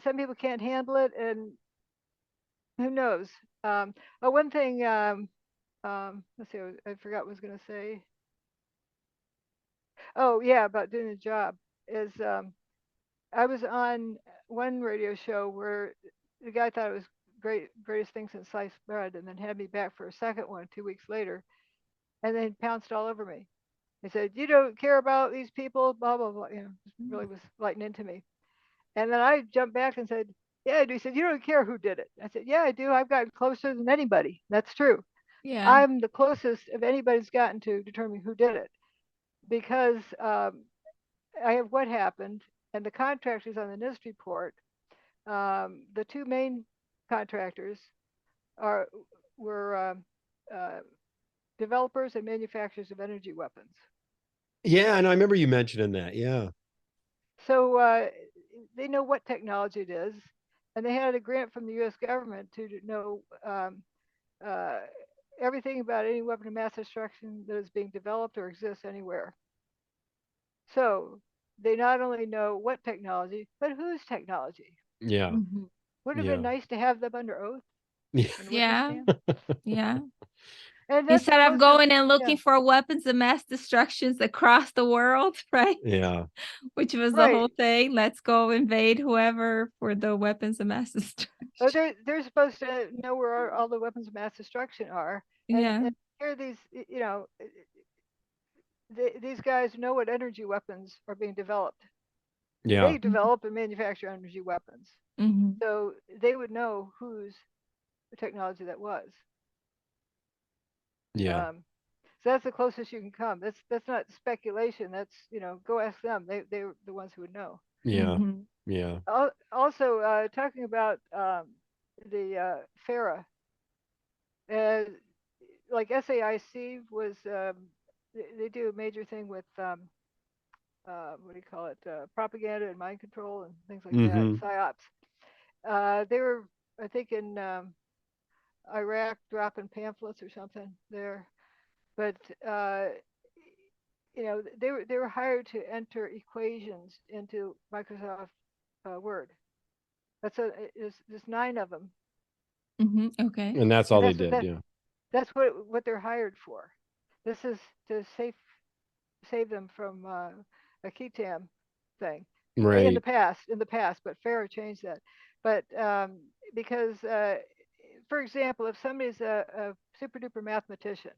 some people can't handle it, and who knows? One thing. Let's see. I forgot what I was going to say. Oh yeah, about doing the job is I was on one radio show where the guy thought it was greatest thing since sliced bread, and then had me back for a second one 2 weeks later, and then pounced all over me. He said, "You don't care about these people," blah blah blah. You know, really was lighting into me. And then I jumped back and said, "Yeah, I do." He said, "You don't care who did it." I said, "Yeah, I do. I've gotten closer than anybody. That's true. Yeah. I'm the closest of anybody's gotten to determining who did it, because I have what happened, and the contractors on the NIST report. The two main contractors were developers and manufacturers of energy weapons. yeah, and I remember you mentioning that. Yeah, So they know what technology it is, and they had a grant from the U.S. government to know everything about any weapon of mass destruction that is being developed or exists anywhere. So they not only know what technology, but whose technology. yeah, Would have yeah, been nice to have them under oath. Yeah. Yeah. And that's Instead of closest, going and looking for weapons of mass destructions across the world, right? yeah, Which was the whole thing. Let's go invade whoever for the weapons of mass destruction. Oh, they're supposed to know where all the weapons of mass destruction are. And here these, you know, these guys know what energy weapons are being developed. yeah. They develop and manufacture energy weapons. So they would know whose technology that was. Yeah. So that's the closest you can come. That's not speculation. That's, you know, go ask them. They're the ones who would know. Yeah. Yeah. Also, talking about the FARA, like SAIC was, they do a major thing with what do you call it, propaganda and mind control and things like that, psyops. They were, I think, in Iraq dropping pamphlets or something there, but you know, they were hired to enter equations into Microsoft Word. There's 9 of them. Okay. And that's all they did. Yeah. That's what they're hired for. This is to save them from a Ketam thing. Right. In the past, but FARA changed that. But because, for example, if somebody's a super duper mathematician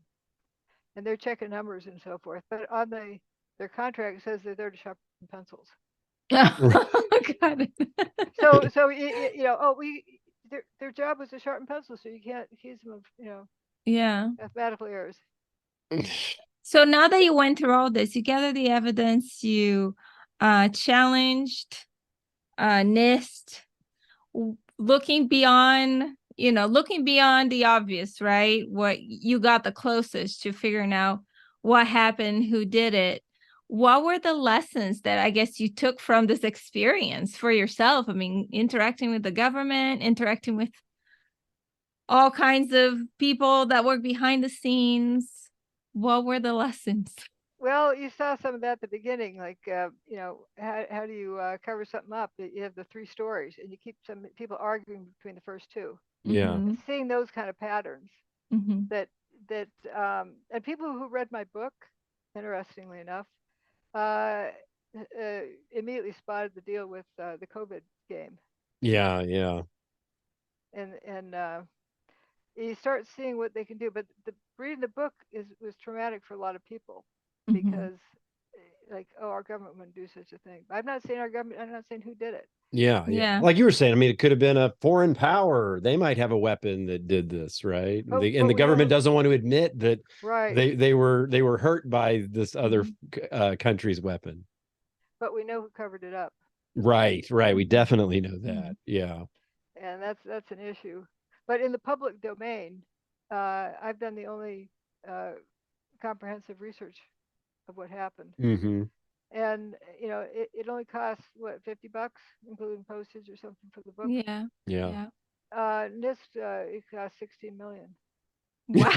and they're checking numbers and so forth, but on their contract it says they're there to sharpen pencils. Got it. So you know, their job was to sharpen pencils, so you can't accuse them of, you know, mathematical errors. So now that you went through all this, you gathered the evidence, you challenged NIST, looking beyond the obvious, right? What you got the closest to figuring out what happened, who did it. What were the lessons that I guess you took from this experience for yourself? I mean, interacting with the government, interacting with all kinds of people that work behind the scenes. What were the lessons? Well, you saw some of that at the beginning, like, you know, how do you cover something up? You have the 3 stories, and you keep some people arguing between the first 2. Yeah. And seeing those kind of patterns that and people who read my book, interestingly enough, immediately spotted the deal with the COVID game. Yeah. Yeah. And you start seeing what they can do, but reading the book was traumatic for a lot of people, because like, oh, our government wouldn't do such a thing. I'm not saying our government, I'm not saying who did it. Yeah. Like you were saying, I mean, it could have been a foreign power. They might have a weapon that did this, right? And the government doesn't want to admit that they were hurt by this other country's weapon. But we know who covered it up. Right. We definitely know that. Yeah. And that's an issue. But in the public domain, I've done the only comprehensive research of what happened. Mm-hmm. And it only costs what, $50, including postage or something for the book. Yeah. Yeah. NIST it costs $16 million. Wow.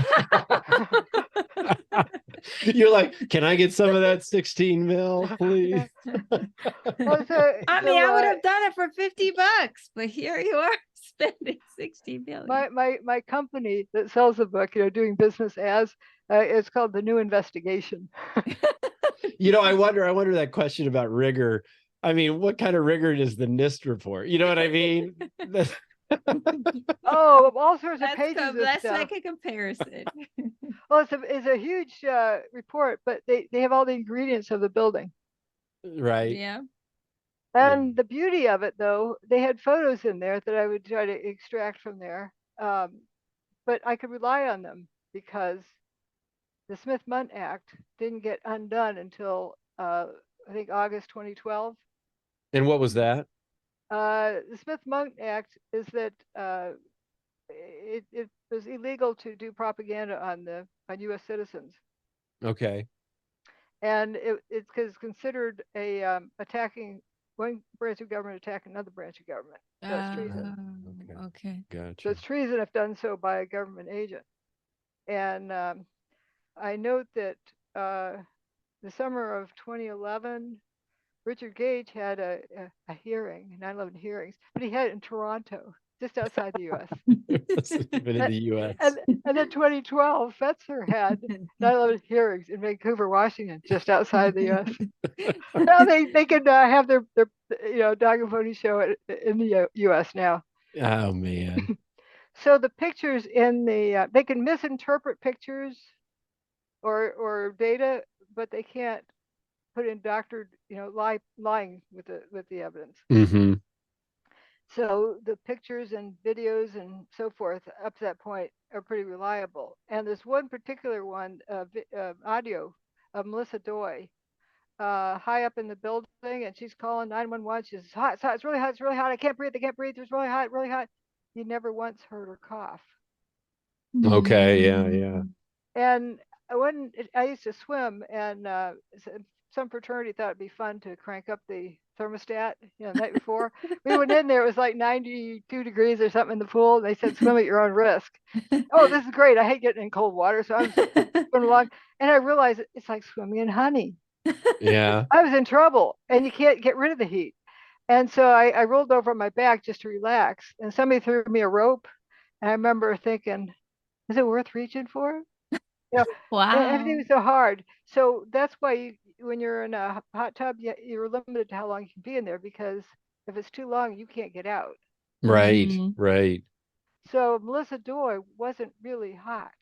You're like, can I get some of that 16 mil, please? Well, I mean, I would have done it for $50, but here you are spending $60 million. My company that sells the book, doing business as, it's called The New Investigation. I wonder that question about rigor. I mean, what kind of rigor does the NIST report? You know what I mean? Oh, all sorts of pages of Let's stuff. make a comparison. Well, it's a huge report, but they have all the ingredients of the building. Right. Yeah. And the beauty of it, though, they had photos in there that I would try to extract from there. But I could rely on them because the Smith-Mundt Act didn't get undone until I think August 2012. And what was that? The Smith-Mundt Act is that it was illegal to do propaganda on U.S. citizens. Okay. And it's considered a attacking one branch of government attacking another branch of government. So it's treason. Okay. Gotcha. So it's treason if done so by a government agent. And I note that the summer of 2011, Richard Gage had a hearing, 9/11 hearings, but he had it in Toronto, just outside the U.S. Even in the U.S. And then 2012, Fetzer had 9/11 hearings in Vancouver, Washington, just outside the U.S. Now they can have their dog and pony show in the U.S. now. Oh man. So the pictures in the they can misinterpret pictures or data, but they can't put in doctored, lying with the evidence. Mm-hmm. So the pictures and videos and so forth up to that point are pretty reliable. And there's one particular one, audio of Melissa Doy, high up in the building, and she's calling 911. She says, it's hot, it's really hot, it's really hot. I can't breathe, it's really hot, really hot. You never once heard her cough. Okay, yeah. And when I used to swim, and some fraternity thought it'd be fun to crank up the thermostat, the night before. We went in there, it was like 92 degrees or something in the pool. And they said, swim at your own risk. Oh, this is great. I hate getting in cold water. So I'm swimming along. And I realized it's like swimming in honey. Yeah. I was in trouble, and you can't get rid of the heat. And so I rolled over on my back just to relax. And somebody threw me a rope. And I remember thinking, is it worth reaching for? Wow. Everything was so hard. So that's why when you're in a hot tub, you're limited to how long you can be in there, because if it's too long, you can't get out. Right, right. So Melissa Doy wasn't really hot.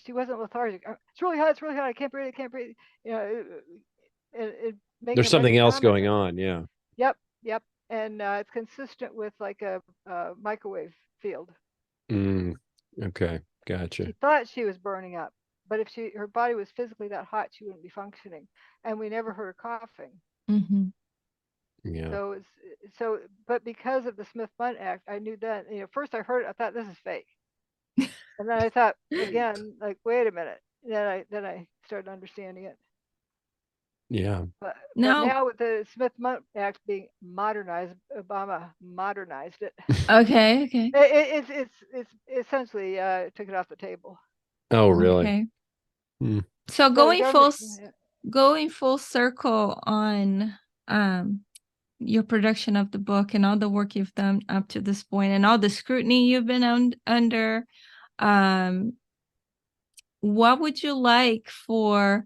She wasn't lethargic. It's really hot. It's really hot. I can't breathe. I can't breathe. There's something else going on. Yeah. Yep. And it's consistent with like a microwave field. Okay. Gotcha. She thought she was burning up, but if her body was physically that hot, she wouldn't be functioning. And we never heard her coughing. Mm-hmm. Yeah. But because of the Smith-Mundt Act, I knew that. First I heard it, I thought this is fake, and then I thought again, like, wait a minute. Then I started understanding it. Yeah. But now with the Smith-Mundt Act being modernized, Obama modernized it. Okay. It's essentially took it off the table. Oh, really? Okay. So going full circle on your production of the book and all the work you've done up to this point and all the scrutiny you've been under, what would you like for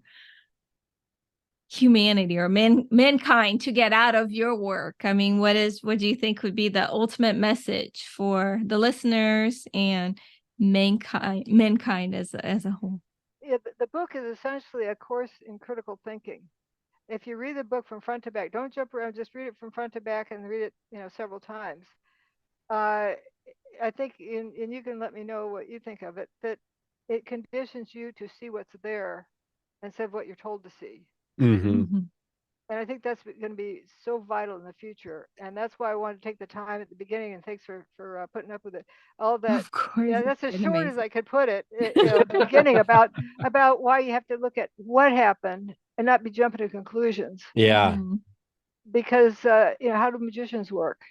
humanity or mankind to get out of your work? I mean, what do you think would be the ultimate message for the listeners and mankind as a whole? Yeah, the book is essentially a course in critical thinking. If you read the book from front to back, don't jump around, just read it from front to back and read it, several times. I think, and you can let me know what you think of it, that it conditions you to see what's there instead of what you're told to see. Mm-hmm. And I think that's going to be so vital in the future. And that's why I wanted to take the time at the beginning. And thanks for putting up with it. All that. Of course. Yeah, that's as it's been short amazing. as I could put it. At the beginning about why you have to look at what happened and not be jumping to conclusions. Yeah. Because how do magicians work?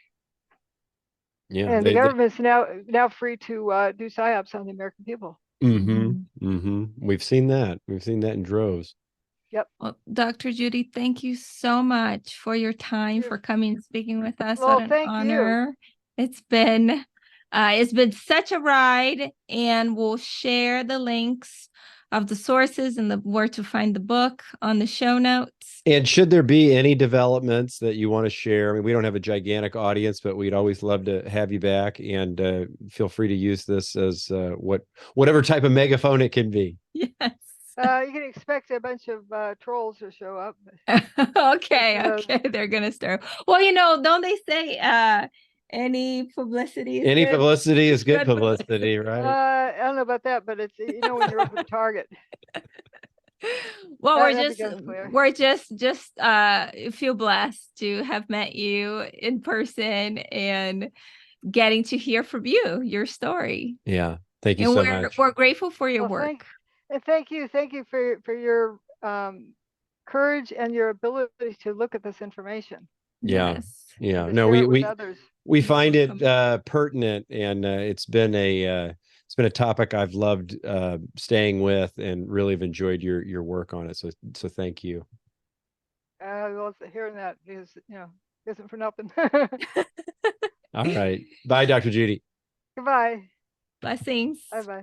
Yeah. And the government's now free to do psyops on the American people. We've seen that. We've seen that in droves. Yep. Well, Dr. Judy, thank you so much for your time, for coming and speaking with us. Well, what an thank honor. It's been such a ride, and we'll share the links of the sources and where to find the book on the show notes. And should there be any developments that you want to share, I mean, we don't have a gigantic audience, but we'd always love to have you back, and feel free to use this as whatever type of megaphone it can be. Yes. You can expect a bunch of trolls to show up. Okay. They're gonna start. Well, don't they say any publicity is good publicity, right? I don't know about that, but it's when you're over the target. Well, we're just feel blessed to have met you in person and getting to hear from you, your story. Yeah. Thank you so much. We're grateful for your work. Thank you for your courage and your ability to look at this information. Yeah. Yes. Yeah. And No, others. we find it pertinent, and it's been a topic I've loved staying with, and really have enjoyed your work on it. So thank you. Well, hearing that isn't for nothing. All right. Bye, Dr. Judy. Goodbye. Blessings. Bye-bye.